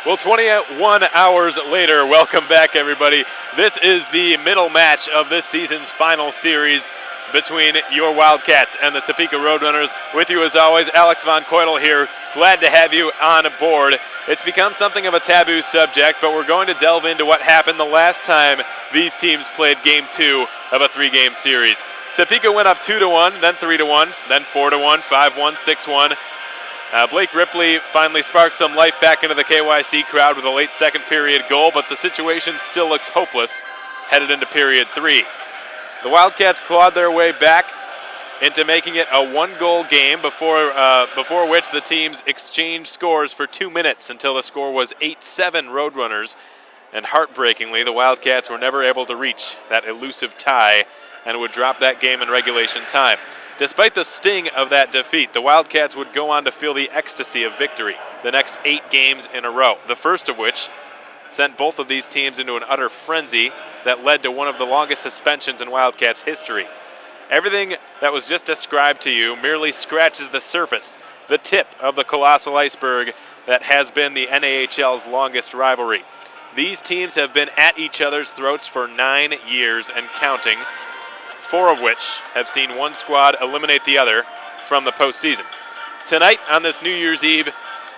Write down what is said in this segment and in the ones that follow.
Well, 21 hours later, welcome back, everybody. This is the middle match of this season's final series between your Wildcats and the Topeka RoadRunners. With you, as always, Alex Von Keutel here. Glad to have you on board. It's become something of a taboo subject, but we're going to delve into what happened the last time these teams played Game 2 of a three-game series. Topeka went up 2-1, then 3-1, then 4-1, 5-1, 6-1. Blake Ripley finally sparked some life back into the KYC crowd with a late second period goal, but the situation still looked hopeless headed into period 3. The Wildcats clawed their way back into making it a one-goal game before which the teams exchanged scores for 2 minutes until the score was 8-7 RoadRunners. And heartbreakingly, the Wildcats were never able to reach that elusive tie and would drop that game in regulation time. Despite the sting of that defeat, the Wildcats would go on to feel the ecstasy of victory the next 8 games in a row, the first of which sent both of these teams into an utter frenzy that led to one of the longest suspensions in Wildcats history. Everything that was just described to you merely scratches the surface, the tip of the colossal iceberg that has been the NAHL's longest rivalry. These teams have been at each other's throats for 9 years and counting, 4 of which have seen one squad eliminate the other from the postseason. Tonight, on this New Year's Eve,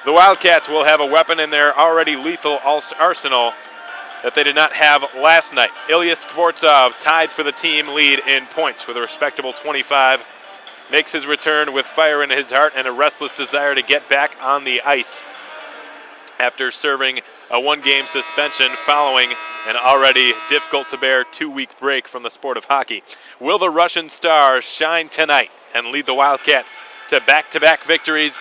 the Wildcats will have a weapon in their already lethal arsenal that they did not have last night. Ilya Skvortsov, tied for the team lead in points with a respectable 25, makes his return with fire in his heart and a restless desire to get back on the ice after serving a one-game suspension following an already difficult-to-bear 2-week break from the sport of hockey. Will the Russian star shine tonight and lead the Wildcats to back-to-back victories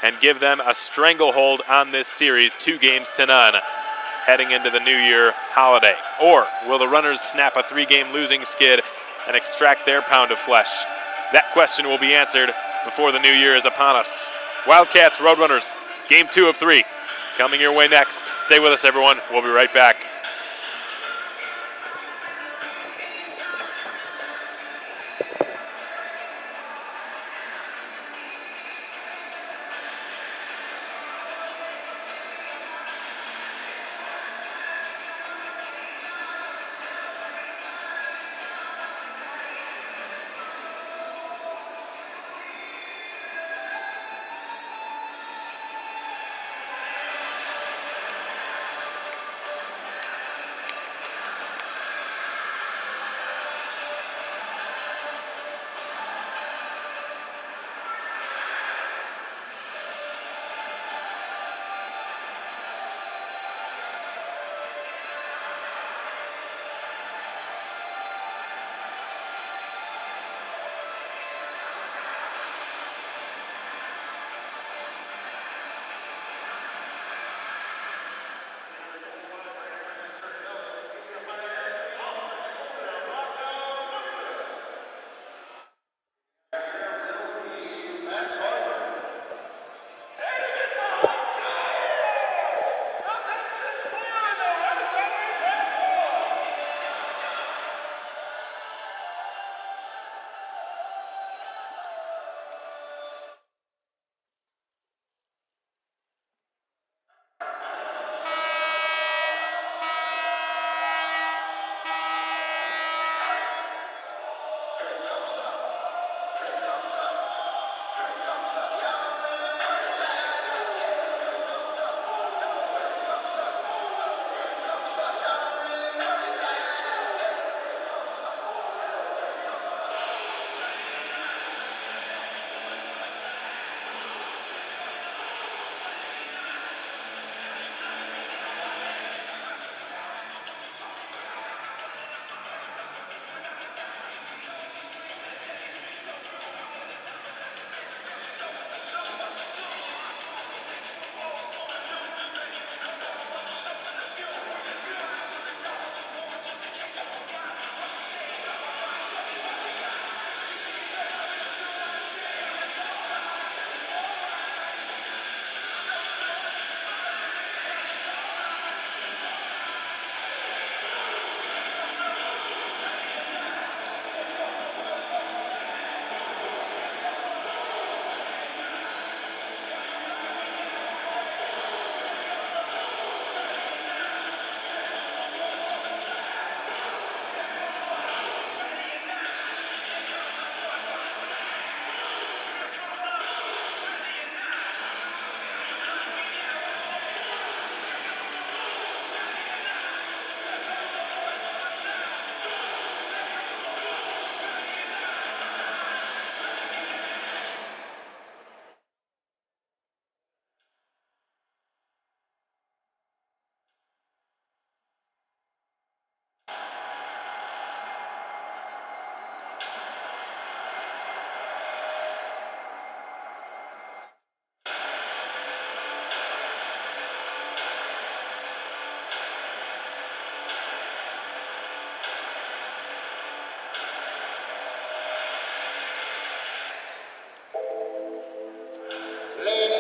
and give them a stranglehold on this series 2-0 heading into the New Year holiday? Or will the Runners snap a 3-game losing skid and extract their pound of flesh? That question will be answered before the New Year is upon us. Wildcats, RoadRunners, Game 2 of 3. Coming your way next. Stay with us, everyone. We'll be right back.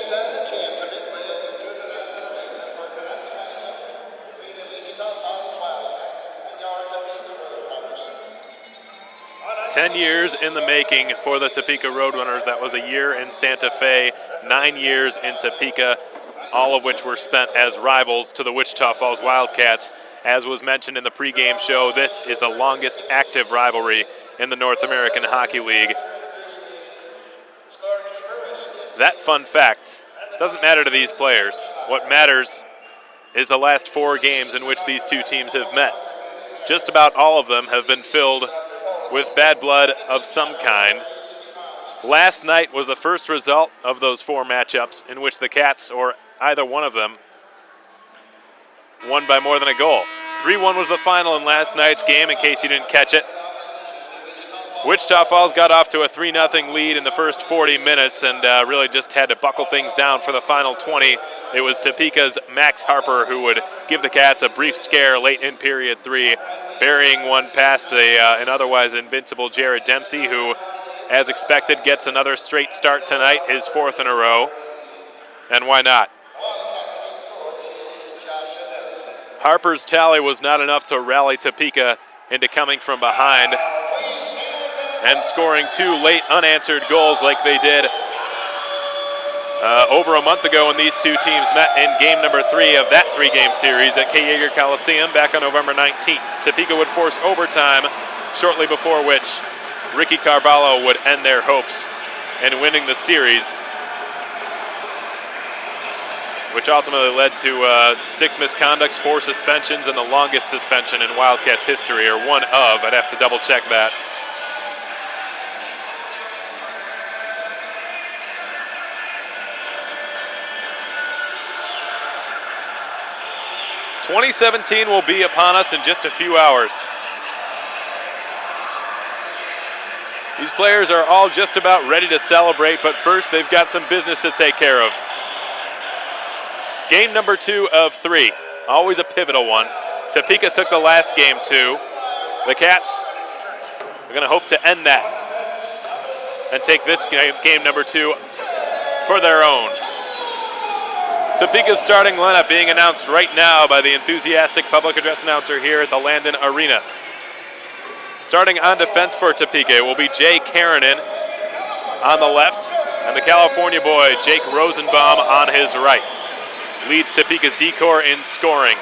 Ladies and gentlemen, welcome to the Landon Arena for tonight's matchup between the Wildcats and your Topeka RoadRunners. 10 years in the making for the Topeka RoadRunners. That was a year in Santa Fe, 9 years in Topeka, all of which were spent as rivals to the Wichita Falls Wildcats. As was mentioned in the pregame show, this is the longest active rivalry in the North American Hockey League. That fun fact doesn't matter to these players. What matters is the last 4 games in which these two teams have met. Just about all of them have been filled with bad blood of some kind. Last night was the first result of those 4 matchups in which the Cats, or either one of them, won by more than a goal. 3-1 was the final in last night's game, in case you didn't catch it. Wichita Falls got off to a 3-0 lead in the first 40 minutes and really just had to buckle things down for the final 20. It was Topeka's Max Harper who would give the Cats a brief scare late in period 3, burying one past an otherwise invincible Jared Dempsey, who, as expected, gets another straight start tonight, his 4th in a row. And why not? Harper's tally was not enough to rally Topeka into coming from behind and scoring 2 late unanswered goals like they did over a month ago when these two teams met in game number 3 of that 3-game series at K. Yeager Coliseum back on November 19th. Topeka would force overtime, shortly before which Ricky Carvalho would end their hopes in winning the series, which ultimately led to 6 misconducts, 4 suspensions, and the longest suspension in Wildcats history, or one of. I'd have to double check that. 2017 will be upon us in just a few hours. These players are all just about ready to celebrate, but first they've got some business to take care of. Game number 2 of 3, always a pivotal one. Topeka took the last game 2. The Cats are going to hope to end that and take this game number 2 for their own. Topeka's starting lineup being announced right now by the enthusiastic public address announcer here at the Landon Arena. Starting on defense for Topeka, it will be Jay Karanen on the left, and the California boy, Jake Rosenbaum, on his right. Leads Topeka's D-corps in scoring.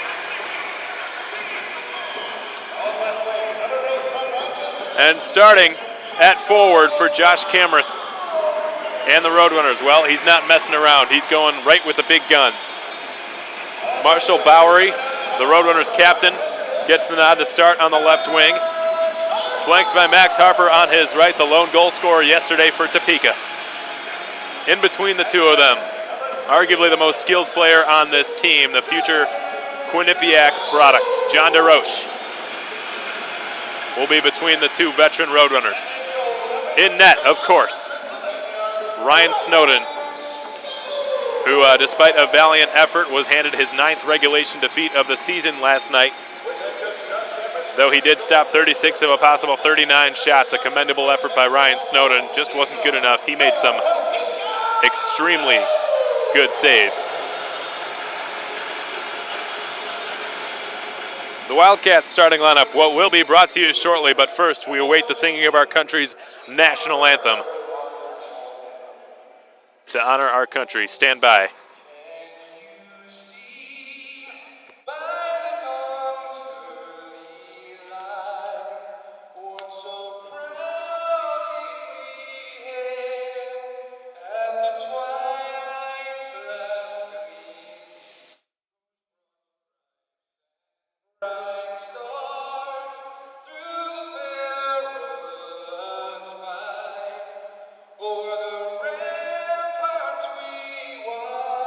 And starting at forward for Josh Camrus and the RoadRunners, well, he's not messing around. He's going right with the big guns. Marshall Bowery, the RoadRunners captain, gets the nod to start on the left wing. Flanked by Max Harper on his right, the lone goal scorer yesterday for Topeka. In between the two of them, arguably the most skilled player on this team, the future Quinnipiac product, John DeRoche, will be between the 2 veteran RoadRunners. In net, of course, Ryan Snowden, who, despite a valiant effort, was handed his 9th regulation defeat of the season last night. Though he did stop 36 of a possible 39 shots, a commendable effort by Ryan Snowden. Just wasn't good enough. He made some extremely good saves. The Wildcats starting lineup will be brought to you shortly, but first we await the singing of our country's national anthem. To honor our country, stand by. Over the ramparts we watch.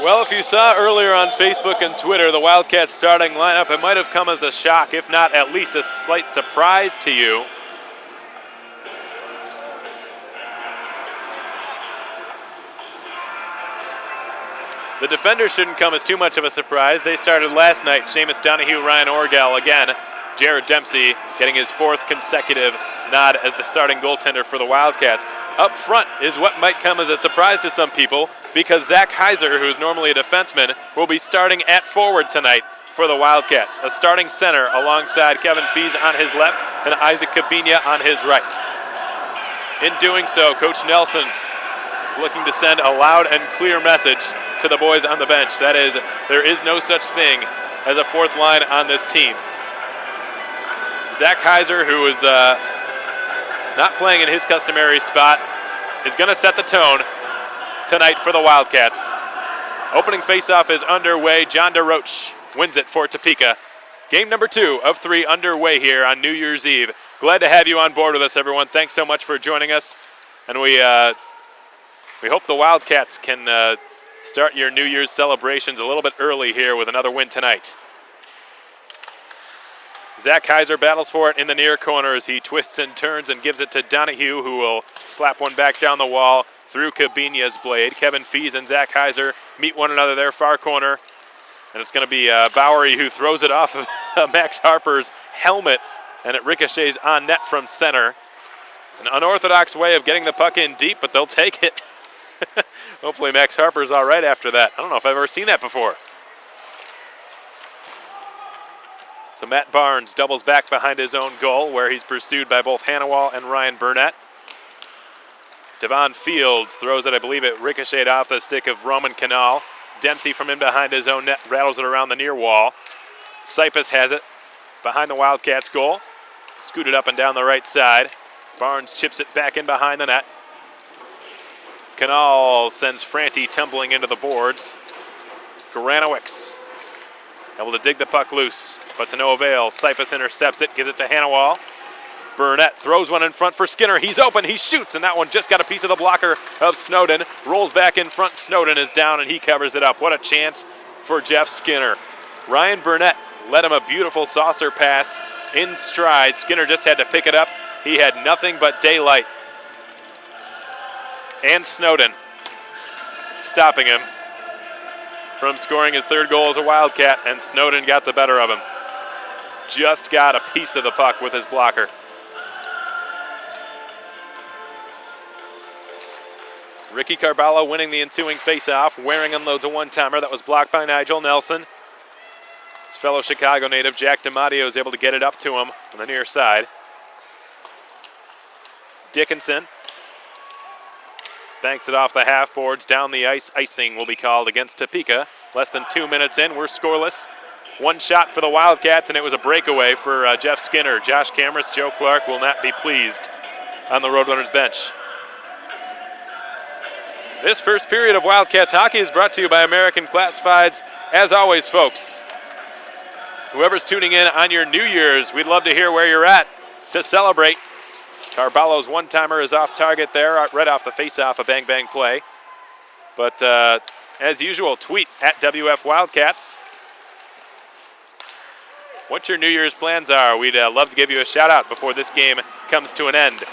Well, if you saw earlier on Facebook and Twitter the Wildcats starting lineup, it might have come as a shock, if not at least a slight surprise to you. The defenders shouldn't come as too much of a surprise. They started last night. Seamus Donahue, Ryan Orgel again. Jared Dempsey getting his 4th consecutive nod as the starting goaltender for the Wildcats. Up front is what might come as a surprise to some people because Zach Heiser, who's normally a defenseman, will be starting at forward tonight for the Wildcats. A starting center alongside Kevin Fees on his left and Isaac Cabinia on his right. In doing so, Coach Nelson is looking to send a loud and clear message to the boys on the bench. That is, there is no such thing as a 4th line on this team. Zach Heiser, who is not playing in his customary spot, is going to set the tone tonight for the Wildcats. Opening faceoff is underway. John DeRoche wins it for Topeka. Game number 2 of 3 underway here on New Year's Eve. Glad to have you on board with us, everyone. Thanks so much for joining us. And we hope the Wildcats can start your New Year's celebrations a little bit early here with another win tonight. Zach Heiser battles for it in the near corner as he twists and turns and gives it to Donahue, who will slap one back down the wall through Cabinia's blade. Kevin Fees and Zach Heiser meet one another there, far corner. And it's going to be Bowery who throws it off of Max Harper's helmet, and it ricochets on net from center. An unorthodox way of getting the puck in deep, but they'll take it. Hopefully Max Harper's all right after that. I don't know if I've ever seen that before. So Matt Barnes doubles back behind his own goal where he's pursued by both Hannawall and Ryan Burnett. Devon Fields throws it, I believe it ricocheted off the stick of Roman Canal. Dempsey from in behind his own net rattles it around the near wall. Sipus has it behind the Wildcats goal. Scooted up and down the right side. Barnes chips it back in behind the net. Canal sends Franti tumbling into the boards. Garanowicz able to dig the puck loose, but to no avail. Sipus intercepts it, gives it to Hannawall. Burnett throws one in front for Skinner. He's open, he shoots, and that one just got a piece of the blocker of Snowden. Rolls back in front, Snowden is down, and he covers it up. What a chance for Jeff Skinner. Ryan Burnett led him a beautiful saucer pass in stride. Skinner just had to pick it up. He had nothing but daylight. And Snowden stopping him from scoring his 3rd goal as a Wildcat, and Snowden got the better of him. Just got a piece of the puck with his blocker. Ricky Carballo winning the ensuing faceoff. Waring unloads a one-timer that was blocked by Nigel Nelson. His fellow Chicago native Jack DiMatteo is able to get it up to him on the near side. Dickinson banks it off the half boards, down the ice. Icing will be called against Topeka. Less than 2 minutes in, we're scoreless. One shot for the Wildcats, and it was a breakaway for Jeff Skinner. Josh Cameras, Joe Clark will not be pleased on the RoadRunners bench. This first period of Wildcats hockey is brought to you by American Classifieds. As always, folks, whoever's tuning in on your New Year's, we'd love to hear where you're at to celebrate. Carballo's one-timer is off target there, right off the face-off, a bang-bang play. But as usual, tweet at WF Wildcats what your New Year's plans are. We'd love to give you a shout-out before this game comes to an end.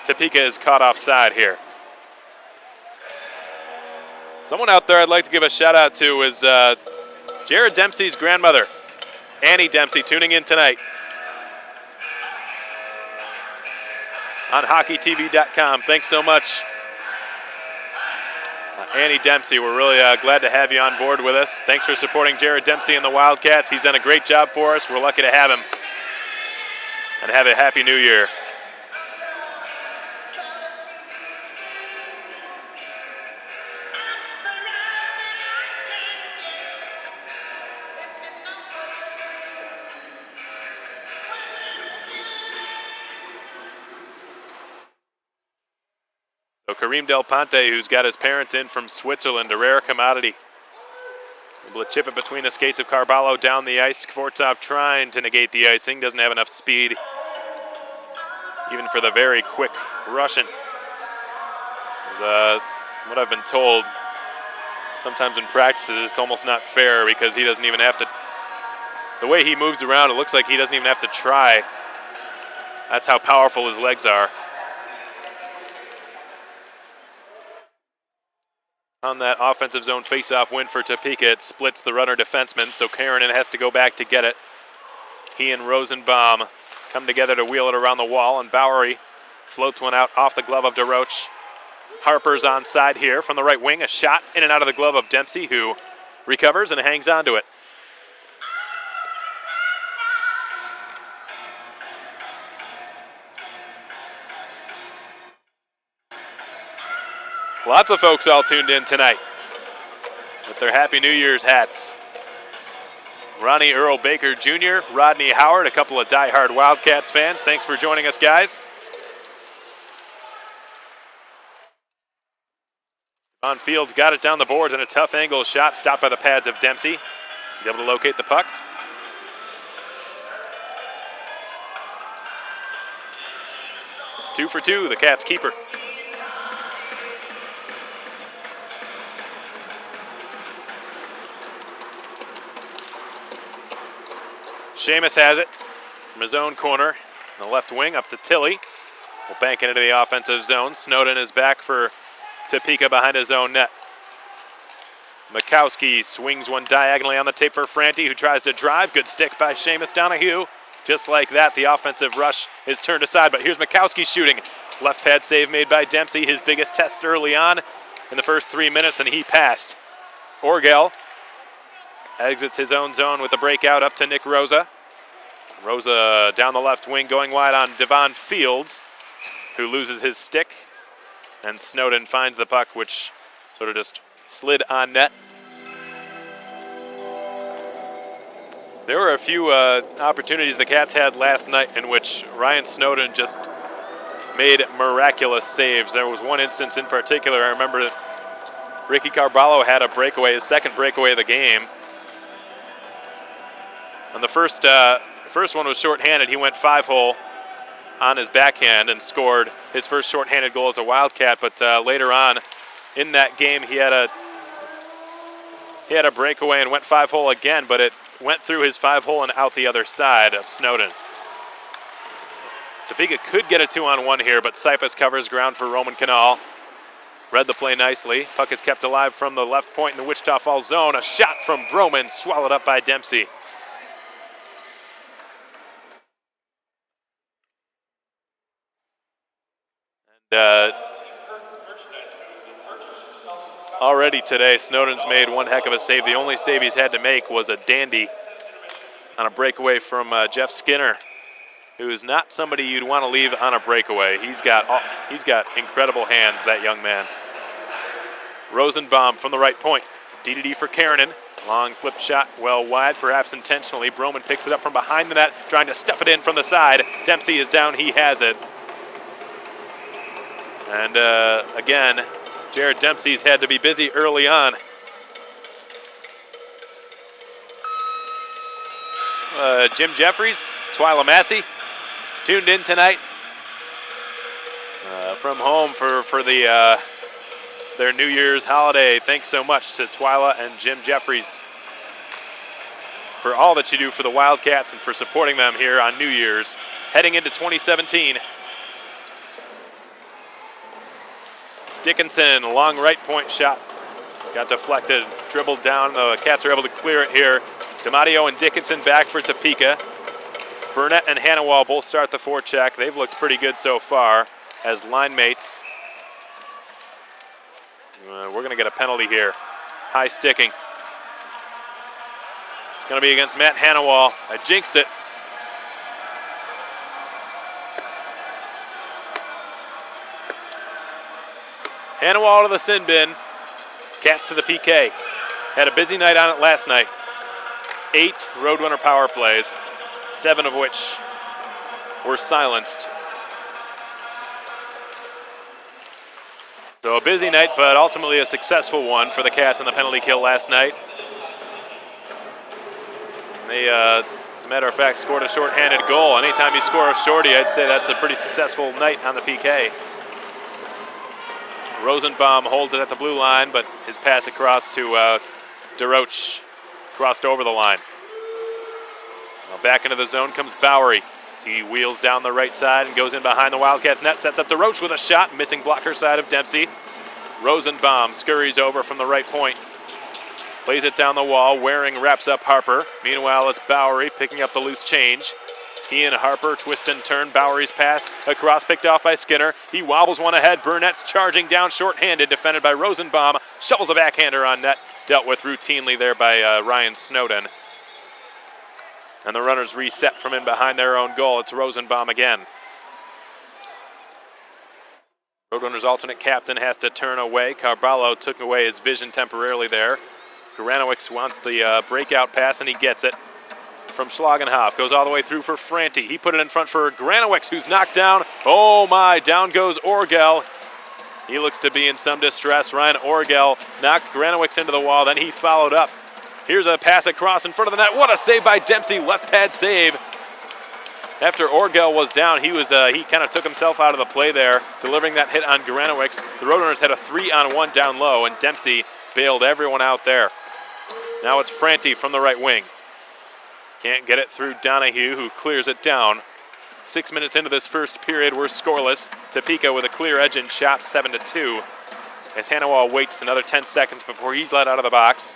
Topeka is caught offside here. Someone out there I'd like to give a shout-out to is Jared Dempsey's grandmother, Annie Dempsey, tuning in tonight on HockeyTV.com. Thanks so much, Annie Dempsey. We're really glad to have you on board with us. Thanks for supporting Jared Dempsey and the Wildcats. He's done a great job for us. We're lucky to have him. And have a Happy New Year. So Kareem Del Ponte, who's got his parents in from Switzerland, a rare commodity. Able to chip it between the skates of Carballo down the ice. Skvortsov trying to negate the icing. Doesn't have enough speed, even for the very quick Russian. What I've been told, Sometimes in practices, it's almost not fair because he doesn't even have to. The way he moves around, it looks like he doesn't even have to try. That's how powerful his legs are. On that offensive zone faceoff win for Topeka, it splits the runner defenseman, so Karanen has to go back to get it. He and Rosenbaum come together to wheel it around the wall, and Bowery floats one out off the glove of DeRoche. Harper's on side here from the right wing. A shot in and out of the glove of Dempsey, who recovers and hangs on to it. Lots of folks all tuned in tonight with their Happy New Year's hats. Ronnie Earl Baker Jr., Rodney Howard, a couple of diehard Wildcats fans. Thanks for joining us, guys. On Fields got it down the boards and a tough angle shot stopped by the pads of Dempsey. He's able to locate the puck. Two for two, the Cats keeper. Seamus has it from his own corner. In the left wing up to Tilley. Will bank it into the offensive zone. Snowden is back for Topeka behind his own net. Mikowski swings one diagonally on the tape for Franti, who tries to drive. Good stick by Seamus Donahue. Just like that, the offensive rush is turned aside, but here's Mikowski shooting. Left pad save made by Dempsey, his biggest test early on in the first 3 minutes, and he passed. Orgel exits his own zone with the breakout up to Nick Rosa. Rosa down the left wing going wide on Devon Fields, who loses his stick. And Snowden finds the puck, which sort of just slid on net. There were a few opportunities the Cats had last night in which Ryan Snowden just made miraculous saves. There was one instance in particular, I remember that Ricky Carballo had a breakaway, his second breakaway of the game. And the first one was shorthanded. He went 5-hole on his backhand and scored his first shorthanded goal as a Wildcat, but later on in that game he had a breakaway and went 5-hole again, but it went through his 5-hole and out the other side of Snowden. Topeka could get a 2-on-1 here, but Sipus covers ground for Roman Canal. Read the play nicely. Puck is kept alive from the left point in the Wichita Falls zone. A shot from Broman, swallowed up by Dempsey. Already today, Snowden's made one heck of a save. The only save he's had to make was a dandy on a breakaway from Jeff Skinner, who is not somebody you'd want to leave on a breakaway. He's got incredible hands, that young man. Rosenbaum from the right point. D for Karanen. Long flip shot, well wide, perhaps intentionally. Broman picks it up from behind the net, trying to stuff it in from the side. Dempsey is down, he has it. And again, Jared Dempsey's had to be busy early on. Jim Jeffries, Twyla Massey, tuned in tonight from home for their New Year's holiday. Thanks so much to Twyla and Jim Jeffries for all that you do for the Wildcats and for supporting them here on New Year's, heading into 2017. Dickinson, long right point shot. Got deflected, dribbled down. The Cats are able to clear it here. DiMatteo and Dickinson back for Topeka. Burnett and Hannawall both start the forecheck. They've looked pretty good so far as line mates. We're going to get a penalty here. High sticking. Going to be against Matt Hannawall. I jinxed it. Hannawall to the sin bin. Cats to the PK. Had a busy night on it last night. 8 RoadRunner power plays, 7 of which were silenced. So a busy night, but ultimately a successful one for the Cats on the penalty kill last night. They, as a matter of fact, scored a shorthanded goal. Anytime you score a shorty, I'd say that's a pretty successful night on the PK. Rosenbaum holds it at the blue line, but his pass across to DeRoche crossed over the line. Now back into the zone comes Bowery. He wheels down the right side and goes in behind the Wildcats net, sets up DeRoche with a shot, missing blocker side of Dempsey. Rosenbaum scurries over from the right point. Plays it down the wall. Waring wraps up Harper. Meanwhile, it's Bowery picking up the loose change. He and Harper twist and turn. Bowery's pass across, picked off by Skinner. He wobbles one ahead. Burnett's charging down short-handed, defended by Rosenbaum. Shovels a backhander on net. Dealt with routinely there by Ryan Snowden. And the runners reset from in behind their own goal. It's Rosenbaum again. Roadrunners' alternate captain has to turn away. Carballo took away his vision temporarily there. Garanowicz wants the breakout pass, and he gets it from Schlagenhoff. Goes all the way through for Franti. He put it in front for Garanowicz, who's knocked down. Oh my, down goes Orgel. He looks to be in some distress. Ryan Orgel knocked Garanowicz into the wall, then he followed up. Here's a pass across in front of the net. What a save by Dempsey, left pad save. After Orgel was down, he kind of took himself out of the play there, delivering that hit on Garanowicz. The Roadrunners had a 3-on-1 down low, and Dempsey bailed everyone out there. Now it's Franti from the right wing. Can't get it through Donahue, who clears it down. 6 minutes into this first period, we're scoreless. Topeka with a clear edge in shots, 7-2. As Hanawal waits another 10 seconds before he's let out of the box.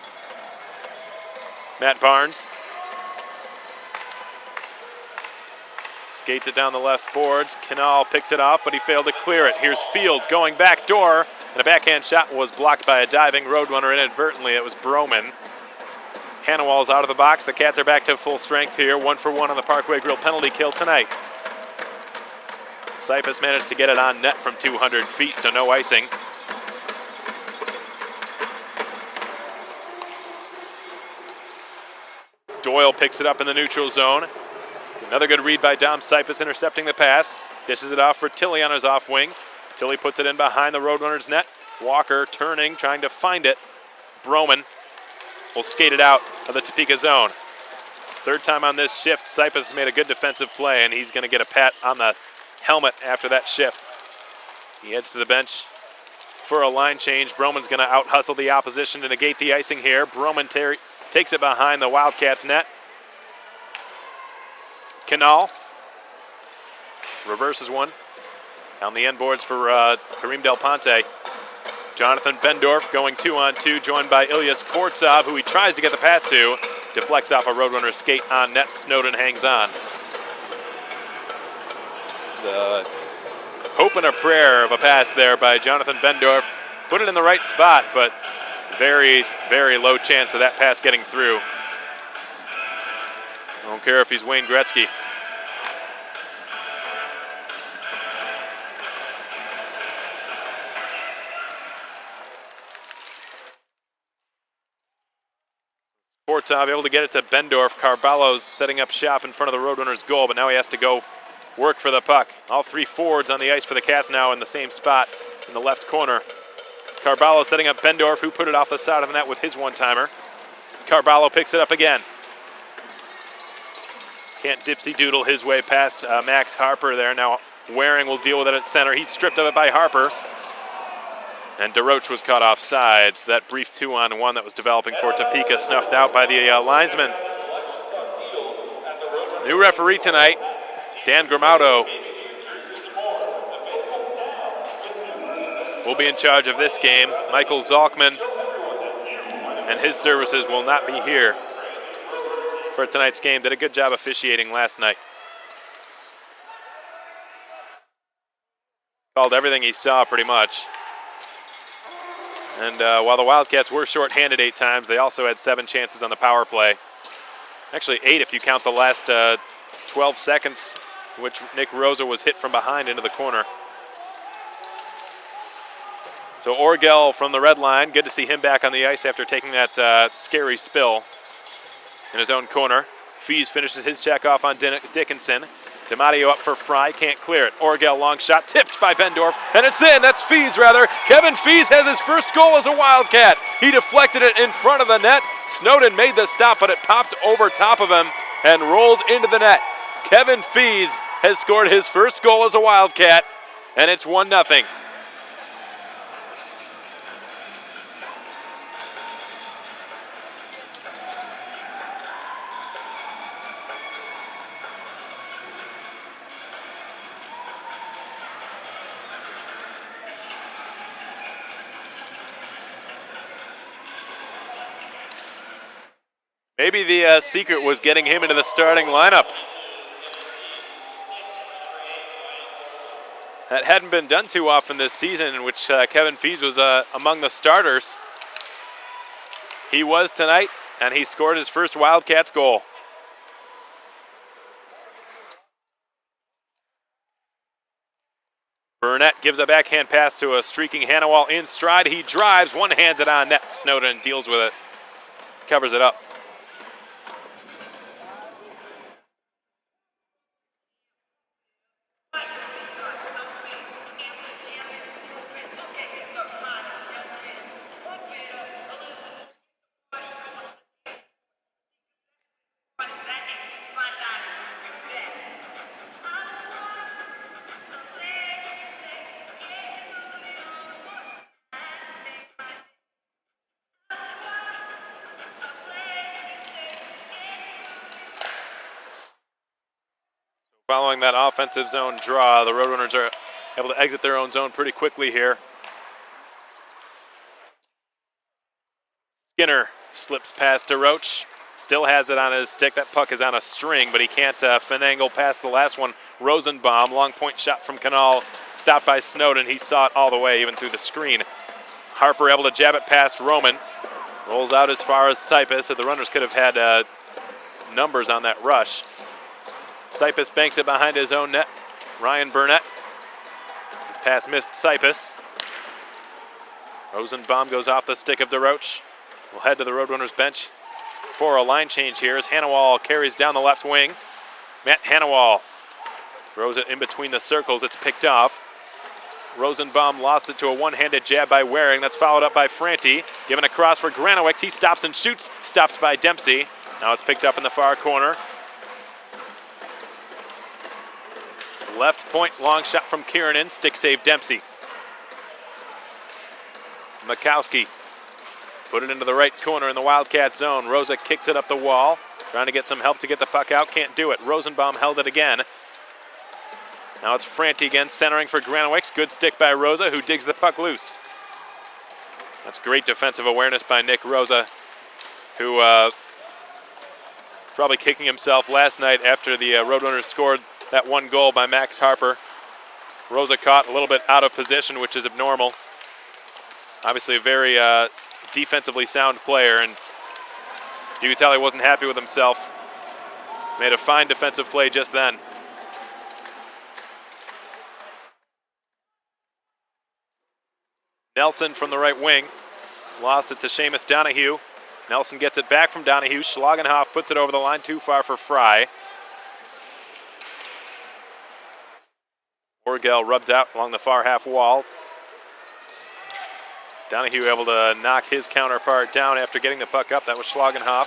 Matt Barnes skates it down the left boards. Canal picked it off, but he failed to clear it. Here's Fields going back door, and a backhand shot was blocked by a diving Roadrunner inadvertently. It was Broman. Hanawal's out of the box. The Cats are back to full strength here. 1-for-1 on the Parkway Grill penalty kill tonight. Cypus managed to get it on net from 200 feet, so no icing. Doyle picks it up in the neutral zone. Another good read by Dom Cypus, intercepting the pass. Dishes it off for Tilly on his off wing. Tilly puts it in behind the Roadrunners net. Walker turning, trying to find it. Broman will skate it out of the Topeka zone. Third time on this shift, Cypus has made a good defensive play, and he's going to get a pat on the helmet after that shift. He heads to the bench for a line change. Broman's going to out-hustle the opposition to negate the icing here. Broman takes it behind the Wildcats net. Canal reverses one. Down the end boards for Kareem Del Ponte. Jonathan Bendorf going 2-on-2, joined by Ilya Skvortsov, who he tries to get the pass to. Deflects off a Roadrunner skate on net. Snowden hangs on. The hope and a prayer of a pass there by Jonathan Bendorf. Put it in the right spot, but very, very low chance of that pass getting through. I don't care if he's Wayne Gretzky. Skvortsov able to get it to Bendorf. Carballo's setting up shop in front of the Roadrunners' goal, but now he has to go work for the puck. All three forwards on the ice for the Cats now in the same spot in the left corner. Carballo setting up Bendorf, who put it off the side of the net with his one-timer. Carballo picks it up again. Can't dipsy-doodle his way past Max Harper there. Now Waring will deal with it at center. He's stripped of it by Harper. And DeRoche was caught offside, so that brief 2-on-1 that was developing for Topeka snuffed out by the linesman. New referee tonight, Dan Gramaudo, will be in charge of this game. Michael Zalkman and his services will not be here for tonight's game. Did a good job officiating last night. Called everything he saw pretty much. And while the Wildcats were shorthanded 8 times, they also had 7 chances on the power play. Actually 8 if you count the last 12 seconds in which Nick Rosa was hit from behind into the corner. So Orgel from the red line, good to see him back on the ice after taking that scary spill in his own corner. Fees finishes his check off on Dickinson. DiMatteo up for Fry, can't clear it. Orgel long shot, tipped by Bendorf, and it's in. That's Fees, rather. Kevin Fees has his first goal as a Wildcat. He deflected it in front of the net. Snowden made the stop, but it popped over top of him and rolled into the net. Kevin Fees has scored his first goal as a Wildcat, and it's 1-0. Maybe the secret was getting him into the starting lineup. That hadn't been done too often this season, in which Kevin Fees was among the starters. He was tonight, and he scored his first Wildcats goal. Burnett gives a backhand pass to a streaking Hannawall in stride. He drives, one-hands it on net. Snowden deals with it, covers it up. Following that offensive zone draw, the RoadRunners are able to exit their own zone pretty quickly here. Skinner slips past DeRoche, still has it on his stick. That puck is on a string, but he can't finagle past the last one. Rosenbaum, long point shot from Canal, stopped by Snowden. He saw it all the way, even through the screen. Harper able to jab it past Roman. Rolls out as far as Sipis, so the runners could have had numbers on that rush. Sipis banks it behind his own net. Ryan Burnett. His pass missed Sipis. Rosenbaum goes off the stick of DeRoche. We'll head to the RoadRunners bench for a line change here as Hannawall carries down the left wing. Matt Hannawall throws it in between the circles. It's picked off. Rosenbaum lost it to a one-handed jab by Waring. That's followed up by Franti. Given a cross for Granowicz. He stops and shoots. Stopped by Dempsey. Now it's picked up in the far corner. Left point, long shot from Kiernan. Stick save Dempsey. Makowski put it into the right corner in the Wildcat zone. Rosa kicks it up the wall. Trying to get some help to get the puck out. Can't do it. Rosenbaum held it again. Now it's Franti again, centering for Granowicz. Good stick by Rosa, who digs the puck loose. That's great defensive awareness by Nick Rosa, who probably kicking himself last night after the RoadRunners scored that one goal by Max Harper. Rosa caught a little bit out of position, which is abnormal. Obviously a very defensively sound player, and you could tell he wasn't happy with himself. Made a fine defensive play just then. Nelson from the right wing. Lost it to Seamus Donahue. Nelson gets it back from Donahue. Schlagenhoff puts it over the line, too far for Fry. Orgel rubbed out along the far half wall. Donahue able to knock his counterpart down after getting the puck up. That was Schlagenhoff.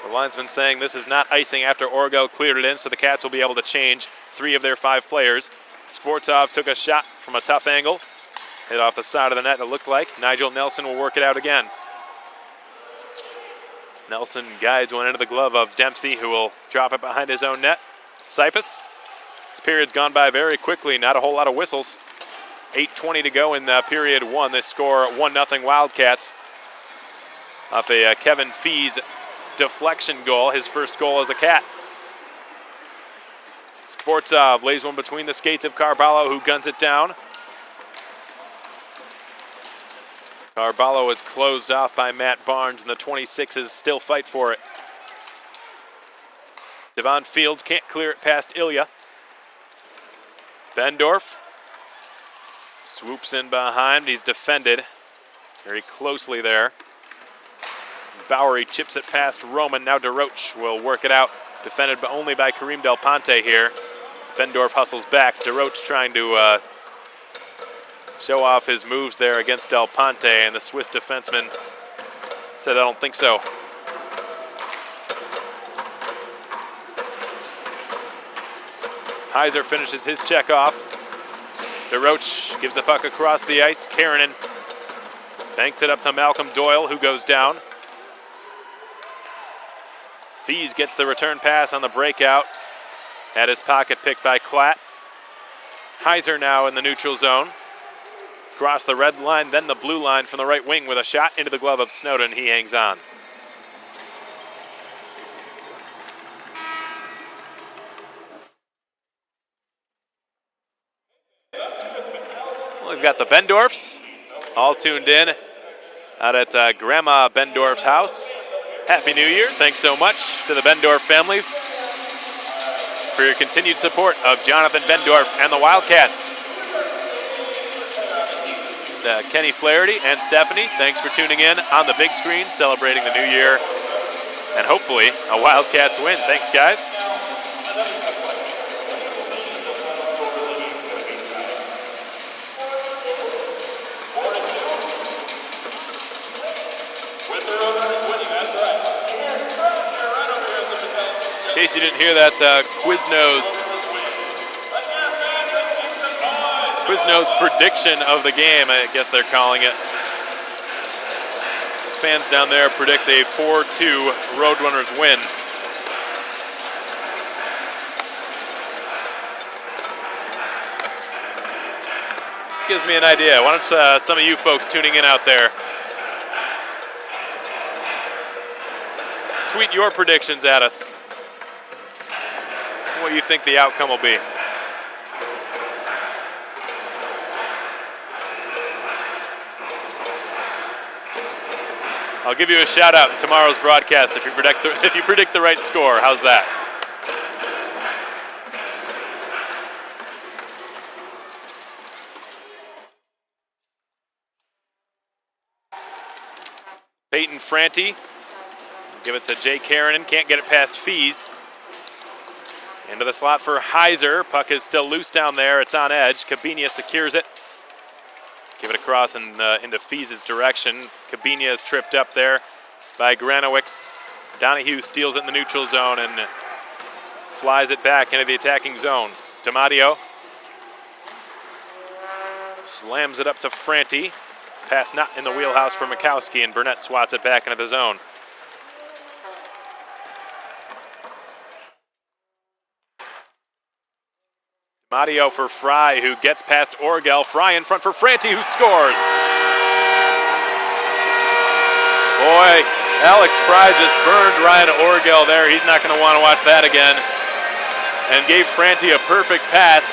The linesman saying this is not icing after Orgel cleared it in, so the Cats will be able to change 3 of their 5 players. Skvortsov took a shot from a tough angle. Hit off the side of the net, it looked like. Nigel Nelson will work it out again. Nelson guides one into the glove of Dempsey, who will drop it behind his own net. Sipis. This period's gone by very quickly, not a whole lot of whistles. 8:20 to go in period 1. They score 1-0 Wildcats off a Kevin Fees deflection goal, his first goal as a Cat. Skvortsov lays one between the skates of Carballo, who guns it down. Carballo is closed off by Matt Barnes, and the 26s still fight for it. Devon Fields can't clear it past Ilya. Bendorf swoops in behind. He's defended very closely there. Bowery chips it past Roman. Now DeRoche will work it out. Defended but only by Kareem Del Ponte here. Bendorf hustles back. DeRoche trying to show off his moves there against Del Ponte, and the Swiss defenseman said, I don't think so. Heiser finishes his check off. DeRoche gives the puck across the ice. Karanen banks it up to Malcolm Doyle, who goes down. Fees gets the return pass on the breakout. Had his pocket picked by Klatt. Heiser now in the neutral zone. Across the red line, then the blue line from the right wing with a shot into the glove of Snowden. He hangs on. Well, we've got the Bendorfs all tuned in out at Grandma Bendorf's house. Happy New Year. Thanks so much to the Bendorf family for your continued support of Jonathan Bendorf and the Wildcats. Kenny Flaherty and Stephanie, thanks for tuning in on the big screen, celebrating the new year, and hopefully a Wildcats win. Thanks, guys. In case you didn't hear that, Quiznos prediction of the game, I guess they're calling it. Fans down there predict a 4-2 RoadRunners win. Gives me an idea. Why don't some of you folks tuning in out there tweet your predictions at us. What you think the outcome will be. I'll give you a shout out in tomorrow's broadcast if you predict the right score. How's that? Peyton Franti. Give it to Jay Karanen. Can't get it past Fees. Into the slot for Heiser. Puck is still loose down there. It's on edge. Cabinia secures it. Give it across and into Fees' direction. Cabinia is tripped up there by Granowicz. Donahue steals it in the neutral zone and flies it back into the attacking zone. DiMatteo slams it up to Franti. Pass not in the wheelhouse for Mikowski, and Burnett swats it back into the zone. DiMatteo for Fry, who gets past Orgel. Fry in front for Franti, who scores. Boy, Alex Fry just burned Ryan Orgel there. He's not going to want to watch that again. And gave Franti a perfect pass.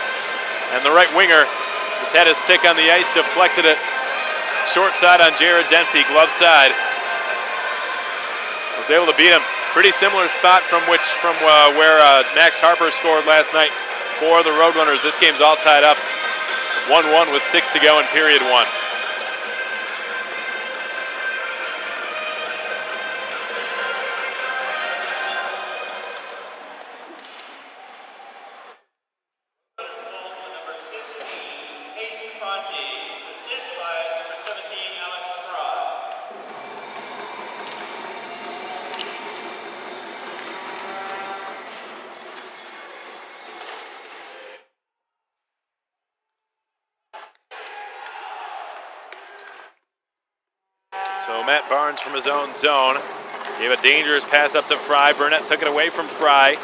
And the right winger just had his stick on the ice, deflected it short side on Jared Dempsey, glove side. Was able to beat him. Pretty similar spot from where Max Harper scored last night for the RoadRunners. This game's all tied up 1-1 with 6 to go in period 1. So Matt Barnes from his own zone gave a dangerous pass up to Fry. Burnett took it away from Fry.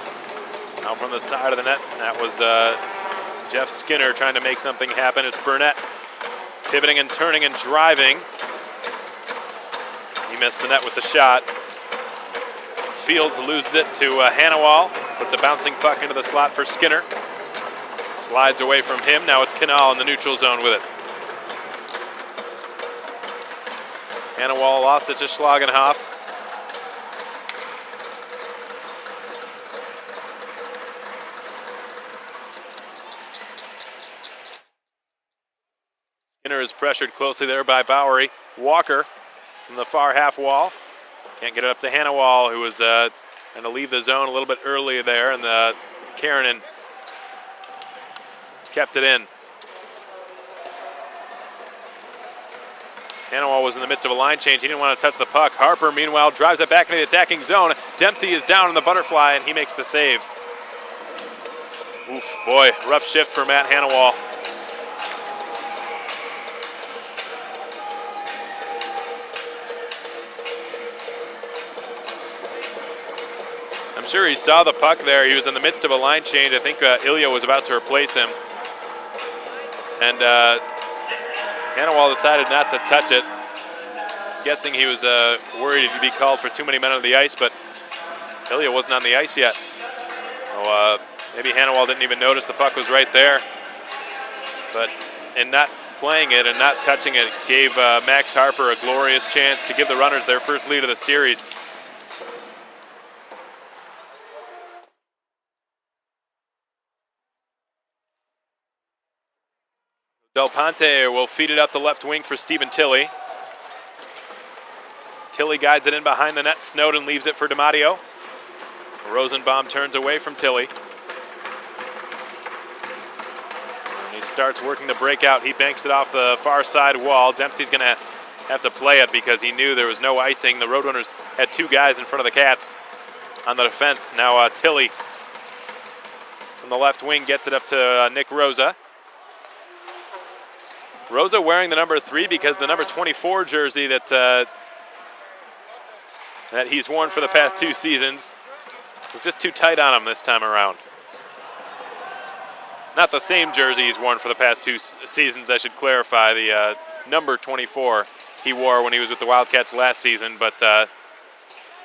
Now from the side of the net, that was Jeff Skinner trying to make something happen. It's Burnett pivoting and turning and driving. He missed the net with the shot. Fields loses it to Hanawal. Puts a bouncing puck into the slot for Skinner. Slides away from him. Now it's Canal in the neutral zone with it. Hanawal lost it to Schlagenhoff. Skinner is pressured closely there by Bowery. Walker from the far half wall. Can't get it up to Hanawal, who was going to leave the zone a little bit earlier there, and Karanen kept it in. Hanawal was in the midst of a line change. He didn't want to touch the puck. Harper, meanwhile, drives it back into the attacking zone. Dempsey is down in the butterfly, and he makes the save. Oof, boy, rough shift for Matt Hanawal. I'm sure he saw the puck there. He was in the midst of a line change. I think Ilya was about to replace him. And Hannawall decided not to touch it. Guessing he was worried he'd be called for too many men on the ice, but Ilya wasn't on the ice yet. So maybe Hannawall didn't even notice the puck was right there. But in not playing it and not touching it gave Max Harper a glorious chance to give the Runners their first lead of the series. Del Ponte will feed it up the left wing for Stephen Tilley. Tilley guides it in behind the net. Snowden leaves it for DiMatteo. Rosenbaum turns away from Tilley. And he starts working the breakout. He banks it off the far side wall. Dempsey's going to have to play it because he knew there was no icing. The Roadrunners had two guys in front of the Cats on the defense. Now Tilley from the left wing gets it up to Nick Rosa. Rosa wearing the number 3 because the number 24 jersey that he's worn for the past 2 seasons was just too tight on him this time around. Not the same jersey he's worn for the past 2 seasons, I should clarify. The number 24 he wore when he was with the Wildcats last season, but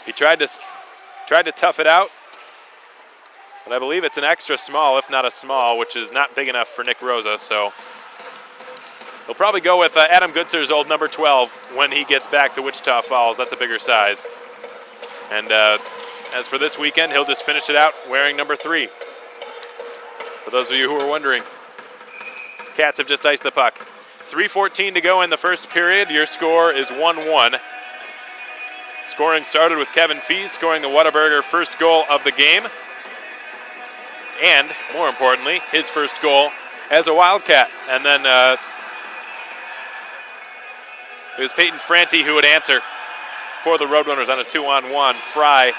he tried to tough it out. But I believe it's an extra small, if not a small, which is not big enough for Nick Rosa, so he'll probably go with Adam Gootzer's old number 12 when he gets back to Wichita Falls. That's a bigger size. And as for this weekend, he'll just finish it out wearing number 3. For those of you who are wondering, Cats have just iced the puck. 3:14 to go in the first period. Your score is 1-1. Scoring started with Kevin Fees scoring the Whataburger first goal of the game. And, more importantly, his first goal as a Wildcat. And then it was Peyton Franti who would answer for the Roadrunners on a 2-on-1. Fry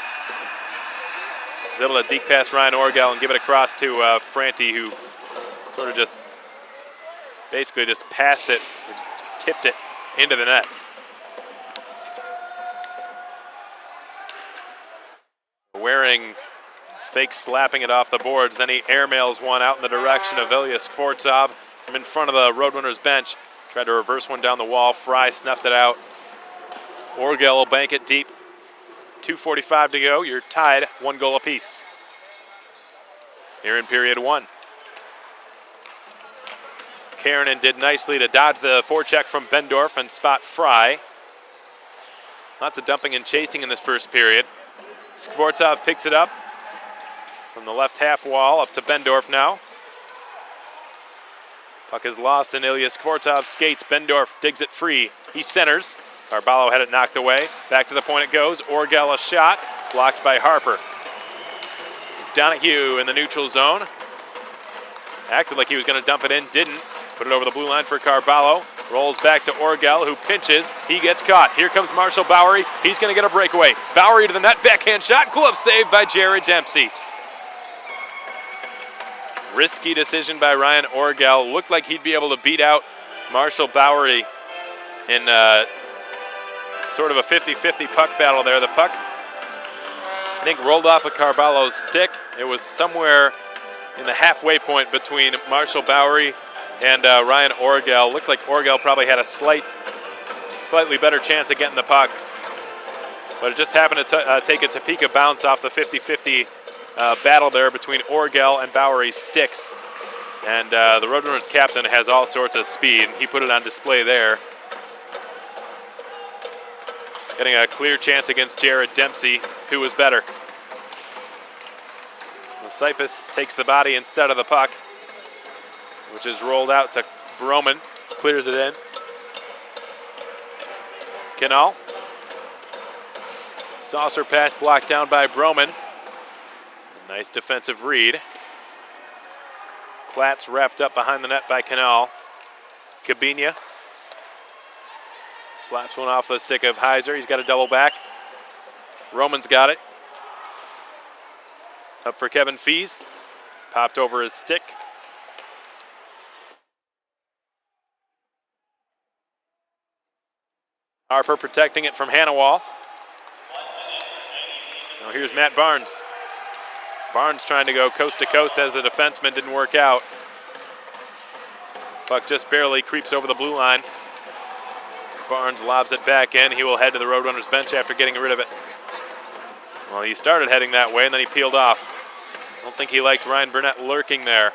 was able to deke past Ryan Orgel and give it across to Franti, who sort of just basically just passed it, tipped it into the net. Waring fake slapping it off the boards, then he airmails one out in the direction of Ilya Skvortsov from in front of the Roadrunners bench. Tried to reverse one down the wall. Fry snuffed it out. Orgel will bank it deep. 2:45 to go. You're tied 1 goal apiece here in period 1. Karanen did nicely to dodge the forecheck from Bendorf and spot Fry. Lots of dumping and chasing in this first period. Skvortsov picks it up from the left half wall up to Bendorf now. Puck is lost and Ilya Skvortsov skates. Bendorf digs it free. He centers. Carballo had it knocked away. Back to the point it goes. Orgel a shot. Blocked by Harper. Donahue in the neutral zone. Acted like he was going to dump it in. Didn't. Put it over the blue line for Carballo. Rolls back to Orgel, who pinches. He gets caught. Here comes Marshall Bowery. He's going to get a breakaway. Bowery to the net. Backhand shot. Glove saved by Jared Dempsey. Risky decision by Ryan Orgel. Looked like he'd be able to beat out Marshall Bowery in sort of a 50-50 puck battle there. The puck, I think, rolled off of Carballo's stick. It was somewhere in the halfway point between Marshall Bowery and Ryan Orgel. Looked like Orgel probably had a slightly better chance of getting the puck. But it just happened to take a Topeka bounce off the 50-50 battle there between Orgel and Bowery's sticks. And the Roadrunners captain has all sorts of speed. He put it on display there. Getting a clear chance against Jared Dempsey, who was better. Sipus takes the body instead of the puck, which is rolled out to Broman. Clears it in. Canal. Saucer pass blocked down by Broman. Nice defensive read. Platts wrapped up behind the net by Canal. Cabinia slaps one off the stick of Heiser. He's got a double back. Roman's got it. Up for Kevin Fees. Popped over his stick. Harper protecting it from Hannawall. Now here's Matt Barnes. Barnes trying to go coast to coast as the defenseman, didn't work out. Puck just barely creeps over the blue line. Barnes lobs it back in. He will head to the RoadRunners bench after getting rid of it. Well, he started heading that way, and then he peeled off. I don't think he liked Ryan Burnett lurking there.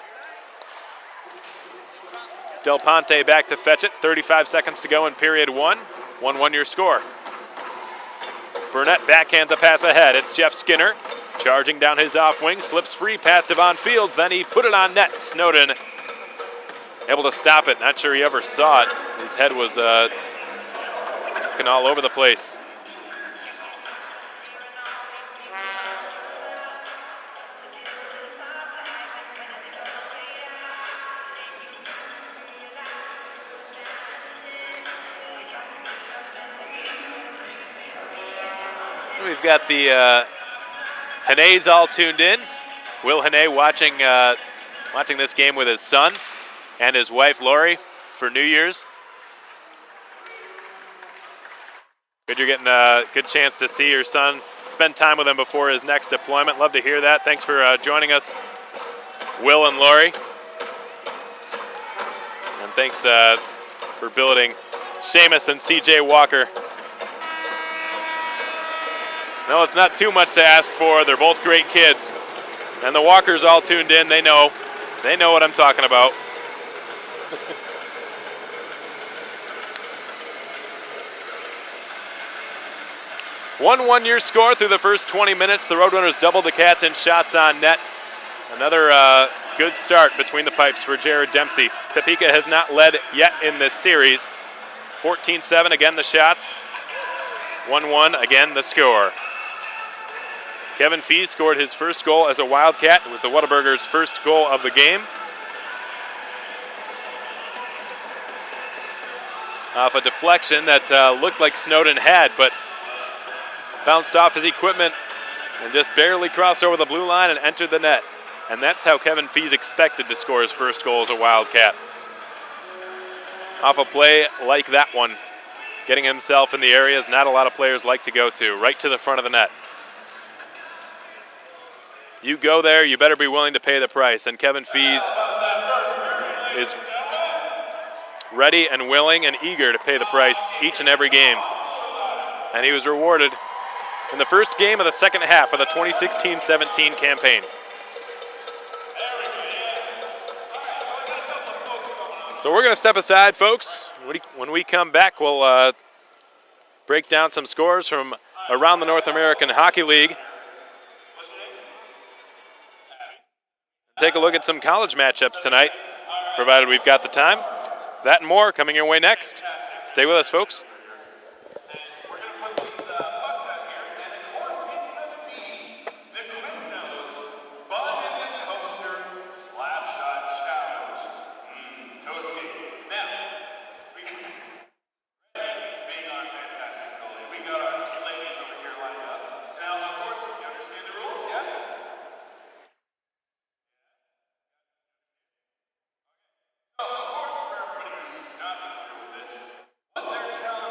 Del Ponte back to fetch it. 35 seconds to go in period 1. 1-1 your score. Burnett backhands a pass ahead. It's Jeff Skinner charging down his off wing. Slips free past Devon Fields. Then he put it on net. Snowden able to stop it. Not sure he ever saw it. His head was looking all over the place. We've got the Hane's all tuned in. Will Hane watching this game with his son and his wife Lori for New Year's. Good you're getting a good chance to see your son, spend time with him before his next deployment. Love to hear that. Thanks for joining us, Will and Lori. And thanks for building Seamus and CJ Walker. No, it's not too much to ask for. They're both great kids. And the Walkers all tuned in. They know what I'm talking about. 1-1 your score through the first 20 minutes. The RoadRunners doubled the Cats in shots on net. Another good start between the pipes for Jared Dempsey. Topeka has not led yet in this series. 14-7 again the shots. 1-1 again the score. Kevin Fees scored his first goal as a Wildcat. It was the Whataburgers' first goal of the game. Off a deflection that looked like Snowden had, but bounced off his equipment and just barely crossed over the blue line and entered the net. And that's how Kevin Fees expected to score his first goal as a Wildcat. Off a play like that one, getting himself in the areas not a lot of players like to go to, right to the front of the net. You go there, you better be willing to pay the price. And Kevin Fees is ready and willing and eager to pay the price each and every game. And he was rewarded in the first game of the second half of the 2016-17 campaign. So we're going to step aside, folks. When we come back, we'll break down some scores from around the North American Hockey League. Take a look at some college matchups tonight, provided we've got the time. That and more coming your way next. Stay with us, folks. What their challenge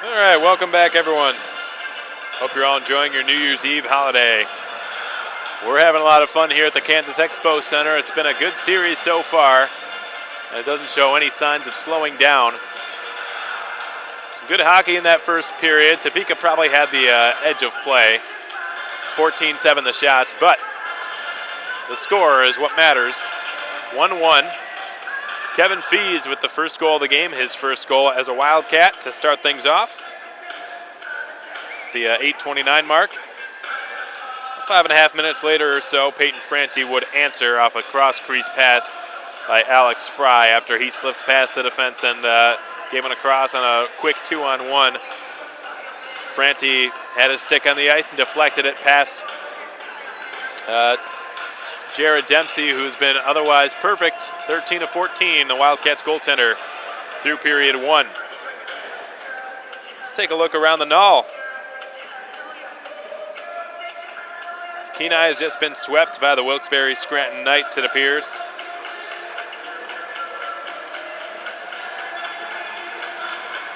All right, welcome back, everyone. Hope you're all enjoying your New Year's Eve holiday. We're having a lot of fun here at the Kansas Expo Center. It's been a good series so far, and it doesn't show any signs of slowing down. Some good hockey in that first period. Topeka probably had the edge of play. 14-7 the shots, but the score is what matters. 1-1. Kevin Fees with the first goal of the game, his first goal as a Wildcat to start things off. The 8:29 mark. 5.5 minutes later or so, Peyton Franti would answer off a cross-crease pass by Alex Fry after he slipped past the defense and gave him a cross on a quick 2-on-1. Franti had his stick on the ice and deflected it past Jared Dempsey, who's been otherwise perfect. 13 of 14, the Wildcats goaltender through period one. Let's take a look around the Knoll. Kenai has just been swept by the Wilkes-Barre Scranton Knights, it appears.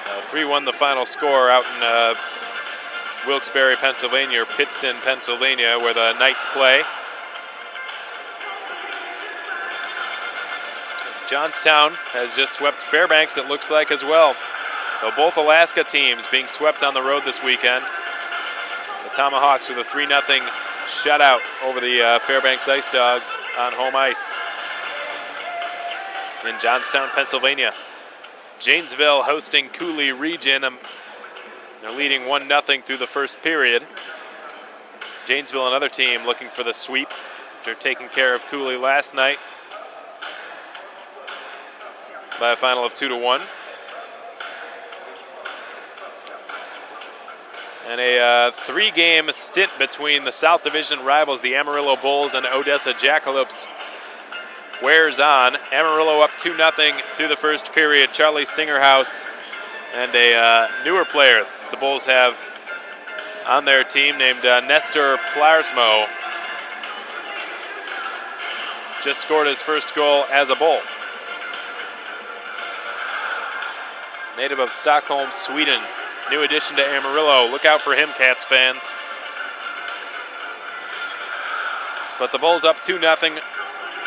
Uh, 3-1 the final score out in Wilkes-Barre, Pennsylvania, or Pittston, Pennsylvania, where the Knights play. Johnstown has just swept Fairbanks, it looks like, as well. So both Alaska teams being swept on the road this weekend. The Tomahawks with a 3-0 shutout over the Fairbanks Ice Dogs on home ice in Johnstown, Pennsylvania. Janesville hosting Cooley Region. They're leading 1-0 through the first period. Janesville, another team looking for the sweep after taking care of Cooley last night by a final of 2-1. And a 3-game stint between the South Division rivals, the Amarillo Bulls and Odessa Jackalopes, wears on. Amarillo up 2-0 through the first period. Charlie Singerhouse and a newer player the Bulls have on their team named Nestor Plarsmo just scored his first goal as a Bull. Native of Stockholm, Sweden. New addition to Amarillo. Look out for him, Cats fans. But the Bulls up 2-0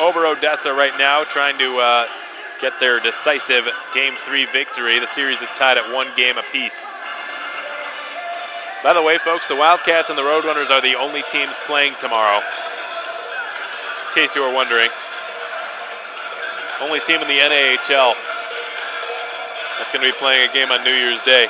over Odessa right now, trying to get their decisive Game 3 victory. The series is tied at 1 game apiece. By the way, folks, the Wildcats and the RoadRunners are the only teams playing tomorrow, in case you were wondering. Only team in the NAHL that's going to be playing a game on New Year's Day.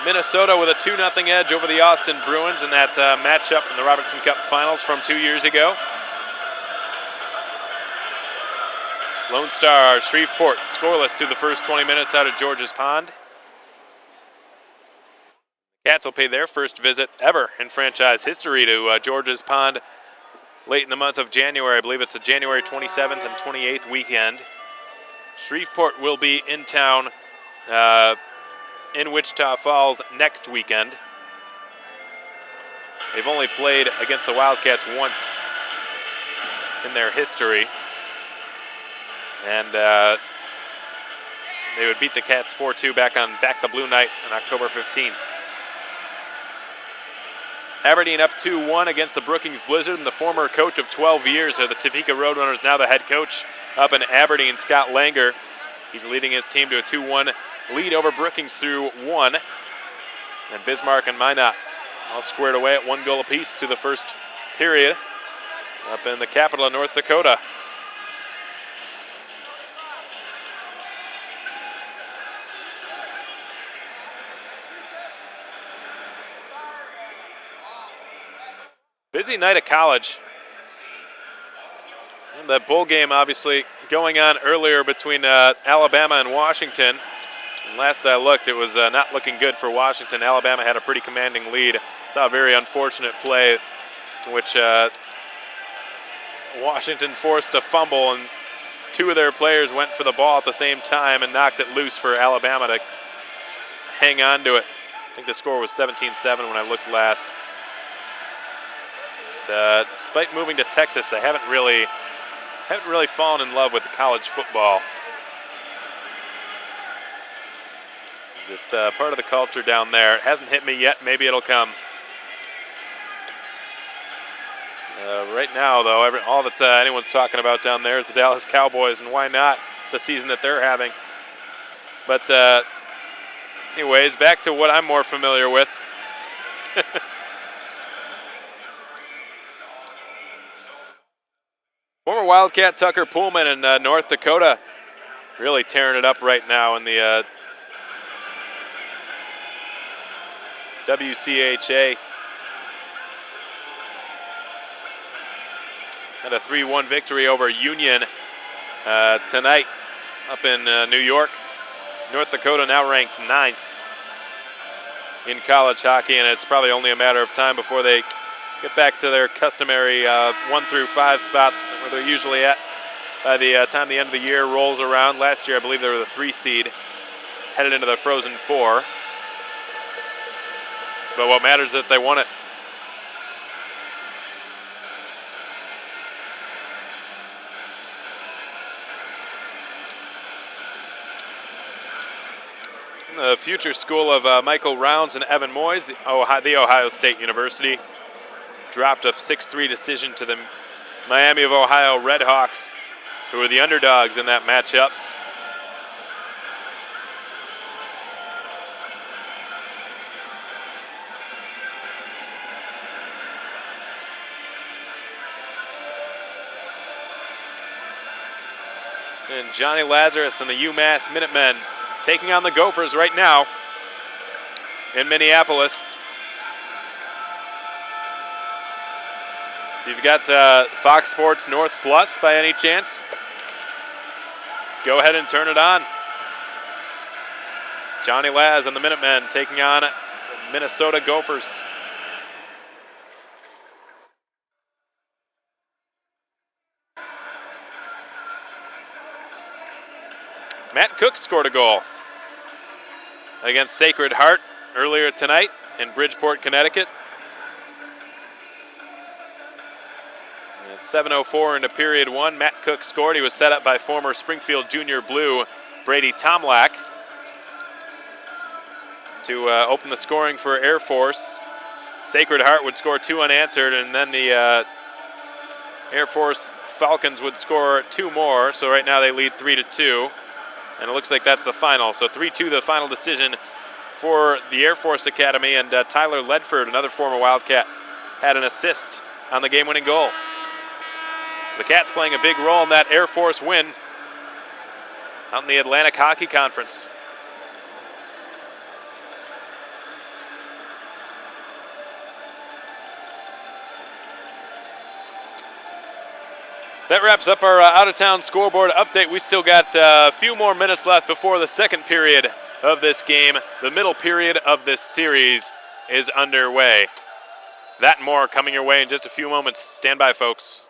Minnesota with a 2-0 edge over the Austin Bruins in that matchup in the Robertson Cup Finals from 2 years ago. Lone Star Shreveport scoreless through the first 20 minutes out of George's Pond. Cats will pay their first visit ever in franchise history to George's Pond late in the month of January. I believe it's the January 27th and 28th weekend. Shreveport will be in town in Wichita Falls next weekend. They've only played against the Wildcats once in their history. And they would beat the Cats 4-2 back on Back the Blue Night on October 15th. Aberdeen up 2-1 against the Brookings Blizzard, and the former coach of 12 years of the Topeka RoadRunners, now the head coach up in Aberdeen, Scott Langer. He's leading his team to a 2-1 lead over Brookings through 1. And Bismarck and Minot all squared away at 1 goal apiece through the first period up in the capital of North Dakota. Busy night at college. And that bowl game obviously going on earlier between Alabama and Washington. And last I looked, it was not looking good for Washington. Alabama had a pretty commanding lead. Saw a very unfortunate play in which Washington forced a fumble, and 2 of their players went for the ball at the same time and knocked it loose for Alabama to hang on to it. I think the score was 17-7 when I looked last. But despite moving to Texas, I haven't really fallen in love with college football. Just part of the culture down there. It hasn't hit me yet. Maybe it'll come. Right now, though, all that anyone's talking about down there is the Dallas Cowboys, and why not the season that they're having. But anyways, back to what I'm more familiar with. Former Wildcat Tucker Pullman in North Dakota really tearing it up right now in the WCHA. Had a 3-1 victory over Union tonight up in New York. North Dakota now ranked 9th in college hockey, and it's probably only a matter of time before they get back to their customary 1 through 5 spot where they're usually at by the time the end of the year rolls around. Last year, I believe they were the 3 seed, headed into the Frozen Four. But what matters is that they won it. The future school of Michael Rounds and Evan Moyes, the Ohio State University, dropped a 6-3 decision to the Miami of Ohio Redhawks, who were the underdogs in that matchup. And Johnny Lazarus and the UMass Minutemen taking on the Gophers right now in Minneapolis. If you've got Fox Sports North Plus by any chance, go ahead and turn it on. Johnny Laz and the Minutemen taking on the Minnesota Gophers. Matt Cook scored a goal against Sacred Heart earlier tonight in Bridgeport, Connecticut. At 7:04 into period 1, Matt Cook scored. He was set up by former Springfield Junior Blue Brady Tomlak to open the scoring for Air Force. Sacred Heart would score 2 unanswered, and then the Air Force Falcons would score 2 more. So right now they lead 3-2. And it looks like that's the final. So 3-2, the final decision for the Air Force Academy. And Tyler Ledford, another former Wildcat, had an assist on the game-winning goal. The Cats playing a big role in that Air Force win out in the Atlantic Hockey Conference. That wraps up our out-of-town scoreboard update. We still got a few more minutes left before the second period of this game. The middle period of this series is underway. That and more coming your way in just a few moments. Stand by, folks.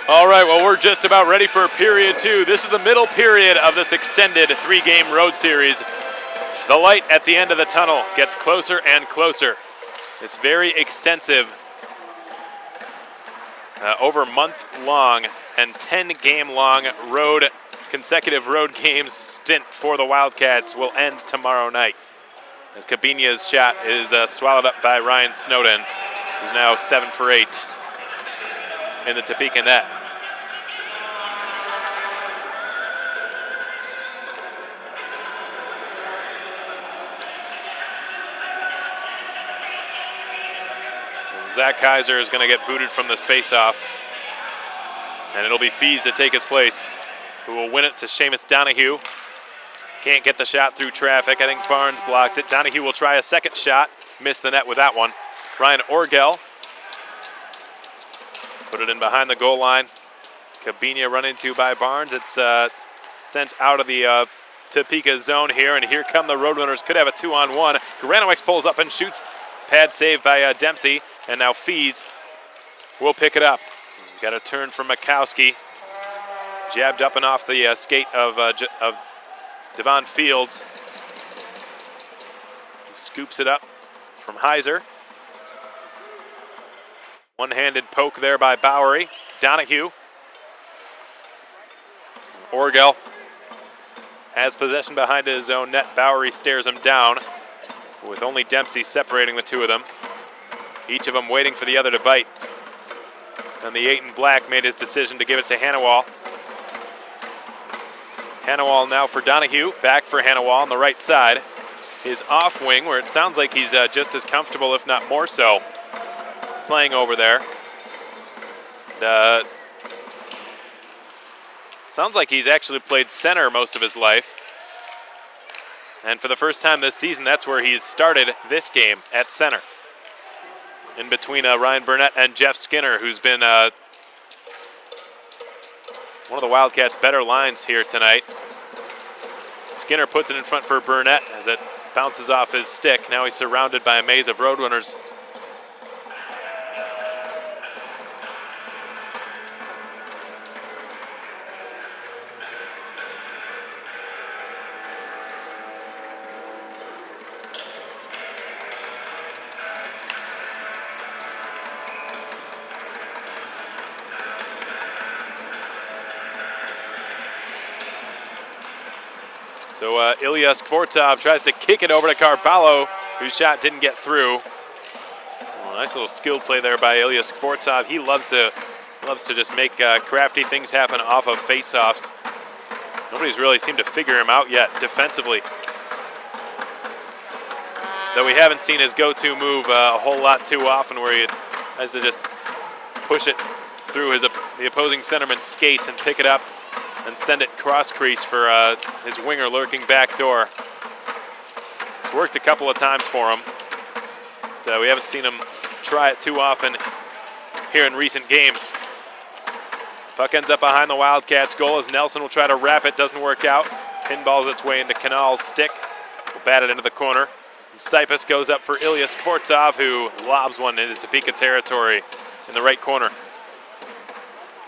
All right, well, we're just about ready for period 2. This is the middle period of this extended 3-game road series. The light at the end of the tunnel gets closer and closer. It's very extensive, over month-long and 10-game-long consecutive road games stint for the Wildcats will end tomorrow night. Cabinha's shot is swallowed up by Ryan Snowden, who's now 7 for 8 in the Topeka net. Zach Kaiser is going to get booted from this faceoff, and it'll be Fees to take his place, who will win it to Seamus Donahue. Can't get the shot through traffic. I think Barnes blocked it. Donahue will try a second shot. Missed the net with that one. Ryan Orgel put it in behind the goal line. Cabinha run into by Barnes. It's sent out of the Topeka zone here, and here come the Roadrunners. Could have a 2-on-1. Garanowicz pulls up and shoots. Pad save by Dempsey, and now Fees will pick it up. Got a turn from Mikowski. Jabbed up and off the skate of Devon Fields. Scoops it up from Heiser. One-handed poke there by Bowery. Donahue. Orgel has possession behind his own net. Bowery stares him down, with only Dempsey separating the two of them. Each of them waiting for the other to bite. And the 8 in black made his decision to give it to Hannawall. Hannawall now for Donahue. Back for Hannawall on the right side. His off wing, where it sounds like he's just as comfortable, if not more so, playing over there. Sounds like he's actually played center most of his life. And for the first time this season, that's where he's started this game, at center. In between Ryan Burnett and Jeff Skinner, who's been one of the Wildcats' better lines here tonight. Skinner puts it in front for Burnett as it bounces off his stick. Now he's surrounded by a maze of Roadrunners. So Ilya Skvortsov tries to kick it over to Carballo, whose shot didn't get through. Well, nice little skill play there by Ilya Skvortsov. He loves to just make crafty things happen off of face-offs. Nobody's really seemed to figure him out yet defensively. Though we haven't seen his go-to move a whole lot too often, where he has to just push it through the opposing centerman's skates and pick it up and send it cross crease for his winger lurking back door. It's worked a couple of times for him. But, we haven't seen him try it too often here in recent games. Puck ends up behind the Wildcats' goal as Nelson will try to wrap it. Doesn't work out. Pinballs its way into Canal's stick. Will bat it into the corner. And Sipus goes up for Ilya Skvortsov, who lobs one into Topeka territory in the right corner.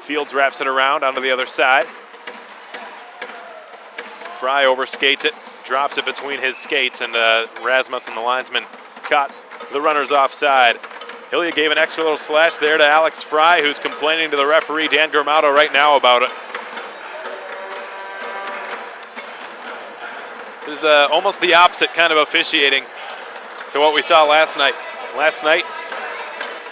Fields wraps it around onto the other side. Fry overskates it, drops it between his skates, and Rasmussen, the linesman, caught the runners offside. Ilya gave an extra little slash there to Alex Fry, who's complaining to the referee, Dan Gramado, right now about it. This is almost the opposite kind of officiating to what we saw last night. Last night,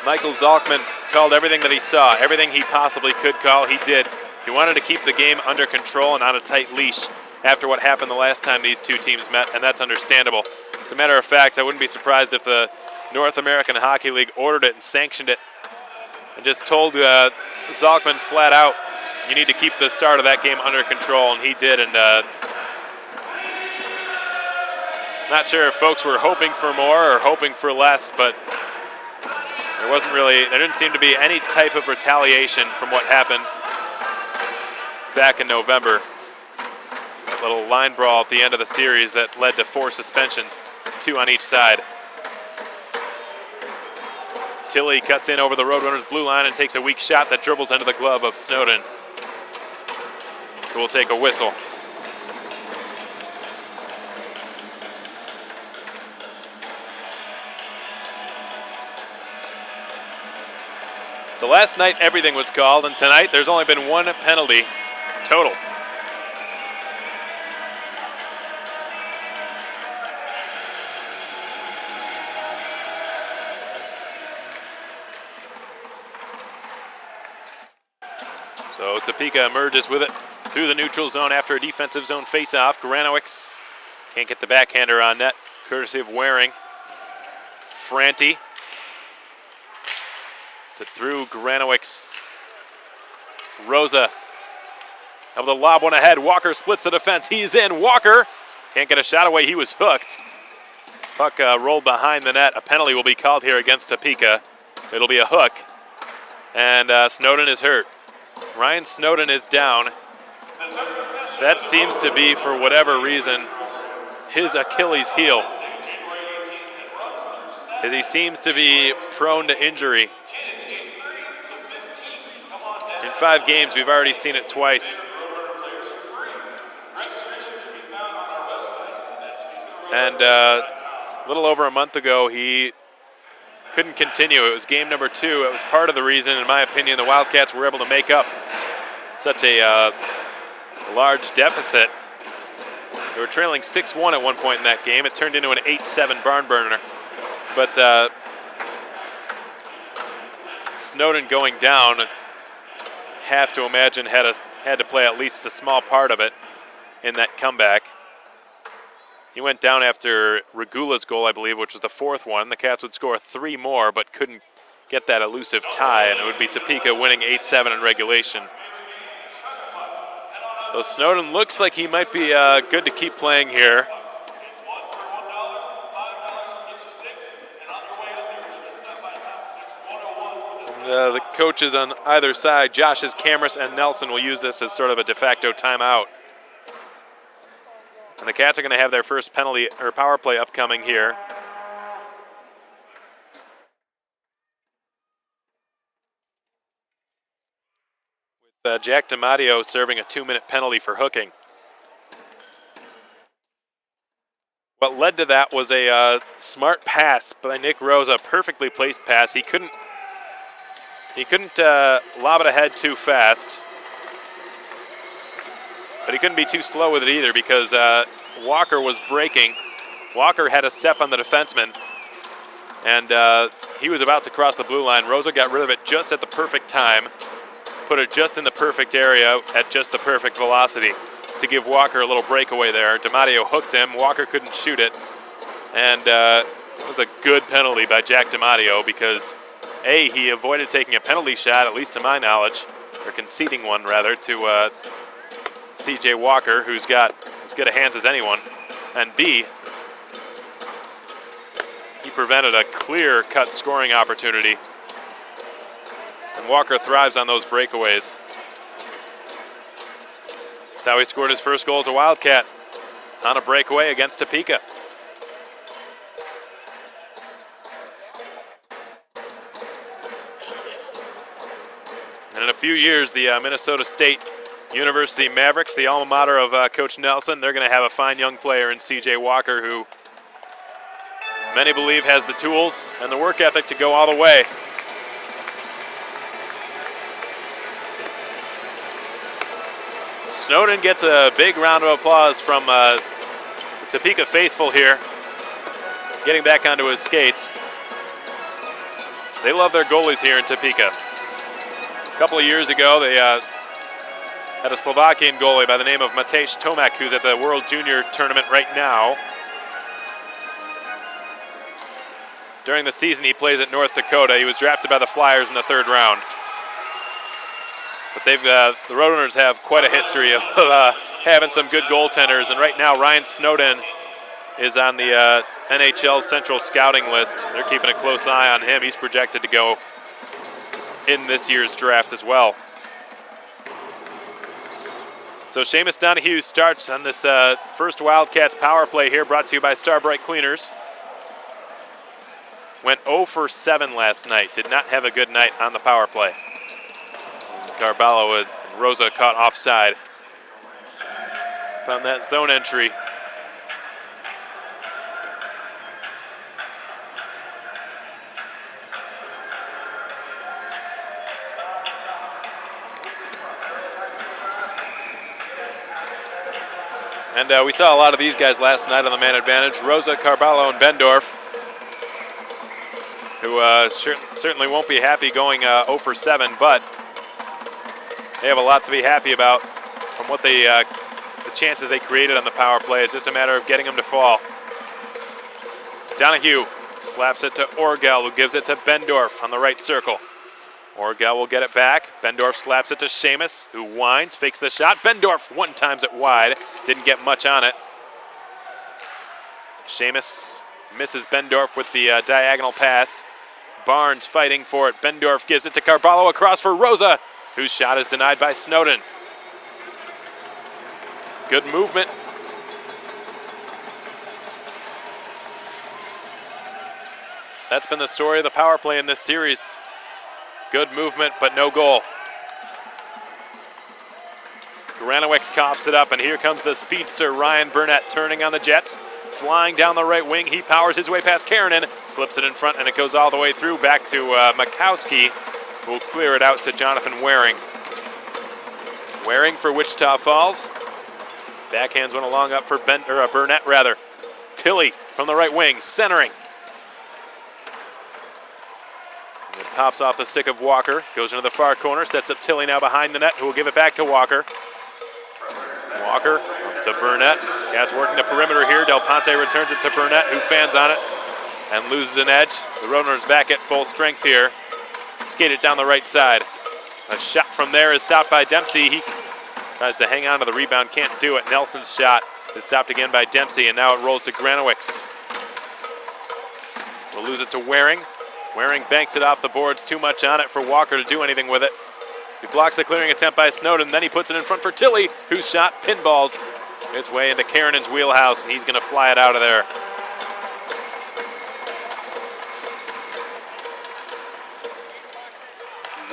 Michael Zalkman called everything that he saw, everything he possibly could call, he did. He wanted to keep the game under control and on a tight leash after what happened the last time these two teams met, and that's understandable. As a matter of fact, I wouldn't be surprised if the North American Hockey League ordered it and sanctioned it and just told Zalkman flat out, you need to keep the start of that game under control, and he did. And not sure if folks were hoping for more or hoping for less, but there didn't seem to be any type of retaliation from what happened back in November. That little line brawl at the end of the series that led to 4 suspensions, 2 on each side. Tilly cuts in over the Roadrunners blue line and takes a weak shot that dribbles into the glove of Snowden, who will take a whistle. So last night everything was called, and tonight there's only been one penalty total. So Topeka emerges with it through the neutral zone after a defensive zone faceoff. Granowicz can't get the backhander on net, courtesy of Waring. Franti to through Granowicz. Rosa able to lob one ahead. Walker splits the defense. He's in. Walker can't get a shot away. He was hooked. Puck rolled behind the net. A penalty will be called here against Topeka. It'll be a hook. And Snowden is hurt. Ryan Snowden is down. That seems to be, for whatever reason, his Achilles heel. As he seems to be prone to injury. In 5 games, we've already seen it twice. And a little over a month ago, he couldn't continue. It was game number 2. It was part of the reason, in my opinion, the Wildcats were able to make up such a large deficit. They were trailing 6-1 at one point in that game. It turned into an 8-7 barn burner. But Snowden going down, have to imagine had to play at least a small part of it in that comeback. He went down after Regula's goal, I believe, which was the 4th one. The Cats would score 3 more, but couldn't get that elusive tie, and it would be Topeka winning 8-7 in regulation. So Snowden looks like he might be good to keep playing here. And, the coaches on either side, Josh's Cameras and Nelson, will use this as sort of a de facto timeout. And the Cats are going to have their first penalty or power play upcoming here. With Jack DiMatteo serving a 2-minute penalty for hooking. What led to that was a smart pass by Nick Rosa, perfectly placed pass. He couldn't lob it ahead too fast. But he couldn't be too slow with it either because Walker was breaking. Walker had a step on the defenseman, and he was about to cross the blue line. Rosa got rid of it just at the perfect time, put it just in the perfect area at just the perfect velocity to give Walker a little breakaway there. DiMatteo hooked him. Walker couldn't shoot it, and it was a good penalty by Jack DiMatteo because, A, he avoided taking a penalty shot, at least to my knowledge, or conceding one rather, to C.J. Walker, who's got as good a hands as anyone, and B, he prevented a clear-cut scoring opportunity. And Walker thrives on those breakaways. That's how he scored his first goal as a Wildcat, on a breakaway against Topeka. And in a few years, the Minnesota State University Mavericks, the alma mater of Coach Nelson, they're going to have a fine young player in C.J. Walker who many believe has the tools and the work ethic to go all the way. Snowden gets a big round of applause from the Topeka faithful here, getting back onto his skates. They love their goalies here in Topeka. A couple of years ago, they had a Slovakian goalie by the name of Matej Tomek, who's at the World Junior Tournament right now. During the season, he plays at North Dakota. He was drafted by the Flyers in the 3rd round. But the RoadRunners have quite a history of having some good goaltenders, and right now Ryan Snowden is on the NHL Central Scouting list. They're keeping a close eye on him. He's projected to go in this year's draft as well. So Seamus Donahue starts on this first Wildcats power play here, brought to you by Starbright Cleaners. went 0 for 7 last night. Did not have a good night on the power play. Carballo with Rosa caught offside. Found that zone entry. And we saw a lot of these guys last night on the man advantage. Rosa, Carballo, and Bendorf, who certainly won't be happy going 0 for 7, but they have a lot to be happy about from what they, the chances they created on the power play. It's just a matter of getting them to fall. Donahue slaps it to Orgel, who gives it to Bendorf on the right circle. Orgel will get it back. Bendorf slaps it to Seamus, who winds, fakes the shot. Bendorf one times it wide. Didn't get much on it. Seamus misses Bendorf with the diagonal pass. Barnes fighting for it. Bendorf gives it to Carballo across for Rosa, whose shot is denied by Snowden. Good movement. That's been the story of the power play in this series. Good movement, but no goal. Granowicz coughs it up, and here comes the speedster Ryan Burnett turning on the Jets. Flying down the right wing, he powers his way past Karanen, slips it in front, and it goes all the way through back to Makowski, who will clear it out to Jonathan Waring. Waring for Wichita Falls. Backhands went along up for Burnett, rather. Tilley from the right wing, centering. And it pops off the stick of Walker, goes into the far corner, sets up Tilley now behind the net, who will give it back to Walker. Walker to Burnett. Cats working the perimeter here. Del Ponte returns it to Burnett, who fans on it and loses an edge. The RoadRunners back at full strength here. Skate it down the right side. A shot from there is stopped by Dempsey. He tries to hang on to the rebound, can't do it. Nelson's shot is stopped again by Dempsey, and now it rolls to Granowicz. We'll lose it to Waring. Waring banks it off the boards, too much on it for Walker to do anything with it. He blocks the clearing attempt by Snowden, then he puts it in front for Tilley, whose shot pinballs its way into Karanen's wheelhouse, and he's going to fly it out of there.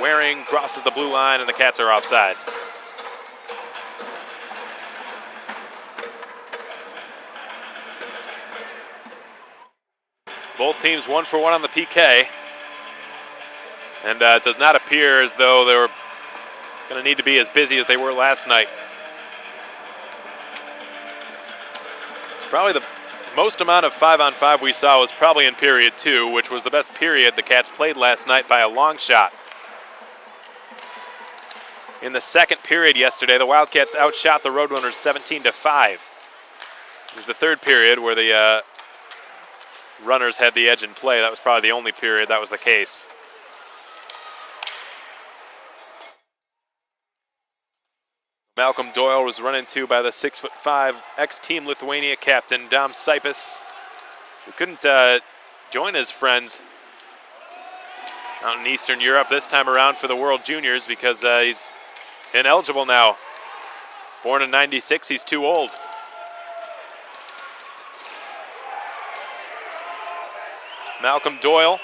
Waring crosses the blue line, and the Cats are offside. Both teams 1 for 1 on the PK. And it does not appear as though they were going to need to be as busy as they were last night. Probably the most amount of 5-on-5 we saw was probably in period 2, which was the best period the Cats played last night by a long shot. In the second period yesterday, the Wildcats outshot the RoadRunners 17-5. It was the third period where the Runners had the edge in play. That was probably the only period that was the case. Malcolm Doyle was run into by the 6'5" ex-Team Lithuania captain Dom Sipis, who couldn't join his friends out in Eastern Europe this time around for the World Juniors because he's ineligible now. Born in '96, he's too old. Malcolm Doyle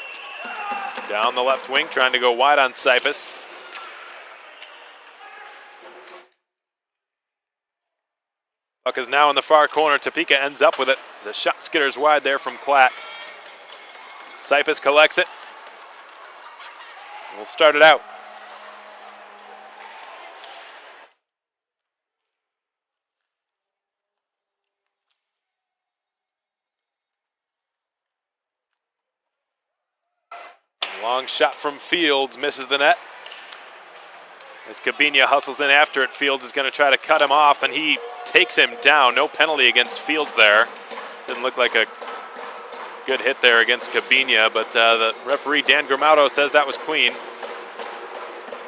down the left wing, trying to go wide on Sipis. Puck is now in the far corner. Topeka ends up with it. The shot skitters wide there from Klatt. Sipis collects it. We'll start it out. Long shot from Fields, misses the net. As Cabinia hustles in after it, Fields is going to try to cut him off, and he takes him down. No penalty against Fields there. Didn't look like a good hit there against Cabinia, but the referee, Dan Grimaudo, says that was clean.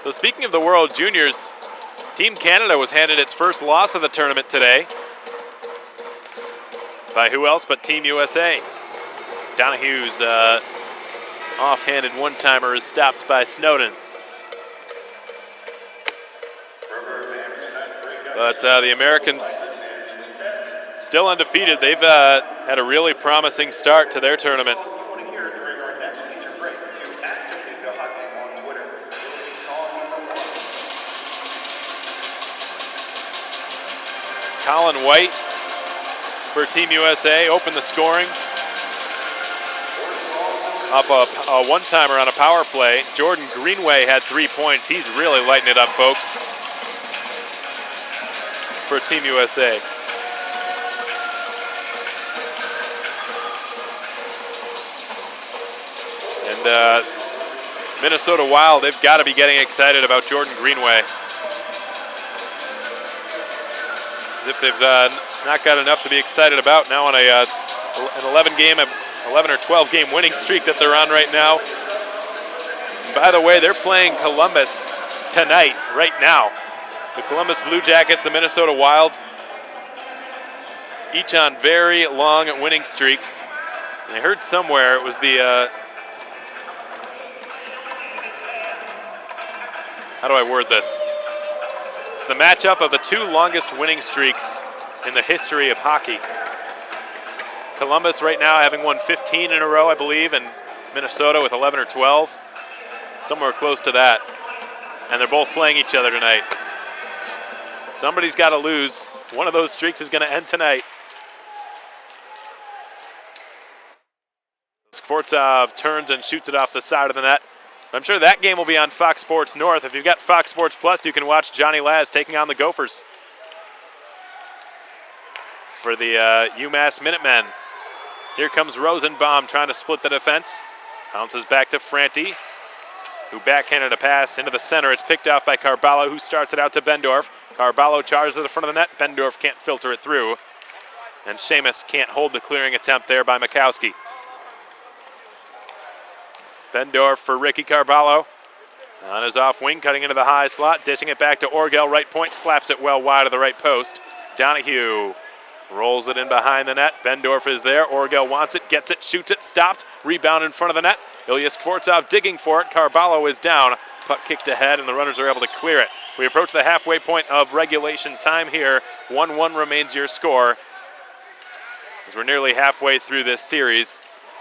So speaking of the World Juniors, Team Canada was handed its first loss of the tournament today. By who else but Team USA. Donahue's offhanded one-timer is stopped by Snowden. But the Americans still undefeated. They've had a really promising start to their tournament. Colin White for Team USA opened the scoring off a one-timer on a power play. Jordan Greenway had 3 points. He's really lighting it up, folks, for Team USA. And Minnesota Wild, they've got to be getting excited about Jordan Greenway. As if they've not got enough to be excited about now on an 11 or 12 game winning streak that they're on right now. And by the way, they're playing Columbus tonight, right now. The Columbus Blue Jackets, the Minnesota Wild, each on very long winning streaks. And I heard somewhere it was the how do I word this? It's the matchup of the 2 longest winning streaks in the history of hockey. Columbus right now having won 15 in a row, I believe, and Minnesota with 11 or 12. Somewhere close to that. And they're both playing each other tonight. Somebody's got to lose. One of those streaks is going to end tonight. Skvortsov turns and shoots it off the side of the net. I'm sure that game will be on Fox Sports North. If you've got Fox Sports Plus, you can watch Johnny Laz taking on the Gophers for the UMass Minutemen. Here comes Rosenbaum trying to split the defense. Bounces back to Franti, who backhanded a pass into the center. It's picked off by Carballo, who starts it out to Bendorf. Carballo charges to the front of the net. Bendorf can't filter it through. And Seamus can't hold the clearing attempt there by Mikowski. Bendorf for Ricky Carballo. On his off wing, cutting into the high slot, dishing it back to Orgel, right point, slaps it well wide of the right post. Donahue rolls it in behind the net. Bendorf is there. Orgel wants it, gets it, shoots it, stopped. Rebound in front of the net. Ilya Skvortsov digging for it. Carballo is down. Puck kicked ahead, and the runners are able to clear it. We approach the halfway point of regulation time here. 1-1 remains your score, as we're nearly halfway through this series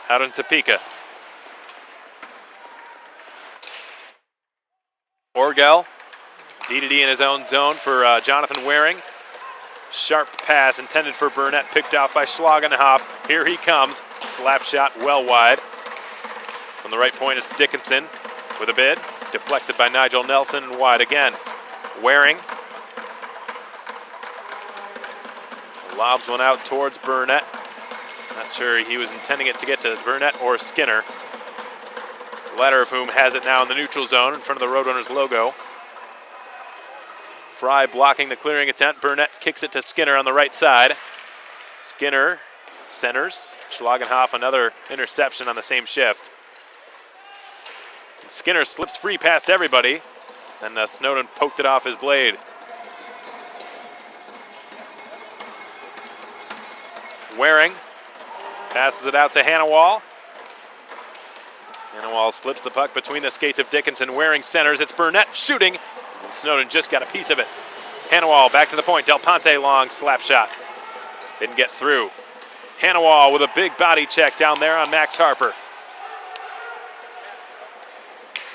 out in Topeka. Orgel, D-to-D in his own zone for Jonathan Waring. Sharp pass intended for Burnett, picked off by Schlagenhoff. Here he comes, slap shot well wide. From the right point, it's Dickinson with a bid. Deflected by Nigel Nelson and wide again. Waring lobs one out towards Burnett. Not sure he was intending it to get to Burnett or Skinner. The latter of whom has it now in the neutral zone in front of the RoadRunners logo. Fry blocking the clearing attempt. Burnett kicks it to Skinner on the right side. Skinner centers. Schlagenhoff another interception on the same shift. And Skinner slips free past everybody. Then Snowden poked it off his blade. Waring passes it out to Hannawall. Hannawall slips the puck between the skates of Dickinson. Waring centers. It's Burnett shooting. And Snowden just got a piece of it. Hannawall back to the point. Del Ponte long slap shot. Didn't get through. Hannawall with a big body check down there on Max Harper.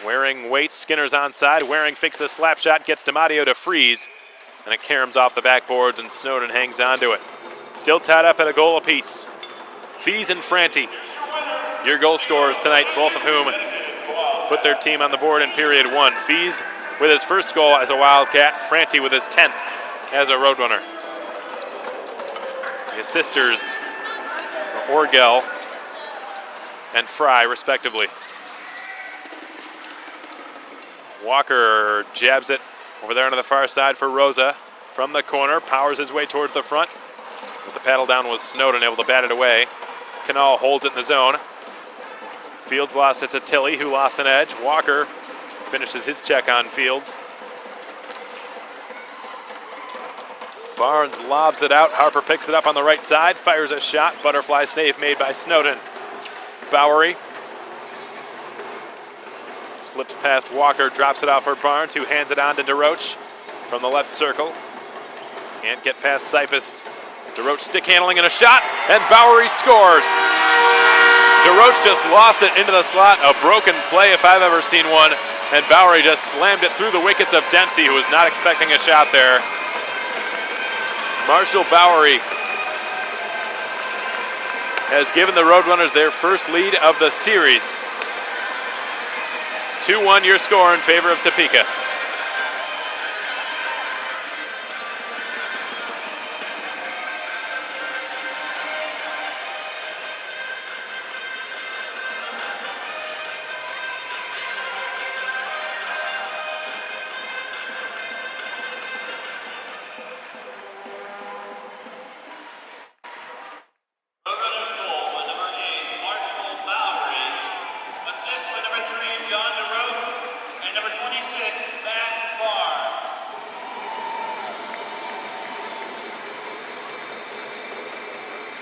Waring waits. Skinner's onside. Waring fakes the slap shot. Gets DiMatteo to freeze. And it caroms off the backboards and Snowden hangs onto it. Still tied up at a goal apiece. Fees and Franti, your goal scorers tonight, both of whom put their team on the board in period 1. Fees with his first goal as a Wildcat, Franti with his 10th as a Roadrunner. His sisters, Orgel and Fry, respectively. Walker jabs it over there onto the far side for Rosa. From the corner, powers his way towards the front. With the paddle down was Snowden, able to bat it away. Canal holds it in the zone. Fields lost it to Tilley, who lost an edge. Walker finishes his check on Fields. Barnes lobs it out. Harper picks it up on the right side, fires a shot. Butterfly save made by Snowden. Bowery slips past Walker, drops it off for Barnes, who hands it on to DeRoche from the left circle. Can't get past Sipus. DeRoche stick handling and a shot, and Bowery scores. DeRoche just lost it into the slot. A broken play if I've ever seen one. And Bowery just slammed it through the wickets of Dempsey, who was not expecting a shot there. Marshall Bowery has given the RoadRunners their first lead of the series. 2-1 your score in favor of Topeka.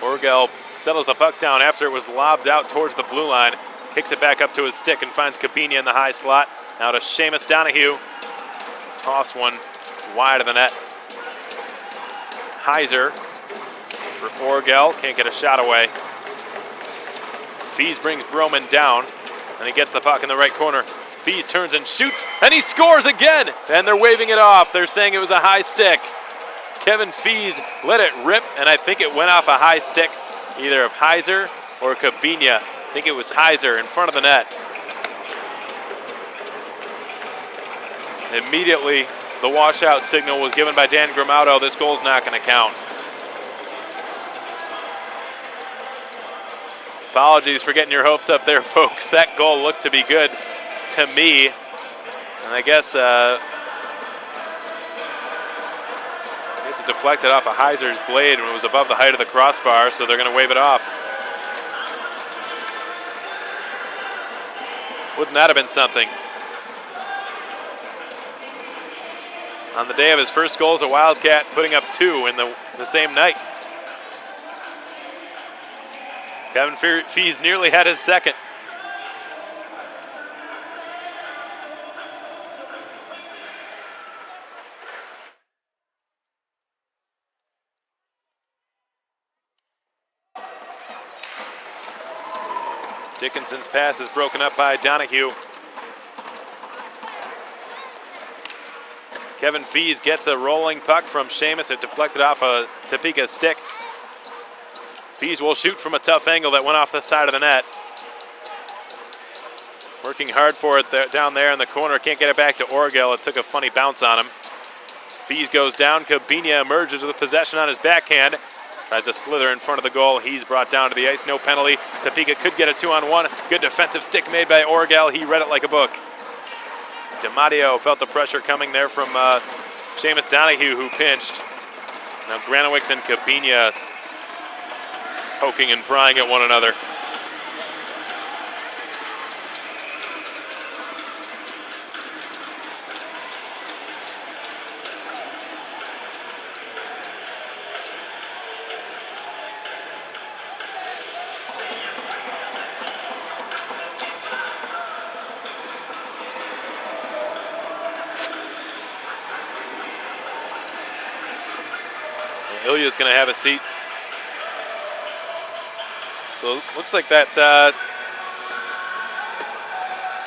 Orgel settles the puck down after it was lobbed out towards the blue line. Kicks it back up to his stick and finds Kabinia in the high slot. Now to Seamus Donahue. Toss one wide of the net. Heiser for Orgel. Can't get a shot away. Fees brings Broman down, and he gets the puck in the right corner. Fees turns and shoots, and he scores again! And they're waving it off. They're saying it was a high stick. Kevin Fees let it rip, and I think it went off a high stick, either of Heiser or Kabinia. I think it was Heiser in front of the net. Immediately, the washout signal was given by Dan Gramaudo. This goal's not going to count. Apologies for getting your hopes up there, folks. That goal looked to be good to me. And I guess it deflected off of Heiser's blade when it was above the height of the crossbar, so they're going to wave it off. Wouldn't that have been something? On the day of his first goal as a Wildcat, putting up 2 in the same night. Kevin Fees nearly had his second. Dickinson's pass is broken up by Donahue. Kevin Fees gets a rolling puck from Seamus. It deflected off a Topeka stick. Fees will shoot from a tough angle that went off the side of the net. Working hard for it down there in the corner. Can't get it back to Orgel. It took a funny bounce on him. Fees goes down. Kabinia emerges with possession on his backhand. Tries to slither in front of the goal. He's brought down to the ice. No penalty. Topeka could get a 2-on-1. Good defensive stick made by Orgel. He read it like a book. DiMatteo felt the pressure coming there from Seamus Donahue, who pinched. Now Granowicz and Kabinia poking and prying at one another. Ilya's going to have a seat. So it looks like that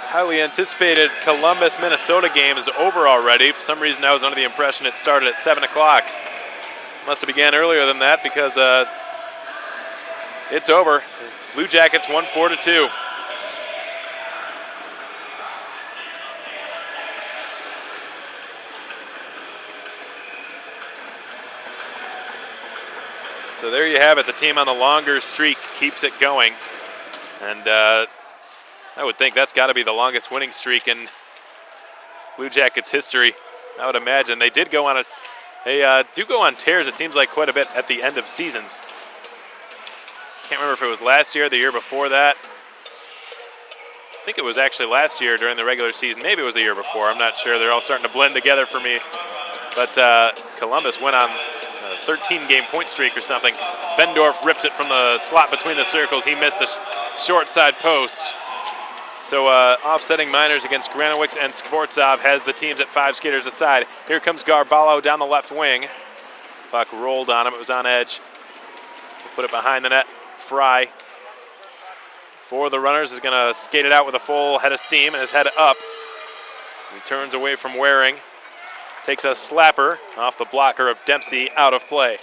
highly anticipated Columbus-Minnesota game is over already. For some reason, I was under the impression it started at 7 o'clock. Must have began earlier than that because it's over. Blue Jackets won 4-2. So there you have it. The team on the longer streak keeps it going. And I would think that's got to be the longest winning streak in Blue Jackets history. I would imagine. They do go on tears, it seems like, quite a bit at the end of seasons. Can't remember if it was last year or the year before that. I think it was actually last year during the regular season. Maybe it was the year before. I'm not sure. They're all starting to blend together for me. But Columbus went on a 13-game point streak or something. Bendorf rips it from the slot between the circles. He missed the short side post. So offsetting Miners against Granowicz and Skvortsov has the teams at 5 skaters aside. Here comes Garballo down the left wing. Puck rolled on him. It was on edge. Put it behind the net. Fry for the Runners is going to skate it out with a full head of steam and his head up. He turns away from Waring. takes a slapper off the blocker of Dempsey, out of play.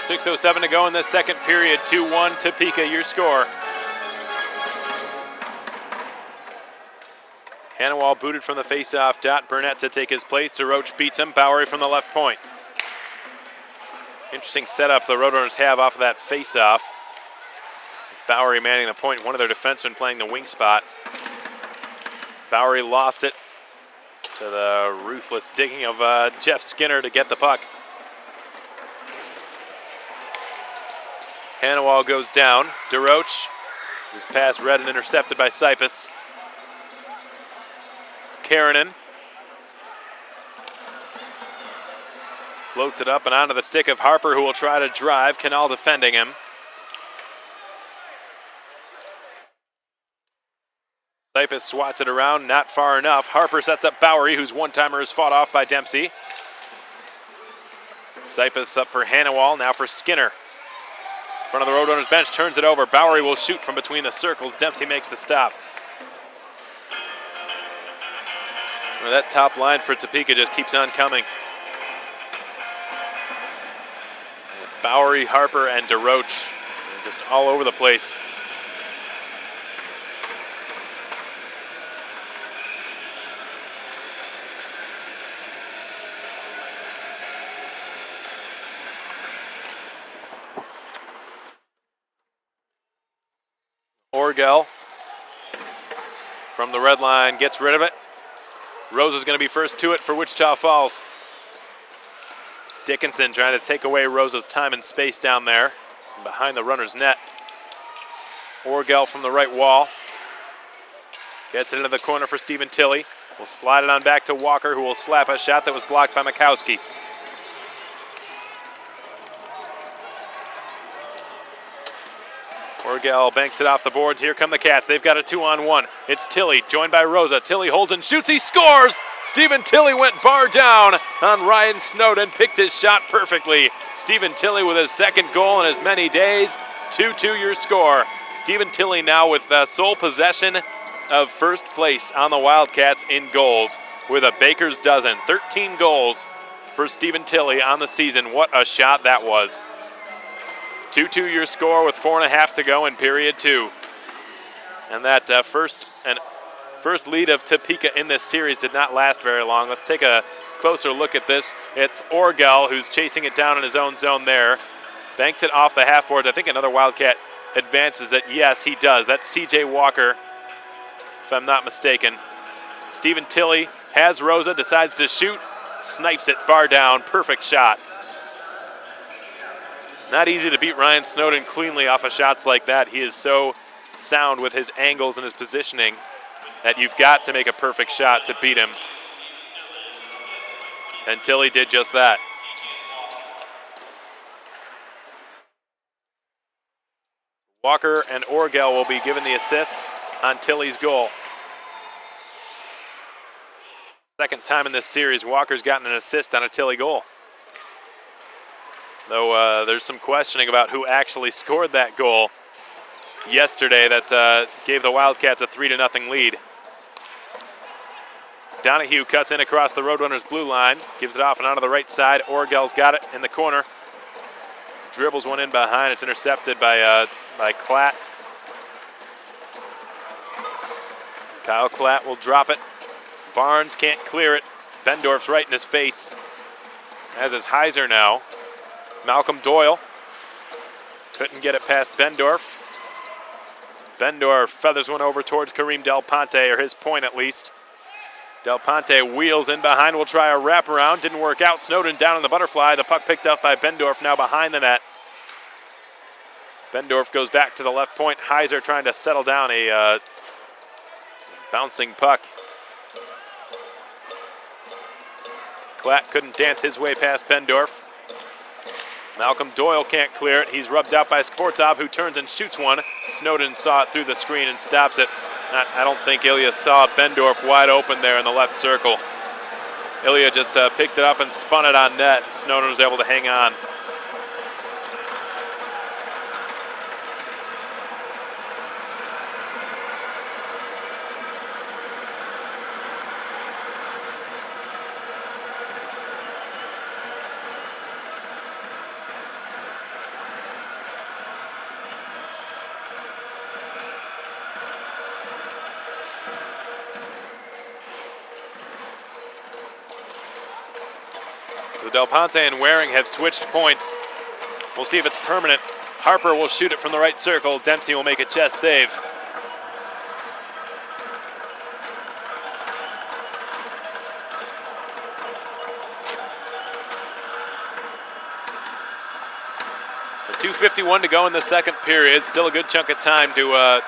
.6:07 to go in the second period. 2-1 Topeka, your score. Hanawal booted from the faceoff dot. Burnett to take his place. DeRoche beats him. Bowery from the left point. Interesting setup the RoadRunners have off of that faceoff. Bowery manning the point. One of their defensemen playing the wing spot. Bowery lost it to the ruthless digging of Jeff Skinner to get the puck. Hanawal goes down. DeRoche. His pass read and intercepted by Sipus. Karanen floats it up and onto the stick of Harper, who will try to drive. Canal defending him. Sipus swats it around, not far enough. Harper sets up Bowery, whose one-timer is fought off by Dempsey. Sipus up for Hanawal, now for Skinner. Front of the RoadRunners bench, turns it over. Bowery will shoot from between the circles. Dempsey makes the stop. Well, that top line for Topeka just keeps on coming. Bowery, Harper, and DeRoche just all over the place. Orgel from the red line gets rid of it. Rose is going to be first to it for Wichita Falls. Dickinson trying to take away Rosa's time and space down there behind the runner's net. Orgel from the right wall. Gets it into the corner for Stephen Tilley. Will slide it on back to Walker, who will slap a shot that was blocked by Mikowski. Orgel banks it off the boards. Here come the Cats. They've got a 2-on-1. It's Tilley, joined by Rosa. Tilley holds and shoots. He scores! Stephen Tilley went bar down on Ryan Snowden. Picked his shot perfectly. Stephen Tilley with his second goal in as many days. 2-2 your score. Stephen Tilley now with sole possession of first place on the Wildcats in goals with a baker's dozen. 13 goals for Stephen Tilley on the season. What a shot that was. 2-2 your score with 4.5 to go in period 2. And that first lead of Topeka in this series did not last very long. Let's take a closer look at this. It's Orgel who's chasing it down in his own zone there. Banks it off the half boards. I think another Wildcat advances it. Yes, he does. That's C.J. Walker, if I'm not mistaken. Stephen Tilley has Rosa, decides to shoot, snipes it, bar down, perfect shot. Not easy to beat Ryan Snowden cleanly off of shots like that. He is so sound with his angles and his positioning that you've got to make a perfect shot to beat him. And Tilley did just that. Walker and Orgel will be given the assists on Tilley's goal. Second time in this series, Walker's gotten an assist on a Tilley goal. Though there's some questioning about who actually scored that goal yesterday that gave the Wildcats a 3-0 lead. Donahue cuts in across the RoadRunners blue line, gives it off and onto the right side. Orgel's got it in the corner. Dribbles one in behind. It's intercepted by Klatt. Kyle Klatt will drop it. Barnes can't clear it. Bendorf's right in his face, as is Heiser now. Malcolm Doyle couldn't get it past Bendorf. Bendorf feathers one over towards Kareem Del Ponte, or his point at least. Del Ponte wheels in behind, will try a wraparound. Didn't work out. Snowden down in the butterfly. The puck picked up by Bendorf, now behind the net. Bendorf goes back to the left point. Heiser trying to settle down a bouncing puck. Klatt couldn't dance his way past Bendorf. Malcolm Doyle can't clear it. He's rubbed out by Skvortsov, who turns and shoots one. Snowden saw it through the screen and stops it. I don't think Ilya saw Bendorf wide open there in the left circle. Ilya just picked it up and spun it on net, and Snowden was able to hang on. So Del Ponte and Waring have switched points. We'll see if it's permanent. Harper will shoot it from the right circle. Dempsey will make a chest save. With 2:51 to go in the second period. Still a good chunk of time to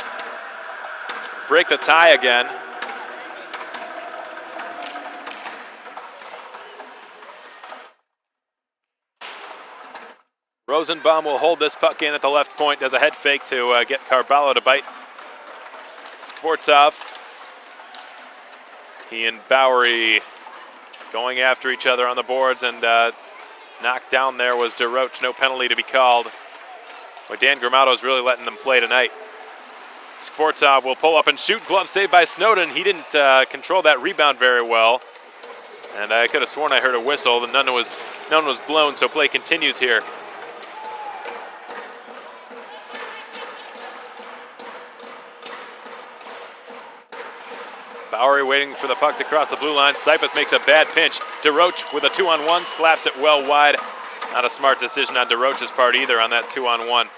break the tie again. Rosenbaum will hold this puck in at the left point, does a head fake to get Carballo to bite. Skvortsov. He and Bowery going after each other on the boards, and knocked down there was DeRoche. No penalty to be called. But Dan Gramado's really letting them play tonight. Skvortsov will pull up and shoot. Glove saved by Snowden. He didn't control that rebound very well. And I could have sworn I heard a whistle. None was blown, so play continues here. Bowery waiting for the puck to cross the blue line. Sipus makes a bad pinch. DeRoche with a 2-on-1, slaps it well wide. Not a smart decision on DeRoche's part either on that 2-on-1.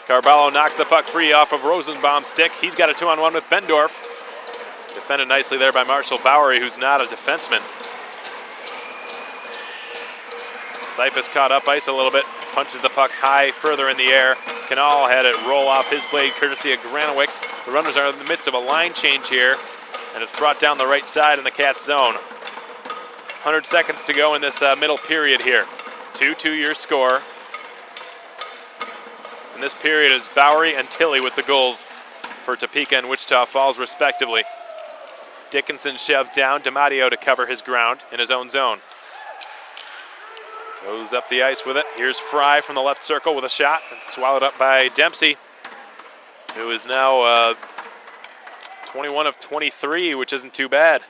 Carballo knocks the puck free off of Rosenbaum's stick. He's got a 2-on-1 with Bendorf. Defended nicely there by Marshall Bowery, who's not a defenseman. Sipus caught up ice a little bit, punches the puck high further in the air. Canal had it roll off his blade courtesy of Granowicz. The runners are in the midst of a line change here, and it's brought down the right side in the Cats zone. 100 seconds to go in this middle period here. 2-2 your score. And this period is Bowery and Tilley with the goals for Topeka and Wichita Falls respectively. Dickinson shoved down, DiMatteo to cover his ground in his own zone. Goes up the ice with it. Here's Fry from the left circle with a shot, and swallowed up by Dempsey, who is now 21 of 23, which isn't too bad.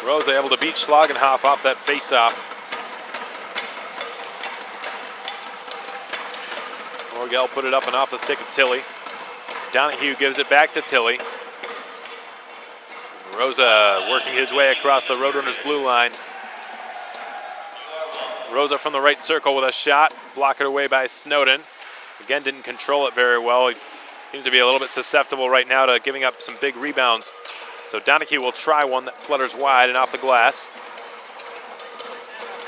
Rosa able to beat Schlagenhoff off that face-off. Orgel put it up and off the stick of Tilley. Donahue gives it back to Tilley. Rosa working his way across the RoadRunners blue line. Rosa from the right circle with a shot, blocked away by Snowden. Again, didn't control it very well. He seems to be a little bit susceptible right now to giving up some big rebounds. So Donahue will try one that flutters wide and off the glass.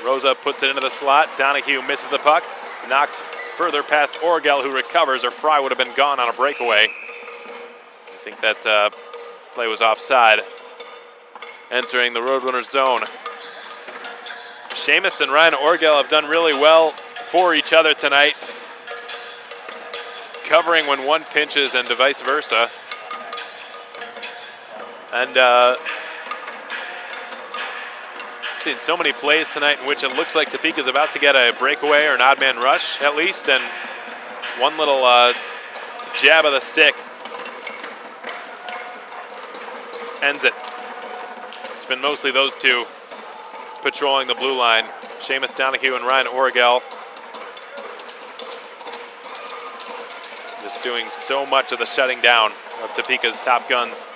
Rosa puts it into the slot. Donahue misses the puck. Knocked further past Orgel, who recovers, or Fry would have been gone on a breakaway. I think that play was offside. Entering the RoadRunners zone. Seamus and Ryan Orgel have done really well for each other tonight. Covering when one pinches and vice versa. And seen so many plays tonight in which it looks like Topeka's about to get a breakaway or an odd man rush at least, and one little jab of the stick ends it. It's been mostly those two patrolling the blue line, Seamus Donahue and Ryan Orgel. Just doing so much of the shutting down of Topeka's top guns.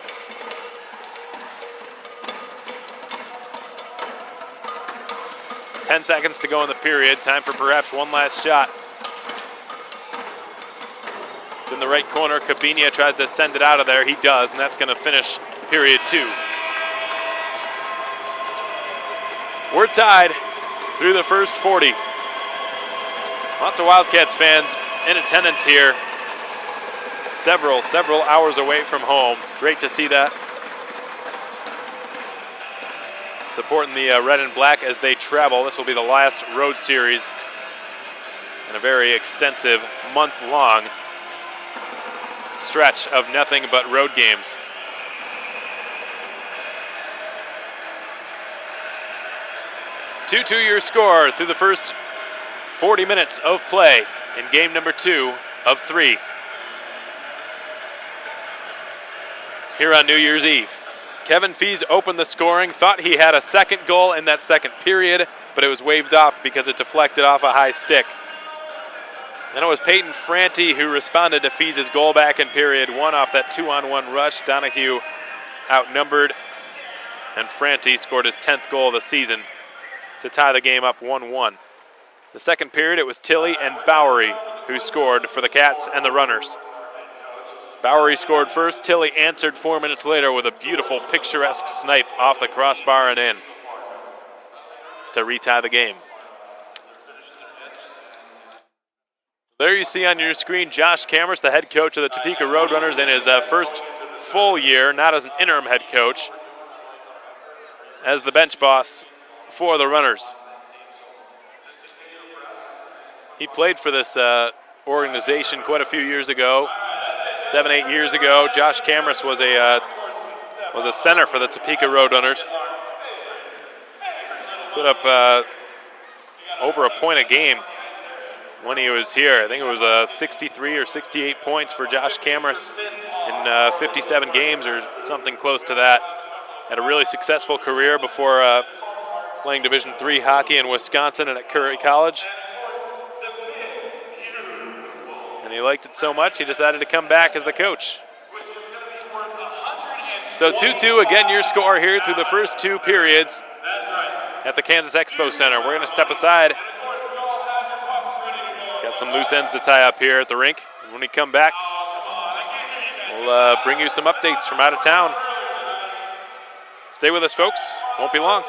Ten seconds to go in the period. Time for perhaps one last shot. It's in the right corner. Cabinia tries to send it out of there. He does, and that's going to finish period 2. We're tied through the first 40. Lots of Wildcats fans in attendance here. Several hours away from home. Great to see that. Supporting the red and black as they travel. This will be the last road series in a very extensive month-long stretch of nothing but road games. Two-your score through the first 40 minutes of play in game number 2 of 3. Here on New Year's Eve. Kevin Fees opened the scoring, thought he had a second goal in that second period, but it was waved off because it deflected off a high stick. Then it was Peyton Franti who responded to Fees' goal back in period 1 off that 2-on-1 rush. Donahue outnumbered, and Franti scored his 10th goal of the season to tie the game up 1-1. The second period, it was Tilley and Bowery who scored for the Cats and the Runners. Bowery scored first. Tilley answered 4 minutes later with a beautiful, picturesque snipe off the crossbar and in to retie the game. There you see on your screen Josh Cameras, the head coach of the Topeka RoadRunners in his first full year, not as an interim head coach, as the bench boss for the Runners. He played for this organization quite a few years ago, 7-8 years ago. Josh Cameras was a center for the Topeka RoadRunners. Put up over a point a game when he was here. I think it was 63 or 68 points for Josh Cameras in 57 games or something close to that. Had a really successful career before playing Division III hockey in Wisconsin and at Curry College. And he liked it so much, he decided to come back as the coach. So 2-2, again, your score here through the first 2 periods at the Kansas Expo Center. We're going to step aside. Got some loose ends to tie up here at the rink. And when we come back, we'll bring you some updates from out of town. Stay with us, folks. Won't be long.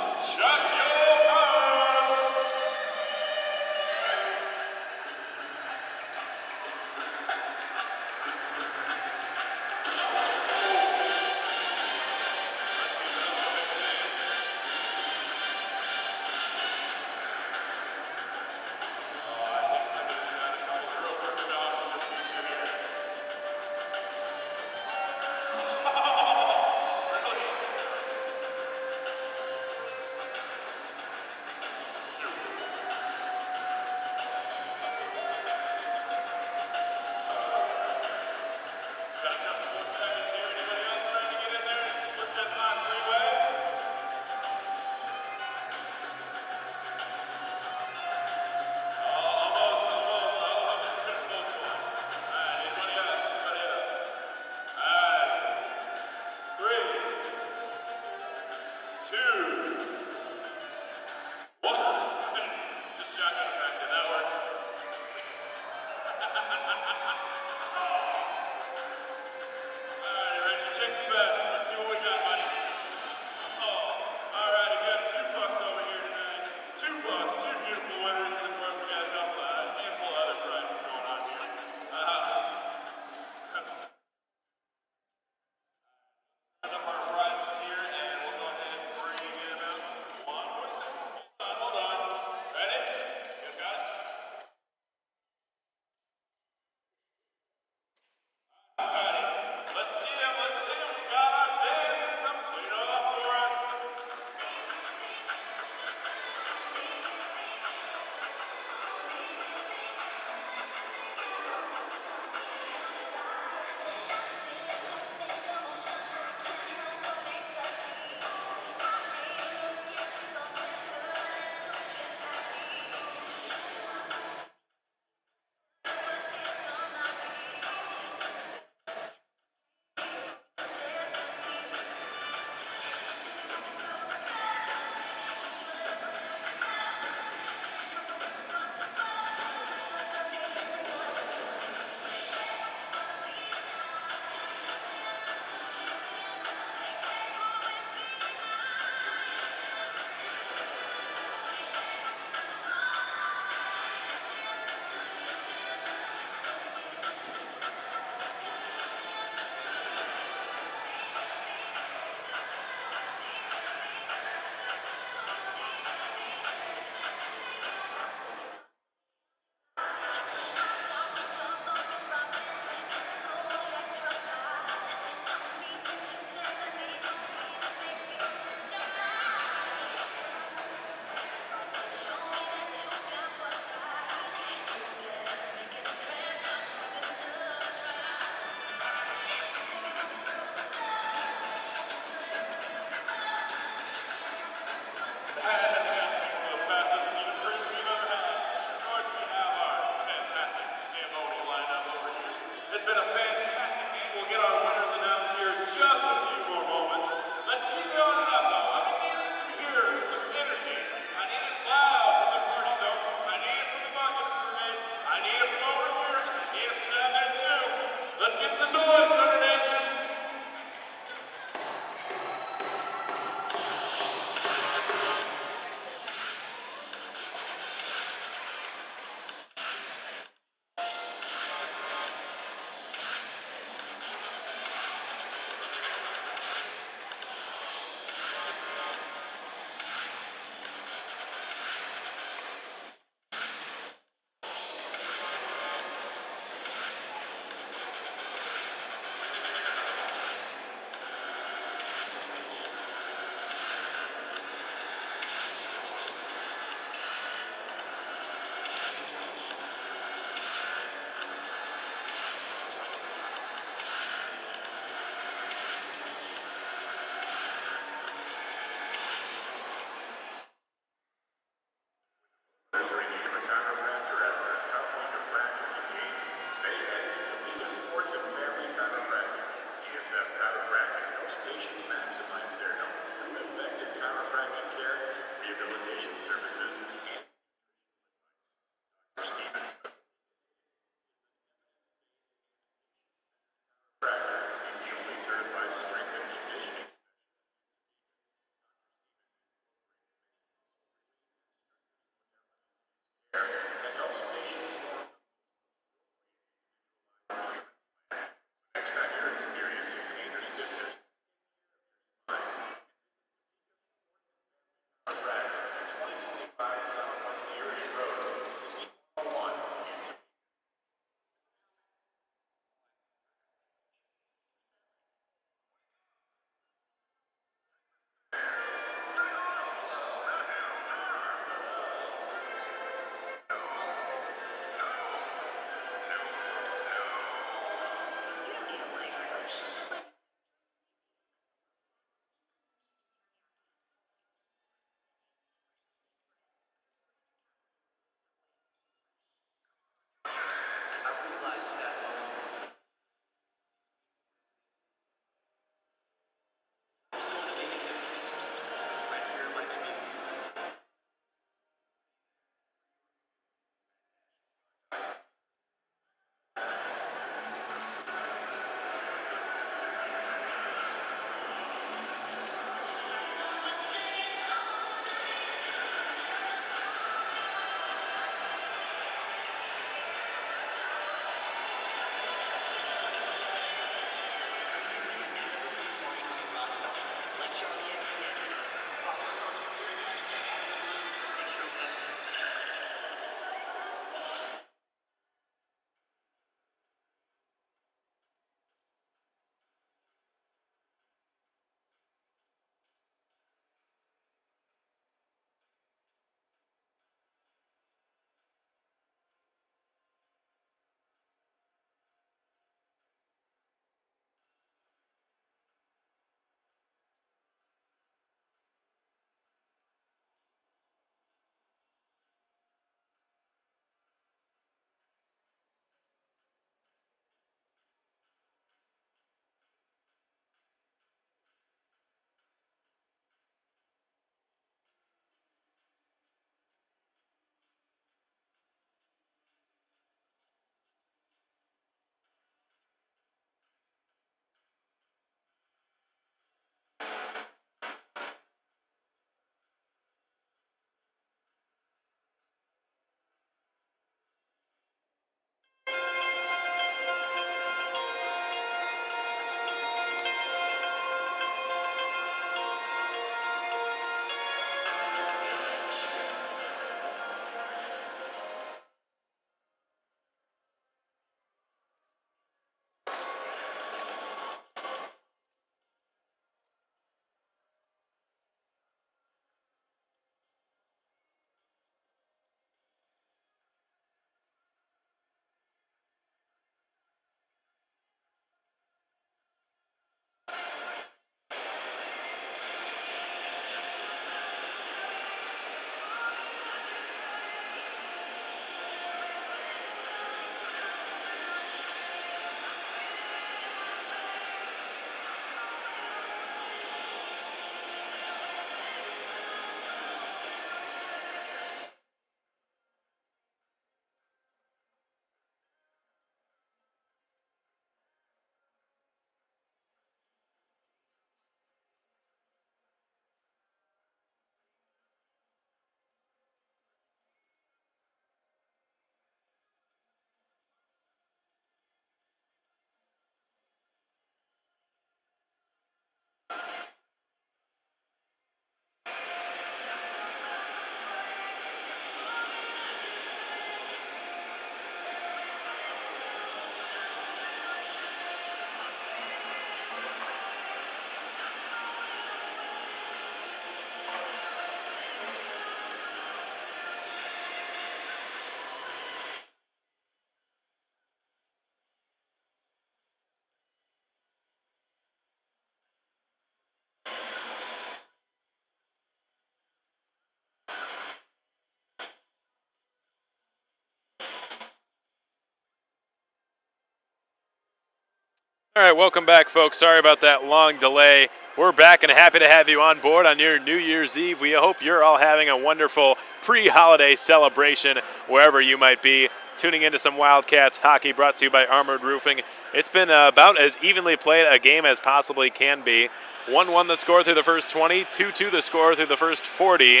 All right, welcome back, folks. Sorry about that long delay. We're back and happy to have you on board on your New Year's Eve. We hope you're all having a wonderful pre-holiday celebration wherever you might be. tuning into some Wildcats hockey brought to you by Armored Roofing. It's been about as evenly played a game as possibly can be. 1-1 the score through the first 20, 2-2 the score through the first 40.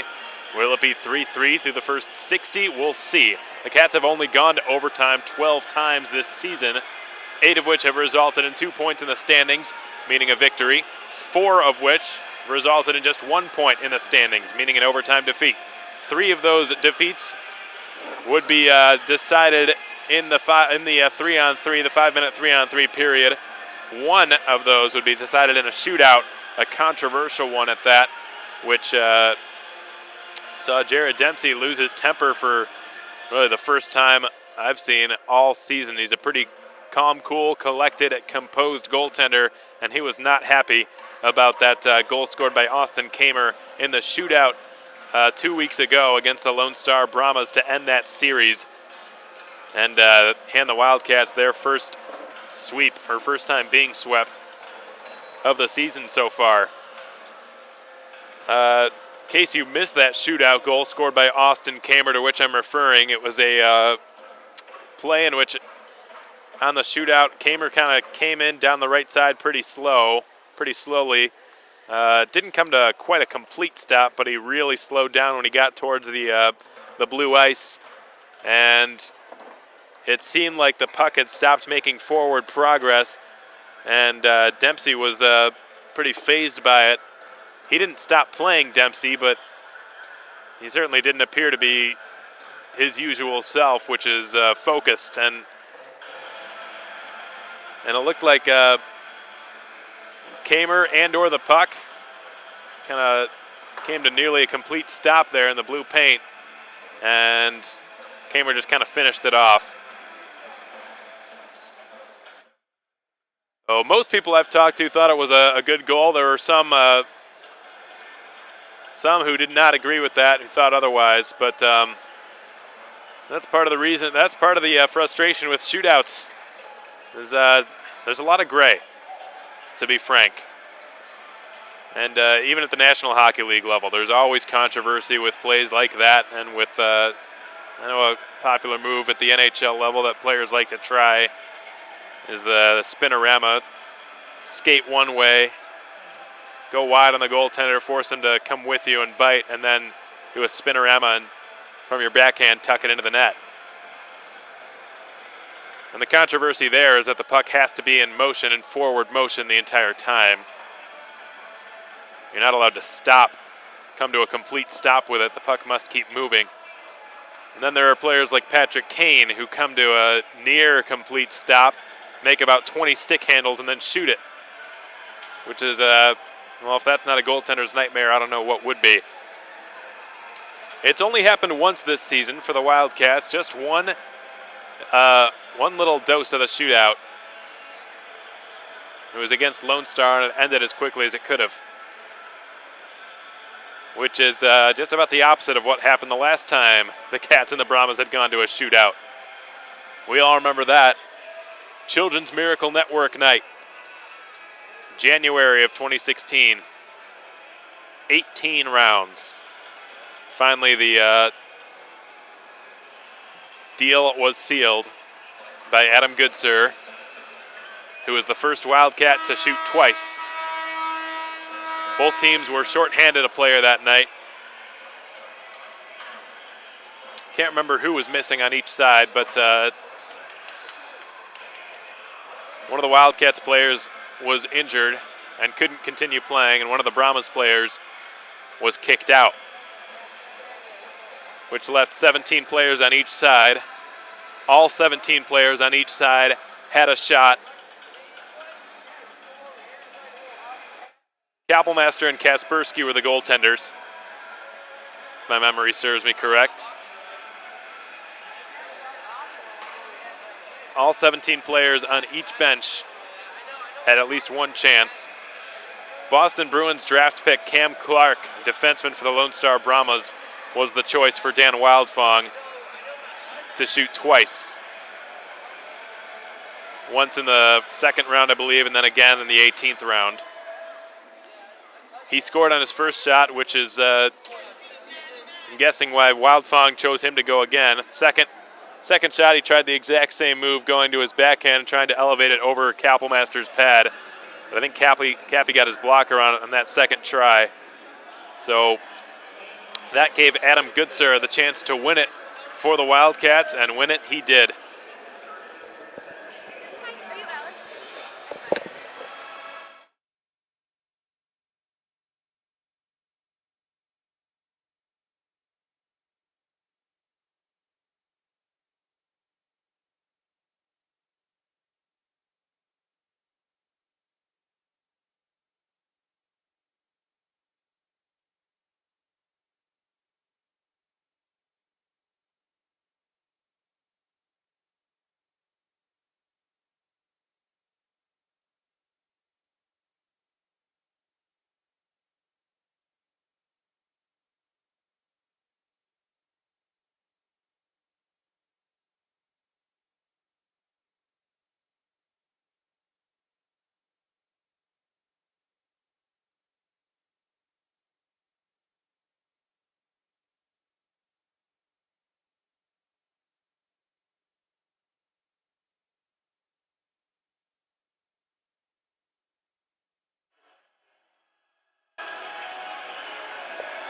Will it be 3-3 through the first 60? We'll see. The Cats have only gone to overtime 12 times this season, 8 of which have resulted in 2 points in the standings, meaning a victory, 4 of which resulted in just 1 point in the standings, meaning an overtime defeat. 3 of those defeats would be decided in the 3-on-3, the 5-minute 3-on-3 period. 1 of those would be decided in a shootout, a controversial one at that, which saw Jared Dempsey lose his temper for really the first time I've seen all season. He's a pretty calm, cool, collected, composed goaltender, and he was not happy about that goal scored by Austin Kamer in the shootout 2 weeks ago against the Lone Star Brahmas to end that series and hand the Wildcats their first sweep, or first time being swept of the season so far. In case you missed that shootout goal scored by Austin Kamer, to which I'm referring, it was a play in which on the shootout, Kamer kind of came in down the right side pretty slowly. Didn't come to quite a complete stop, but he really slowed down when he got towards the blue ice, and it seemed like the puck had stopped making forward progress, and Dempsey was pretty fazed by it. He didn't stop playing, Dempsey, but he certainly didn't appear to be his usual self, which is focused, and it looked like Kamer and/or the puck kind of came to nearly a complete stop there in the blue paint, and Kamer just kind of finished it off. So most people I've talked to thought it was a good goal. There were some who did not agree with that, who thought otherwise, but that's part of the reason. That's part of the frustration with shootouts. There's a lot of gray, to be frank. And even at the National Hockey League level, there's always controversy with plays like that, and with I know a popular move at the NHL level that players like to try is the spinorama. Skate one way, go wide on the goaltender, force him to come with you and bite, and then do a spinorama and from your backhand tuck it into the net. And the controversy there is that the puck has to be in motion, in forward motion, the entire time. You're not allowed to stop, come to a complete stop with it. The puck must keep moving. And then there are players like Patrick Kane who come to a near complete stop, make about 20 stick handles, and then shoot it. Which is, well, if that's not a goaltender's nightmare, I don't know what would be. It's only happened once this season for the Wildcats, just one little dose of the shootout. It was against Lone Star, and it ended as quickly as it could have. Which is just about the opposite of what happened the last time the Cats and the Brahmas had gone to a shootout. We all remember that. Children's Miracle Network night, January of 2016. 18 rounds. Finally, the deal was sealed by Adam Goodsir, who was the first Wildcat to shoot twice. Both teams were short-handed a player that night. Can't remember who was missing on each side, but one of the Wildcats players was injured and couldn't continue playing, and one of the Brahmas players was kicked out, which left 17 players on each side. All 17 players on each side had a shot. Kappelmaster and Kaspersky were the goaltenders, if my memory serves me correct. All 17 players on each bench had at least one chance. Boston Bruins draft pick Cam Clark, defenseman for the Lone Star Brahmas, was the choice for Dan Wildfong to shoot twice. Once in the second round, I believe, and then again in the 18th round. He scored on his first shot, which is, I'm guessing why Wildfong chose him to go again. Second Second shot, he tried the exact same move, going to his backhand and trying to elevate it over Kappelmaster's pad. But I think Cappy got his blocker on that second try. So that gave Adam Goodsir the chance to win it for the Wildcats, and win it he did.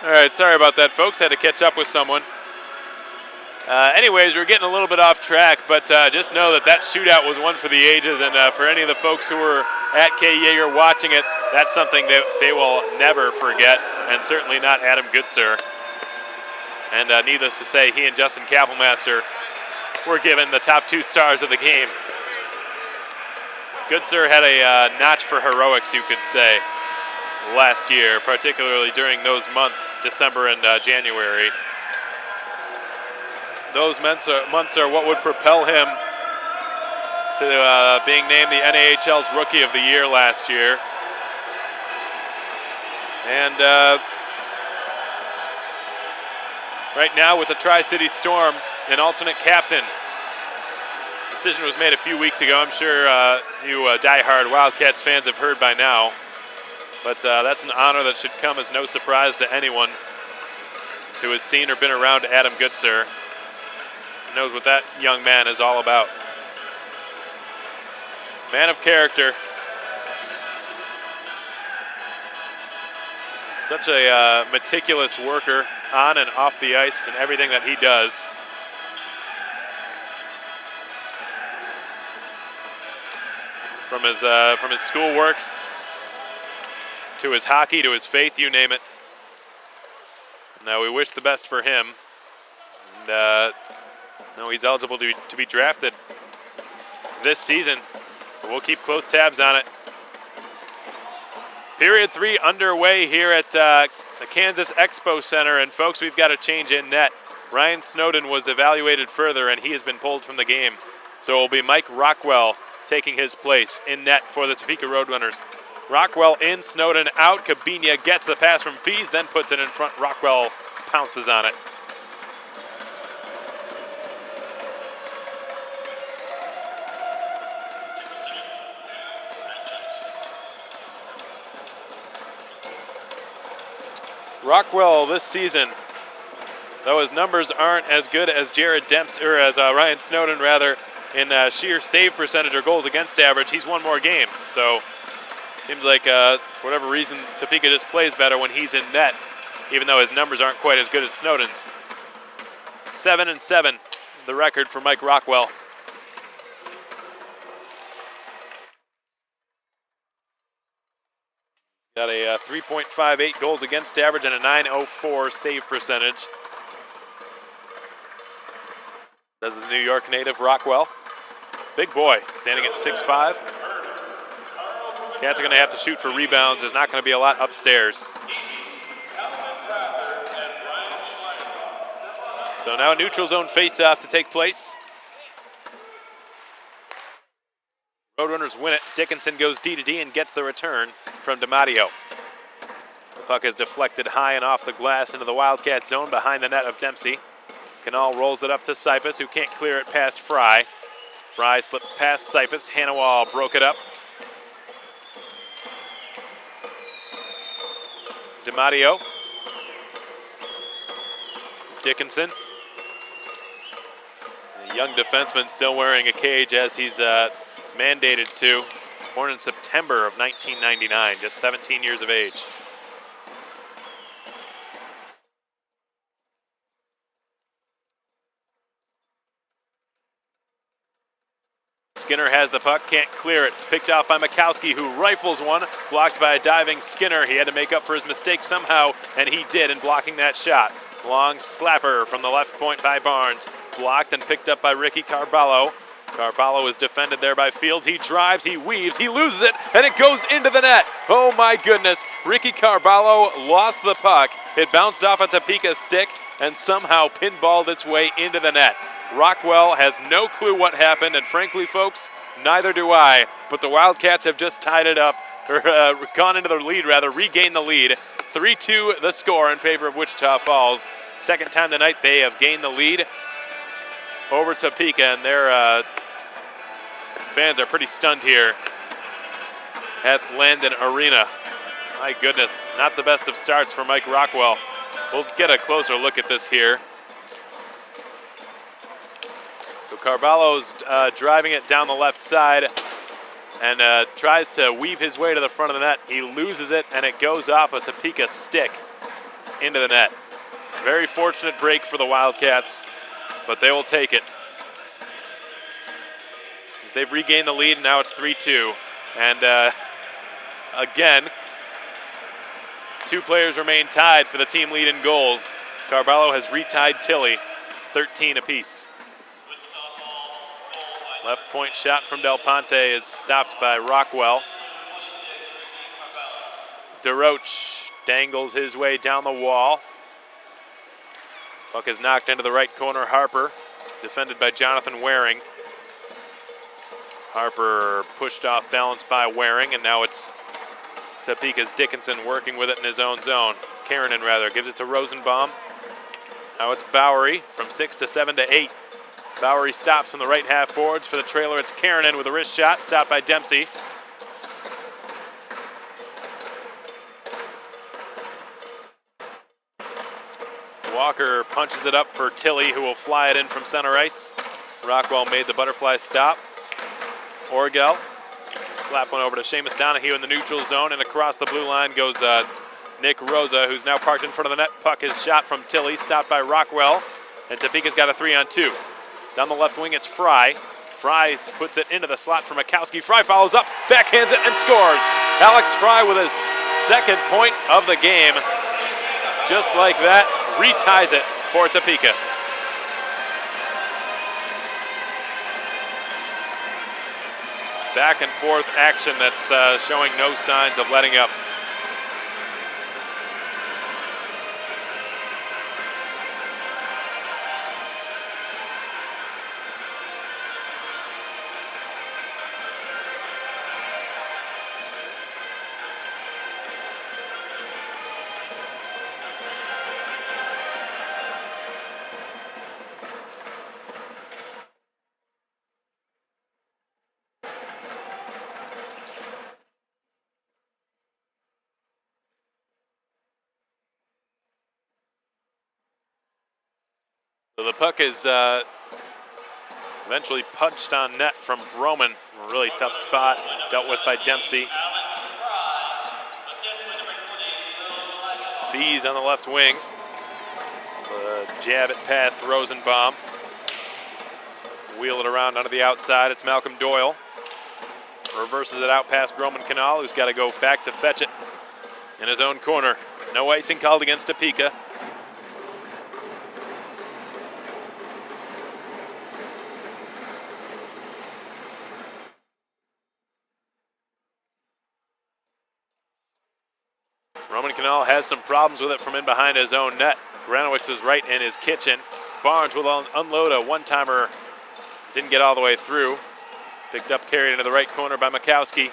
All right, sorry about that, folks. Had to catch up with someone. Anyways, we're getting a little bit off track, but just know that shootout was one for the ages, and for any of the folks who were at K. Yeager watching it, that's something that they will never forget, and certainly not Adam Goodsir. And needless to say, he and Justin Kappelmaster were given the top 2 stars of the game. Goodsir had a notch for heroics, you could say, last year, particularly during those months, December and January. Those months are what would propel him to being named the NAHL's Rookie of the Year last year. And right now with the Tri-City Storm, an alternate captain. Decision was made a few weeks ago. I'm sure you diehard Wildcats fans have heard by now. But that's an honor that should come as no surprise to anyone who has seen or been around Adam Goodsir. Knows what that young man is all about. Man of character. Such a meticulous worker on and off the ice and everything that he does. From his schoolwork to his hockey to his faith, you name it. Now we wish the best for him. And no, he's eligible to be drafted this season. But we'll keep close tabs on it. Period 3 underway here at the Kansas Expo Center. And folks, we've got a change in net. Ryan Snowden was evaluated further, and he has been pulled from the game. So it will be Mike Rockwell taking his place in net for the Topeka RoadRunners. Rockwell in, Snowden out. Cabinia gets the pass from Fees, then puts it in front. Rockwell pounces on it. Rockwell this season, though his numbers aren't as good as Jared Dempsey, or as Ryan Snowden rather, in sheer save percentage or goals against average, he's won more games. So seems like for whatever reason Topeka just plays better when he's in net, even though his numbers aren't quite as good as Snowden's. 7-7, the record for Mike Rockwell. Got a 3.58 goals against average and a 9.04 save percentage. Does the New York native Rockwell. Big boy, standing at 6'5". Cats are going to have to shoot for rebounds. There's not going to be a lot upstairs. So now a neutral zone face-off to take place. RoadRunners win it. Dickinson goes D to D and gets the return from DiMatteo. The puck is deflected high and off the glass into the Wildcat zone behind the net of Dempsey. Canal rolls it up to Sipus, who can't clear it past Fry. Fry slips past Sipus. Hanawal broke it up. DiMatteo. Dickinson. Young defenseman still wearing a cage as he's mandated to. Born in September of 1999, just 17 years of age. Skinner has the puck, can't clear it. It's picked off by Mikowski, who rifles one, blocked by a diving Skinner. He had to make up for his mistake somehow, and he did in blocking that shot. Long slapper from the left point by Barnes. Blocked and picked up by Ricky Carballo. Carballo is defended there by Field. He drives, he weaves, he loses it, and it goes into the net. Oh my goodness, Ricky Carballo lost the puck. It bounced off a Topeka stick and somehow pinballed its way into the net. Rockwell has no clue what happened, and frankly, folks, neither do I. But the Wildcats have just tied it up, or gone into the lead, rather, regained the lead. 3-2 the score in favor of Wichita Falls. Second time tonight they have gained the lead over Topeka, and their fans are pretty stunned here at Landon Arena. My goodness, not the best of starts for Mike Rockwell. We'll get a closer look at this here. So Carballo's driving it down the left side and tries to weave his way to the front of the net. He loses it, and it goes off a Topeka stick into the net. Very fortunate break for the Wildcats, but they will take it. They've regained the lead, and now it's 3-2. And again, two players remain tied for the team lead in goals. Carballo has retied Tilley, 13 apiece. Left point shot from Del Ponte is stopped by Rockwell. DeRoche dangles his way down the wall. Puck is knocked into the right corner. Harper, defended by Jonathan Waring. Harper pushed off balance by Waring, and now it's Topeka's Dickinson working with it in his own zone. Karanen, rather, gives it to Rosenbaum. Now it's Bowery from 6 to 7 to 8. Bowery stops from the right half boards. For the trailer, it's Karanen with a wrist shot, stopped by Dempsey. Walker punches it up for Tilley, who will fly it in from center ice. Rockwell made the butterfly stop. Orgel, slap one over to Seamus Donahue in the neutral zone, and across the blue line goes Nick Rosa, who's now parked in front of the net. Puck is shot from Tilley, stopped by Rockwell, and Topeka's got a 3-on-2. Down the left wing, it's Fry. Fry puts it into the slot for Mikowski. Fry follows up, backhands it, and scores. Alex Fry with his second point of the game. Just like that, reties it for Topeka. Back and forth action that's showing no signs of letting up. So the puck is eventually punched on net from Roman. A really tough spot, dealt with by Dempsey. Fees on the left wing. Jab it past Rosenbaum. Wheel it around onto the outside. It's Malcolm Doyle. Reverses it out past Roman Canal, who's got to go back to fetch it in his own corner. No icing called against Topeka. Roman Canal has some problems with it from in behind his own net. Granowicz is right in his kitchen. Barnes will unload a one-timer. Didn't get all the way through. Picked up, carried into the right corner by Mikowski.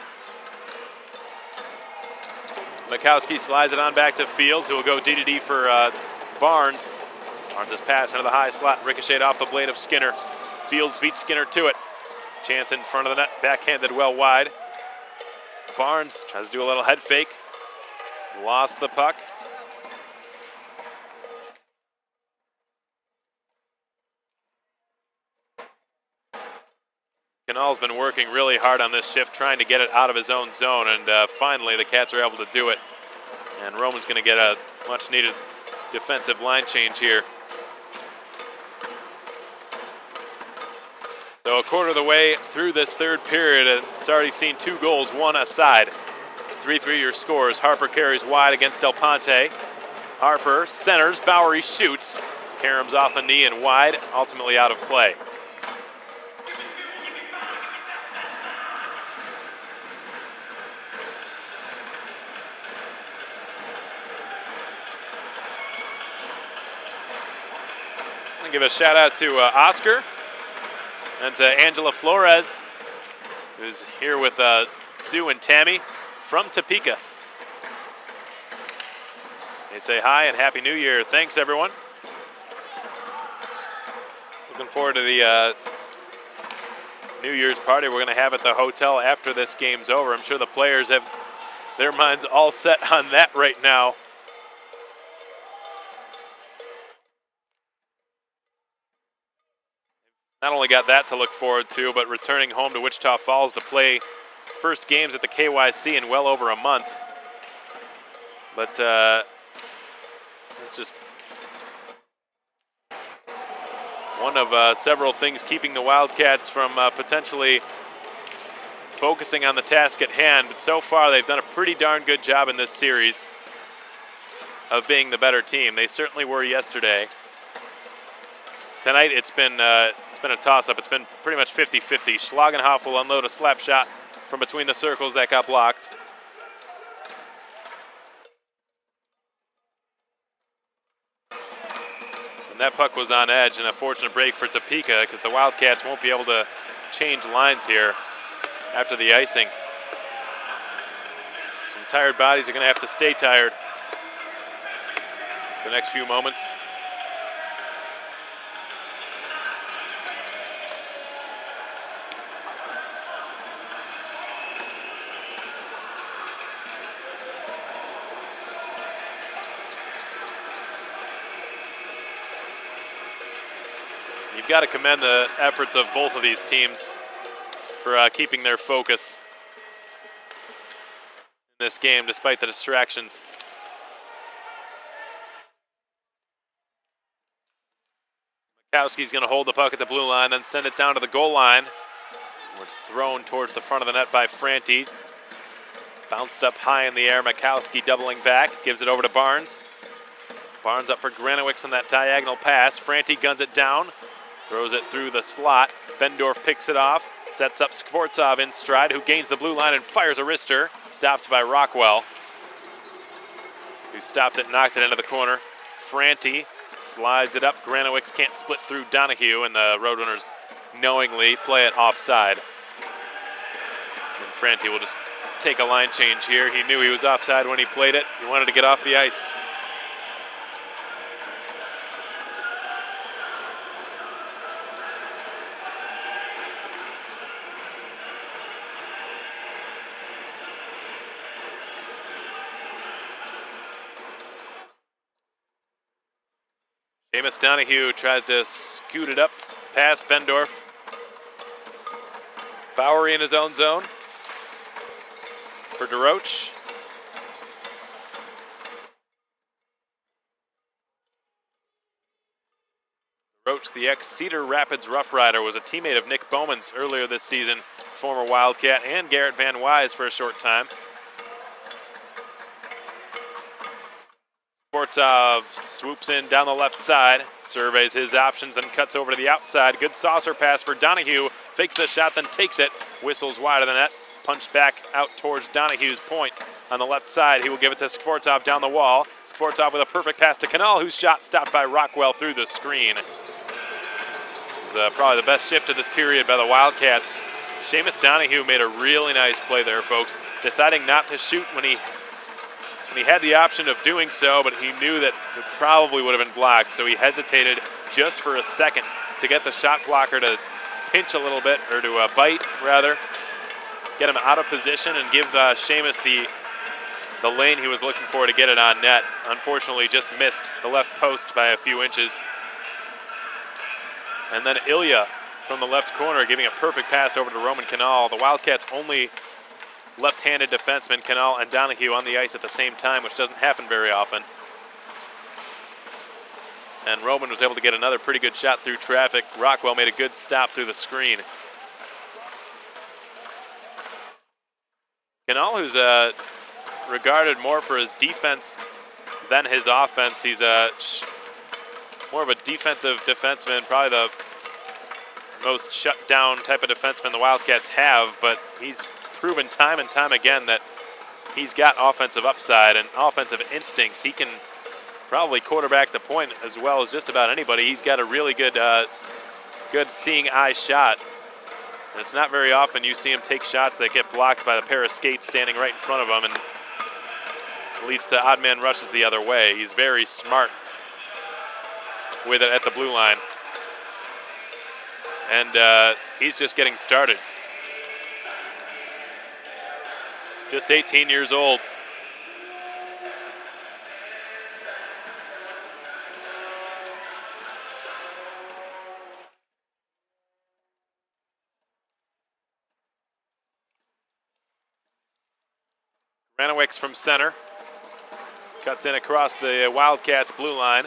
Mikowski slides it on back to Fields, who will go D-to-D for Barnes. Barnes' pass into the high slot, ricocheted off the blade of Skinner. Fields beats Skinner to it. Chance in front of the net, backhanded well wide. Barnes tries to do a little head fake. Lost the puck. Kanal's been working really hard on this shift, trying to get it out of his own zone, and finally the Cats are able to do it. And Roman's going to get a much-needed defensive line change here. So a quarter of the way through this third period, it's already seen 2 goals, 1 aside. 3-3 your scores. Harper carries wide against Del Ponte. Harper centers, Bowery shoots. Karam's off a knee and wide, ultimately out of play. I'm gonna give a shout out to Oscar and to Angela Flores, who's here with Sue and Tammy from Topeka. They say hi and Happy New Year. Thanks, everyone. Looking forward to the New Year's party we're going to have at the hotel after this game's over. I'm sure the players have their minds all set on that right now. Not only got that to look forward to, but returning home to Wichita Falls to play first games at the KYC in well over a month. But it's just one of several things keeping the Wildcats from potentially focusing on the task at hand. But so far, they've done a pretty darn good job in this series of being the better team. They certainly were yesterday. Tonight, it's been a toss-up. It's been pretty much 50-50. Schlagenhoff will unload a slap shot from between the circles that got blocked. And that puck was on edge, and a fortunate break for Topeka because the Wildcats won't be able to change lines here after the icing. Some tired bodies are going to have to stay tired the next few moments. You've got to commend the efforts of both of these teams for keeping their focus in this game despite the distractions. Mikowski's going to hold the puck at the blue line, then send it down to the goal line, where it's thrown towards the front of the net by Franti. Bounced up high in the air. Mikowski doubling back, gives it over to Barnes. Barnes up for Granowicz on that diagonal pass. Franti guns it down. Throws it through the slot. Bendorf picks it off. Sets up Skvortsov in stride, who gains the blue line and fires a wrister. Stopped by Rockwell, who stopped it, knocked it into the corner. Franti slides it up. Granowicz can't split through Donahue, and the RoadRunners knowingly play it offside. And Franti will just take a line change here. He knew he was offside when he played it. He wanted to get off the ice. Amos Donahue tries to scoot it up past Bendorf. Bowery in his own zone for DeRoche. DeRoche, the ex-Cedar Rapids Rough Rider, was a teammate of Nick Bowman's earlier this season, former Wildcat, and Garrett Van Wise for a short time. Skvortsov swoops in down the left side, surveys his options, and cuts over to the outside. Good saucer pass for Donahue. Fakes the shot, then takes it. Whistles wide of the net. Punched back out towards Donahue's point on the left side. He will give it to Skvortsov down the wall. Skvortsov with a perfect pass to Kanal, whose shot stopped by Rockwell through the screen. It was probably the best shift of this period by the Wildcats. Seamus Donahue made a really nice play there, folks, deciding not to shoot when he had the option of doing so, but he knew that it probably would have been blocked, so he hesitated just for a second to get the shot blocker to pinch a little bit, or to bite, rather. Get him out of position and give Seamus the lane he was looking for to get it on net. Unfortunately, just missed the left post by a few inches. And then Ilya from the left corner, giving a perfect pass over to Roman Canal. The Wildcats' only left-handed defensemen, Canal and Donahue, on the ice at the same time, which doesn't happen very often. And Roman was able to get another pretty good shot through traffic. Rockwell made a good stop through the screen. Canal, who's regarded more for his defense than his offense. He's more of a defensive defenseman, probably the most shut-down type of defenseman the Wildcats have, but he's proven time and time again that he's got offensive upside and offensive instincts. He can probably quarterback the point as well as just about anybody. He's got a really good seeing eye shot. And it's not very often you see him take shots that get blocked by the pair of skates standing right in front of him and leads to odd man rushes the other way. He's very smart with it at the blue line. And he's just getting started. Just 18 years old. Ranowicz from center. Cuts in across the Wildcats blue line.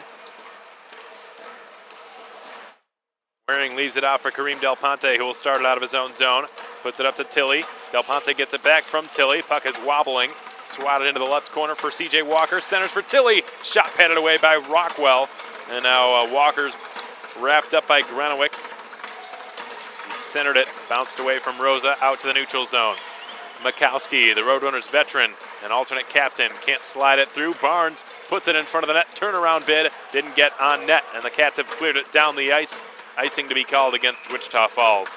Waring leaves it out for Kareem Del Ponte, who will start it out of his own zone. Puts it up to Tilly. Del Ponte gets it back from Tilly. Puck is wobbling. Swatted into the left corner for C.J. Walker. Centers for Tilly. Shot patted away by Rockwell. And now Walker's wrapped up by Granowicz. He centered it. Bounced away from Rosa out to the neutral zone. Mikowski, the RoadRunners veteran and alternate captain, can't slide it through. Barnes puts it in front of the net. Turnaround bid. Didn't get on net. And the Cats have cleared it down the ice. Icing to be called against Wichita Falls.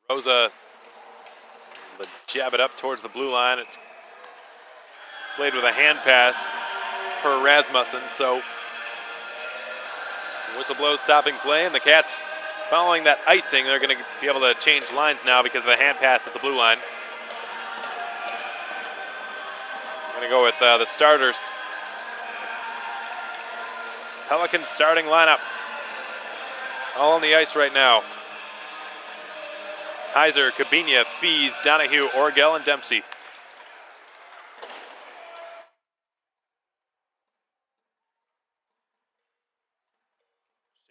Rosa will jab it up towards the blue line. It's played with a hand pass per Rasmussen, so whistle blows stopping play, and the Cats, following that icing, they're going to be able to change lines now because of the hand pass at the blue line. I'm going to go with the starters. Pelicans starting lineup. All on the ice right now. Heiser, Cabinia, Fees, Donahue, Orgel, and Dempsey.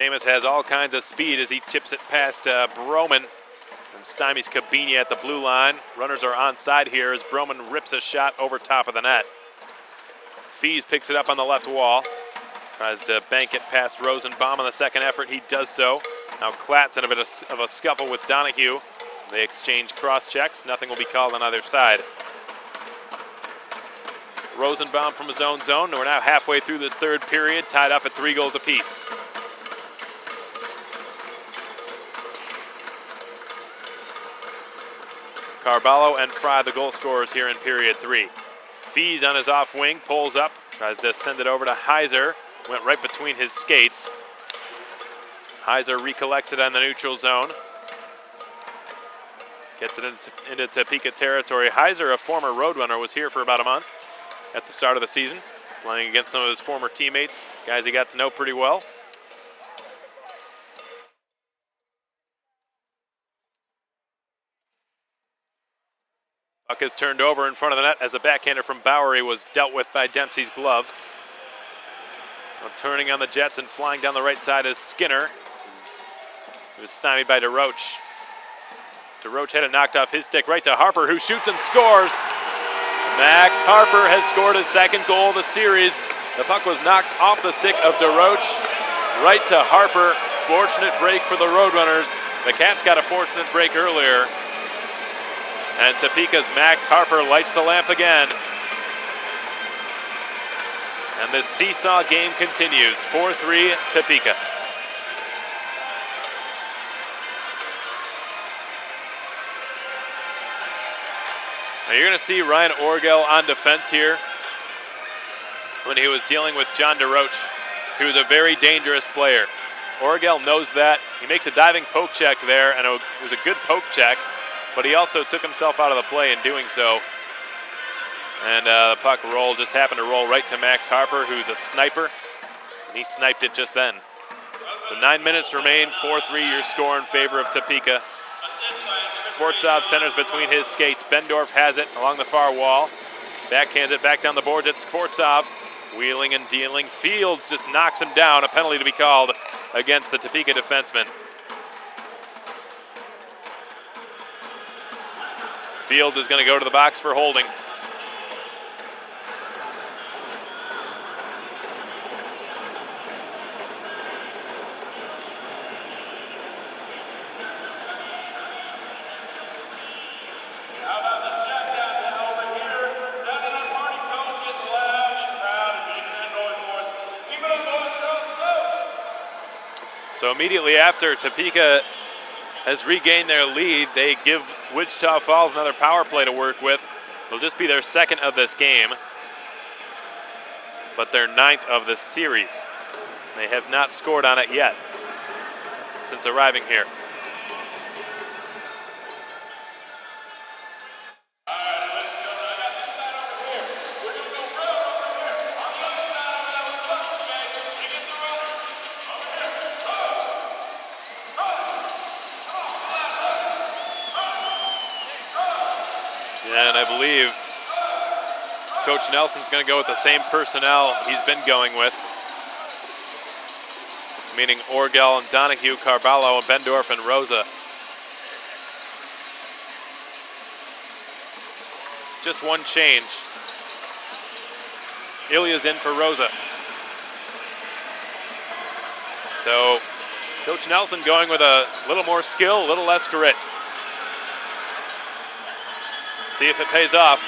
Seamus has all kinds of speed as he chips it past Broman and stymies Cabinia at the blue line. Runners are onside here as Broman rips a shot over top of the net. Fees picks it up on the left wall. Tries to bank it past Rosenbaum on the second effort. He does so. Now Klatz in a bit of a scuffle with Donahue. They exchange cross checks. Nothing will be called on either side. Rosenbaum from his own zone. We're now halfway through this third period, tied up at 3 goals apiece. Carballo and Fry, the goal scorers here in period 3. Fees on his off wing, pulls up, tries to send it over to Heiser. Went right between his skates. Heiser recollects it on the neutral zone. Gets it into Topeka territory. Heiser, a former Roadrunner, was here for about a month at the start of the season, playing against some of his former teammates, guys he got to know pretty well. Puck is turned over in front of the net as a backhander from Bowery was dealt with by Dempsey's glove. Now turning on the Jets and flying down the right side is Skinner. He was stymied by DeRoche. DeRoche had it knocked off his stick right to Harper, who shoots and scores. Max Harper has scored his second goal of the series. The puck was knocked off the stick of DeRoche right to Harper. Fortunate break for the Roadrunners. The Cats got a fortunate break earlier. And Topeka's Max Harper lights the lamp again. And the seesaw game continues. 4-3 Topeka. Now you're going to see Ryan Orgel on defense here when he was dealing with John DeRoche, who was a very dangerous player. Orgel knows that. He makes a diving poke check there, and it was a good poke check, but he also took himself out of the play in doing so. And the puck just happened to roll right to Max Harper, who's a sniper, and he sniped it just then. So 9 minutes remain, 4-3 your score in favor of Topeka. Skvortsov centers between his skates. Bendorf has it along the far wall. Backhands it back down the boards at Skvortsov. Wheeling and dealing. Fields just knocks him down. A penalty to be called against the Topeka defenseman. Field is going to go to the box for holding. So immediately after Topeka has regained their lead, they give Wichita Falls another power play to work with. It'll just be their second of this game, but their 9th of the series. They have not scored on it yet since arriving here. And I believe Coach Nelson's going to go with the same personnel he's been going with, meaning Orgel and Donahue, Carballo and Bendorf and Rosa. Just one change. Ilya's in for Rosa. So Coach Nelson going with a little more skill, a little less grit. See if it pays off.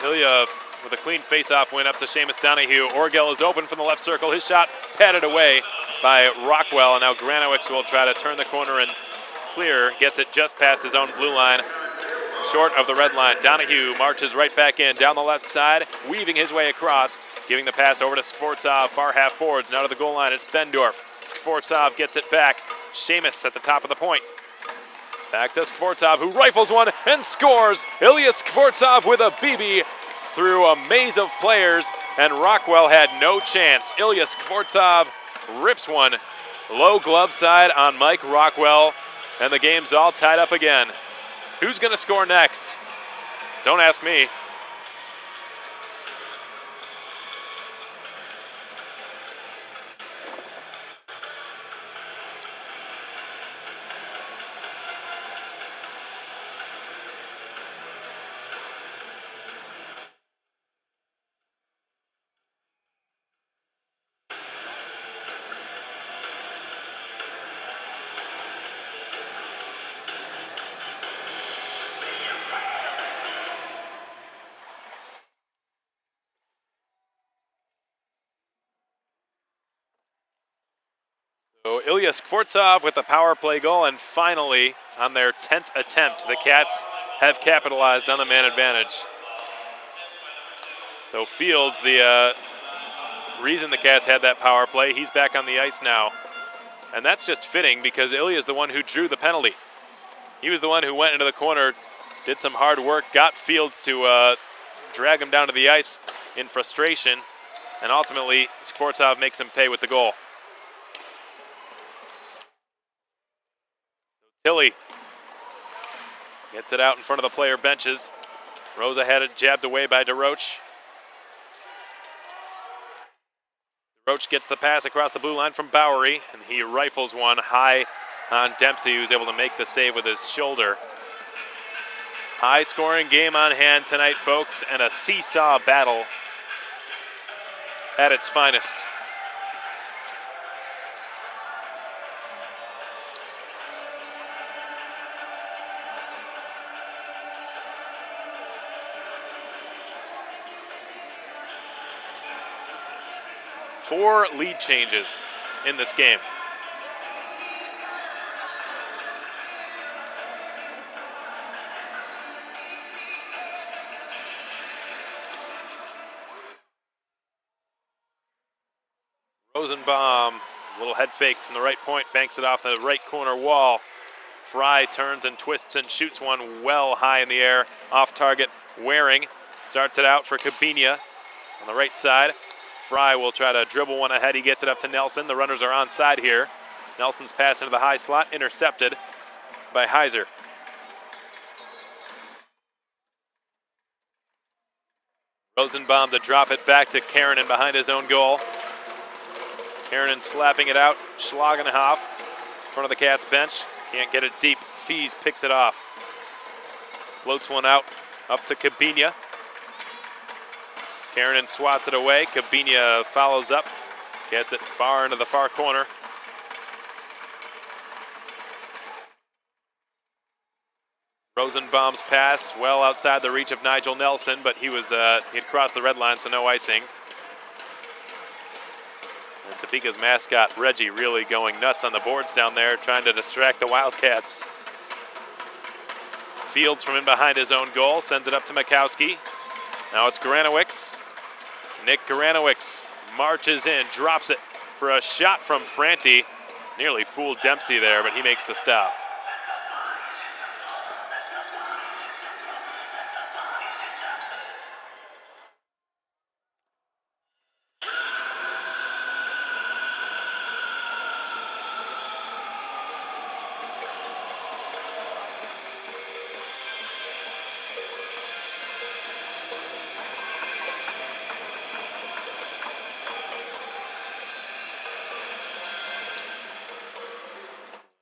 Ilya with a clean face-off win up to Seamus Donahue. Orgel is open from the left circle. His shot patted away by Rockwell, and now Granowicz will try to turn the corner and clear. Gets it just past his own blue line, short of the red line. Donahue marches right back in, down the left side, weaving his way across, giving the pass over to Skvortsov, far half boards. Now to the goal line, it's Bendorf. Skvortsov gets it back. Seamus at the top of the point. Back to Skvortsov, who rifles one and scores. Ilya Skvortsov with a BB through a maze of players, and Rockwell had no chance. Ilya Skvortsov rips one low glove side on Mike Rockwell, and the game's all tied up again. Who's going to score next? Don't ask me. So Ilya Skvortsov with the power play goal, and finally, on their 10th attempt, the Cats have capitalized on the man advantage. So Fields, the reason the Cats had that power play, he's back on the ice now. And that's just fitting because Ilya is the one who drew the penalty. He was the one who went into the corner, did some hard work, got Fields to drag him down to the ice in frustration, and ultimately Skvortsov makes him pay with the goal. Tilly gets it out in front of the player benches. Rosa had it jabbed away by DeRoche. DeRoche gets the pass across the blue line from Bowery, and he rifles one high on Dempsey, who's able to make the save with his shoulder. High-scoring game on hand tonight, folks, and a seesaw battle at its finest. Four lead changes in this game. Rosenbaum, a little head fake from the right point, banks it off the right corner wall. Fry turns and twists and shoots one well high in the air, off target. Waring starts it out for Cabinia on the right side. Fry will try to dribble one ahead. He gets it up to Nelson. The runners are onside here. Nelson's pass into the high slot, intercepted by Heiser. Rosenbaum to drop it back to Karanen behind his own goal. Karanen slapping it out. Schlagenhoff in front of the Cats bench. Can't get it deep. Fees picks it off. Floats one out up to Cabinia. Karanen swats it away. Cabinia follows up. Gets it far into the far corner. Rosenbaum's pass well outside the reach of Nigel Nelson, but he had crossed the red line, so no icing. And Topeka's mascot, Reggie, really going nuts on the boards down there, trying to distract the Wildcats. Fields from in behind his own goal, sends it up to Mikowski. Now it's Garanowicz. Nick Garanowicz marches in, drops it for a shot from Franti. Nearly fooled Dempsey there, but he makes the stop.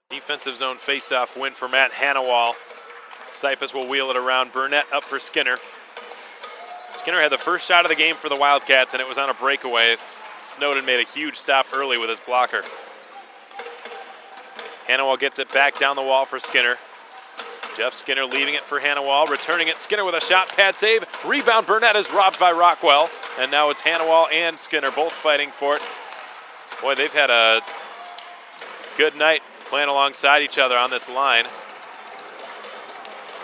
Defensive zone faceoff win for Matt Hannawall. Cypus will wheel it around. Burnett up for Skinner. Skinner had the first shot of the game for the Wildcats, and it was on a breakaway. Snowden made a huge stop early with his blocker. Hannawall gets it back down the wall for Skinner. Jeff Skinner leaving it for Hannawall, returning it. Skinner with a shot, pad save. Rebound, Burnett is robbed by Rockwell. And now it's Hannawall and Skinner both fighting for it. Boy, they've had a good night playing alongside each other on this line.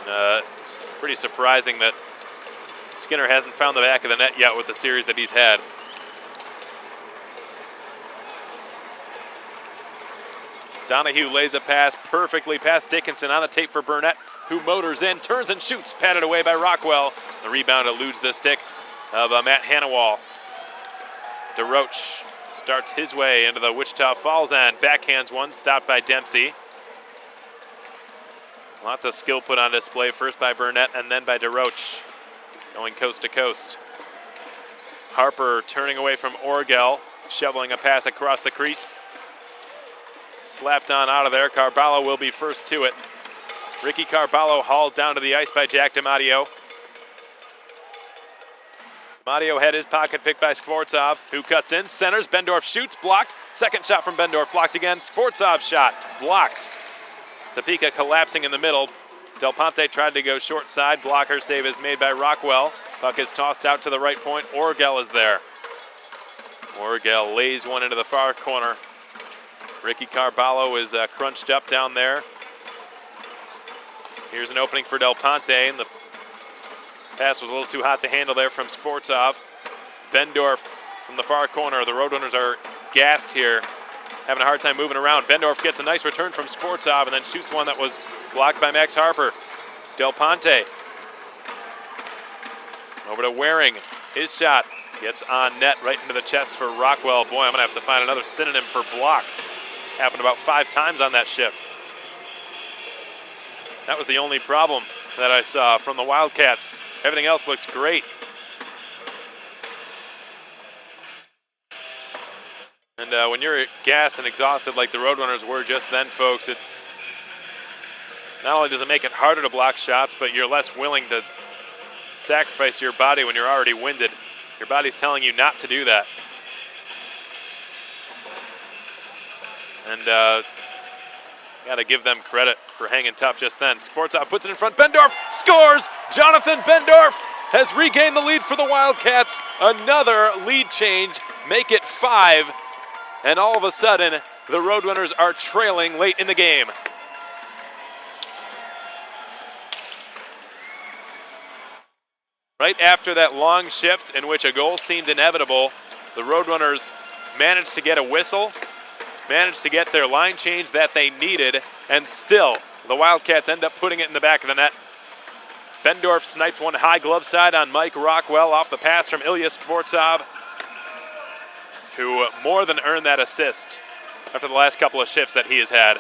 It's pretty surprising that Skinner hasn't found the back of the net yet with the series that he's had. Donahue lays a pass perfectly past Dickinson on the tape for Burnett, who motors in, turns and shoots, patted away by Rockwell. The rebound eludes the stick of Matt Hannawall. DeRoche starts his way into the Wichita Falls end. Backhands one, stopped by Dempsey. Lots of skill put on display, first by Burnett and then by DeRoche, going coast to coast. Harper turning away from Orgel, shoveling a pass across the crease. Slapped on out of there. Carballo will be first to it. Ricky Carballo hauled down to the ice by Jack DiMatteo. DiMatteo had his pocket picked by Skvortsov, who cuts in, centers, Bendorf shoots, blocked. Second shot from Bendorf, blocked again. Skvortsov's shot, blocked. Topeka collapsing in the middle. Del Ponte tried to go short side. Blocker save is made by Rockwell. Puck is tossed out to the right point. Orgel is there. Orgel lays one into the far corner. Ricky Carballo is crunched up down there. Here's an opening for Del Ponte, and the pass was a little too hot to handle there from Skvortsov. Bendorf from the far corner. The RoadRunners are gassed here, having a hard time moving around. Bendorf gets a nice return from Skvortsov and then shoots one that was blocked by Max Harper. Del Ponte over to Waring. His shot gets on net right into the chest for Rockwell. Boy, I'm going to have to find another synonym for blocked. Happened about 5 times on that shift. That was the only problem that I saw from the Wildcats. Everything else looked great. And when you're gassed and exhausted like the RoadRunners were just then, folks, Not only does it make it harder to block shots, but you're less willing to sacrifice your body when you're already winded. Your body's telling you not to do that. And got to give them credit for hanging tough just then. Skvortsov puts it in front. Bendorf scores! Jonathan Bendorf has regained the lead for the Wildcats. Another lead change, make it 5. And all of a sudden, the RoadRunners are trailing late in the game. Right after that long shift in which a goal seemed inevitable, the RoadRunners managed to get a whistle, managed to get their line change that they needed, and still the Wildcats end up putting it in the back of the net. Bendorf sniped one high glove side on Mike Rockwell off the pass from Ilya Skvortsov, who more than earned that assist after the last couple of shifts that he has had.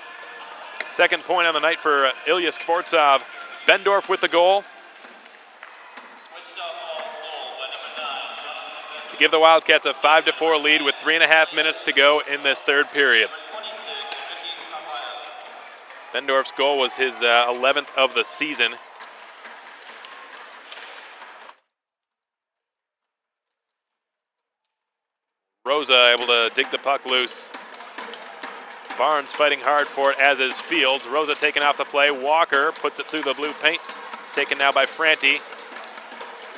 Second point on the night for Ilya Skvortsov. Bendorf with the goal to give the Wildcats a 5-4 lead with 3.5 minutes to go in this third period. Bendorf's goal was his 11th of the season. Rosa able to dig the puck loose. Barnes fighting hard for it, as is Fields. Rosa taken off the play. Walker puts it through the blue paint. Taken now by Franti.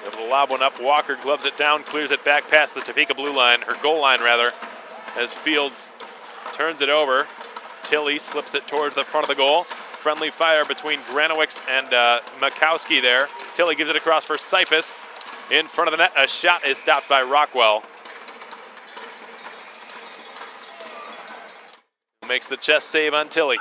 Able to lob one up. Walker gloves it down, clears it back past the Topeka blue line, or goal line rather, as Fields turns it over. Tilly slips it towards the front of the goal. Friendly fire between Granowicz and Makowski there. Tilly gives it across for Sipus. In front of the net, a shot is stopped by Rockwell. Makes the chest save on Tilly.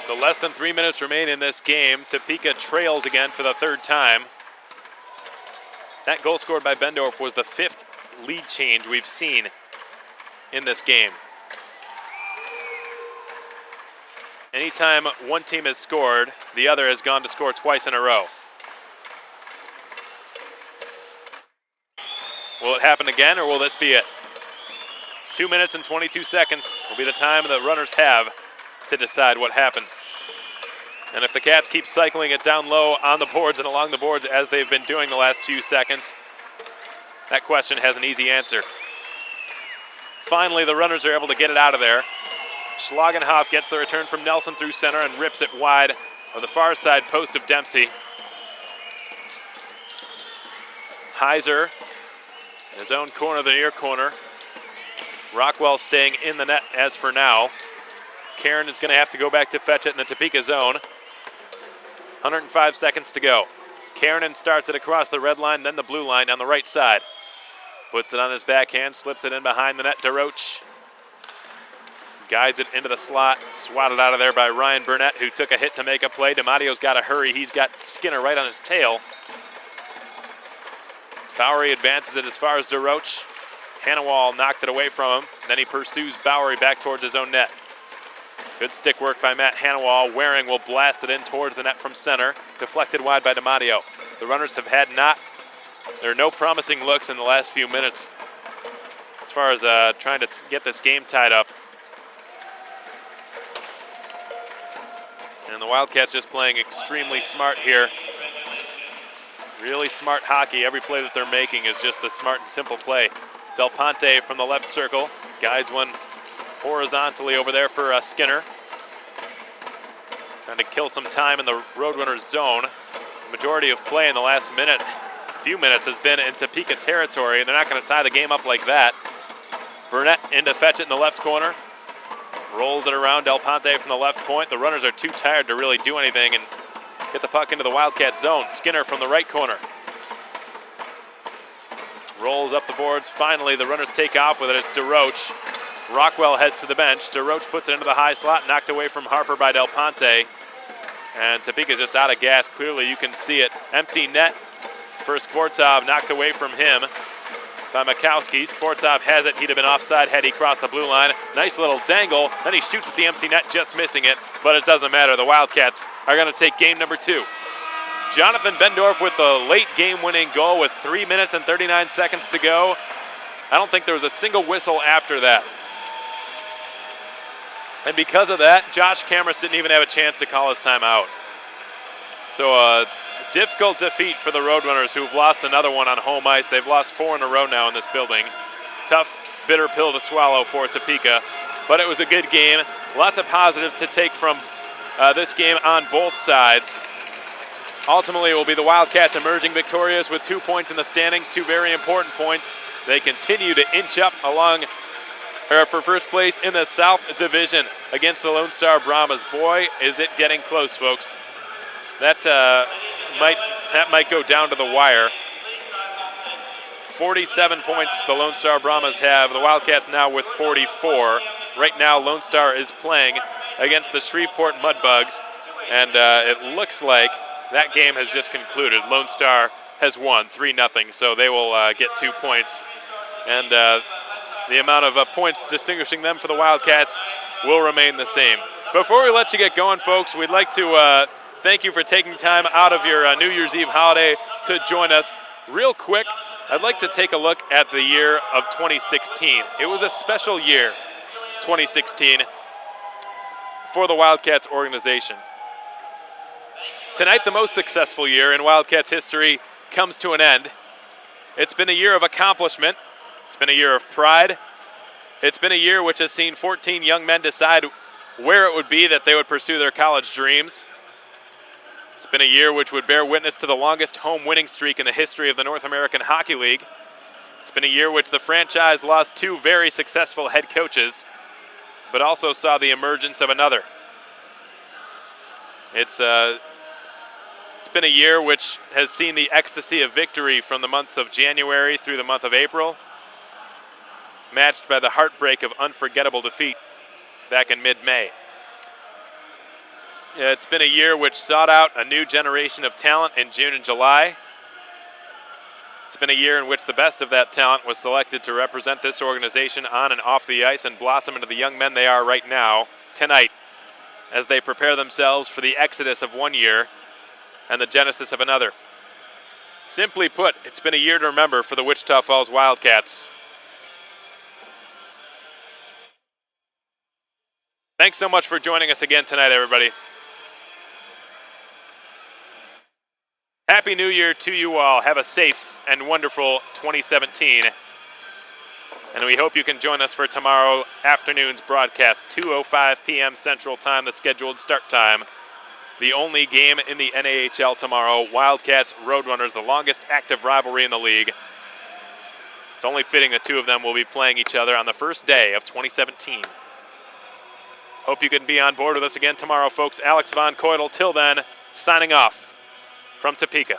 So less than 3 minutes remain in this game. Topeka trails again for the third time. That goal scored by Bendorf was the 5th lead change we've seen in this game. Anytime one team has scored, the other has gone to score twice in a row. Will it happen again, or will this be it? 2 minutes and 22 seconds will be the time the runners have to decide what happens. And if the Cats keep cycling it down low on the boards and along the boards as they've been doing the last few seconds, that question has an easy answer. Finally, the runners are able to get it out of there. Schlagenhoff gets the return from Nelson through center and rips it wide of the far side post of Dempsey. Heiser in his own corner, the near corner. Rockwell staying in the net as for now. Karen is going to have to go back to fetch it in the Topeka zone. 105 seconds to go. Karen starts it across the red line, then the blue line on the right side. Puts it on his backhand, slips it in behind the net. DeRoche guides it into the slot, swatted out of there by Ryan Burnett, who took a hit to make a play. DiMattio's got to hurry. He's got Skinner right on his tail. Bowery advances it as far as DeRoche. Hannawall knocked it away from him. Then he pursues Bowery back towards his own net. Good stick work by Matt Hannawall. Waring will blast it in towards the net from center. Deflected wide by DiMattio. The runners have had there are no promising looks in the last few minutes as far as trying to get this game tied up. And the Wildcats just playing extremely smart here. Really smart hockey. Every play that they're making is just the smart and simple play. Del Ponte from the left circle guides one horizontally over there for Skinner. Trying to kill some time in the RoadRunners zone. The majority of play in the last few minutes has been in Topeka territory, and they're not going to tie the game up like that. Burnett in to fetch it in the left corner. Rolls it around Del Ponte from the left point. The runners are too tired to really do anything and get the puck into the Wildcat zone. Skinner from the right corner. Rolls up the boards. Finally, the runners take off with it. It's DeRoche. Rockwell heads to the bench. DeRoche puts it into the high slot, knocked away from Harper by Del Ponte. And Topeka's just out of gas. Clearly, you can see it. Empty net for Skvortsov, knocked away from him by Mikowski. Skvortsov has it. He'd have been offside had he crossed the blue line. Nice little dangle. Then he shoots at the empty net, just missing it. But it doesn't matter. The Wildcats are going to take game number 2. Jonathan Bendorf with the late game-winning goal with 3 minutes and 39 seconds to go. I don't think there was a single whistle after that. And because of that, Josh Cameras didn't even have a chance to call his timeout. So a difficult defeat for the RoadRunners, who've lost another one on home ice. They've lost 4 in a row now in this building. Tough, bitter pill to swallow for Topeka, but it was a good game. Lots of positives to take from this game on both sides. Ultimately, it will be the Wildcats emerging victorious with 2 points in the standings, 2 very important points. They continue to inch up along for first place in the South Division against the Lone Star Brahmas. Boy, is it getting close, folks. That might go down to the wire. 47 points the Lone Star Brahmas have. The Wildcats now with 44. Right now, Lone Star is playing against the Shreveport Mudbugs, and it looks like that game has just concluded. Lone Star has won 3-0, so they will get 2 points. And the amount of points distinguishing them for the Wildcats will remain the same. Before we let you get going, folks, we'd like to thank you for taking time out of your New Year's Eve holiday to join us. Real quick, I'd like to take a look at the year of 2016. It was a special year, 2016, for the Wildcats organization. Tonight, the most successful year in Wildcats history comes to an end. It's been a year of accomplishment. It's been a year of pride. It's been a year which has seen 14 young men decide where it would be that they would pursue their college dreams. It's been a year which would bear witness to the longest home winning streak in the history of the North American Hockey League. It's been a year which the franchise lost 2 very successful head coaches, but also saw the emergence of another. It's been a year which has seen the ecstasy of victory from the months of January through the month of April, matched by the heartbreak of unforgettable defeat back in mid-May. It's been a year which sought out a new generation of talent in June and July. It's been a year in which the best of that talent was selected to represent this organization on and off the ice and blossom into the young men they are right now, tonight, as they prepare themselves for the exodus of one year and the genesis of another. Simply put, it's been a year to remember for the Wichita Falls Wildcats. Thanks so much for joining us again tonight, everybody. Happy New Year to you all. Have a safe and wonderful 2017. And we hope you can join us for tomorrow afternoon's broadcast, 2:05 p.m. Central Time, the scheduled start time. The only game in the NAHL tomorrow, Wildcats RoadRunners, the longest active rivalry in the league. It's only fitting the two of them will be playing each other on the first day of 2017. Hope you can be on board with us again tomorrow, folks. Alex Von Coydel, till then, signing off from Topeka.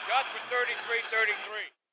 Shots for 33-33.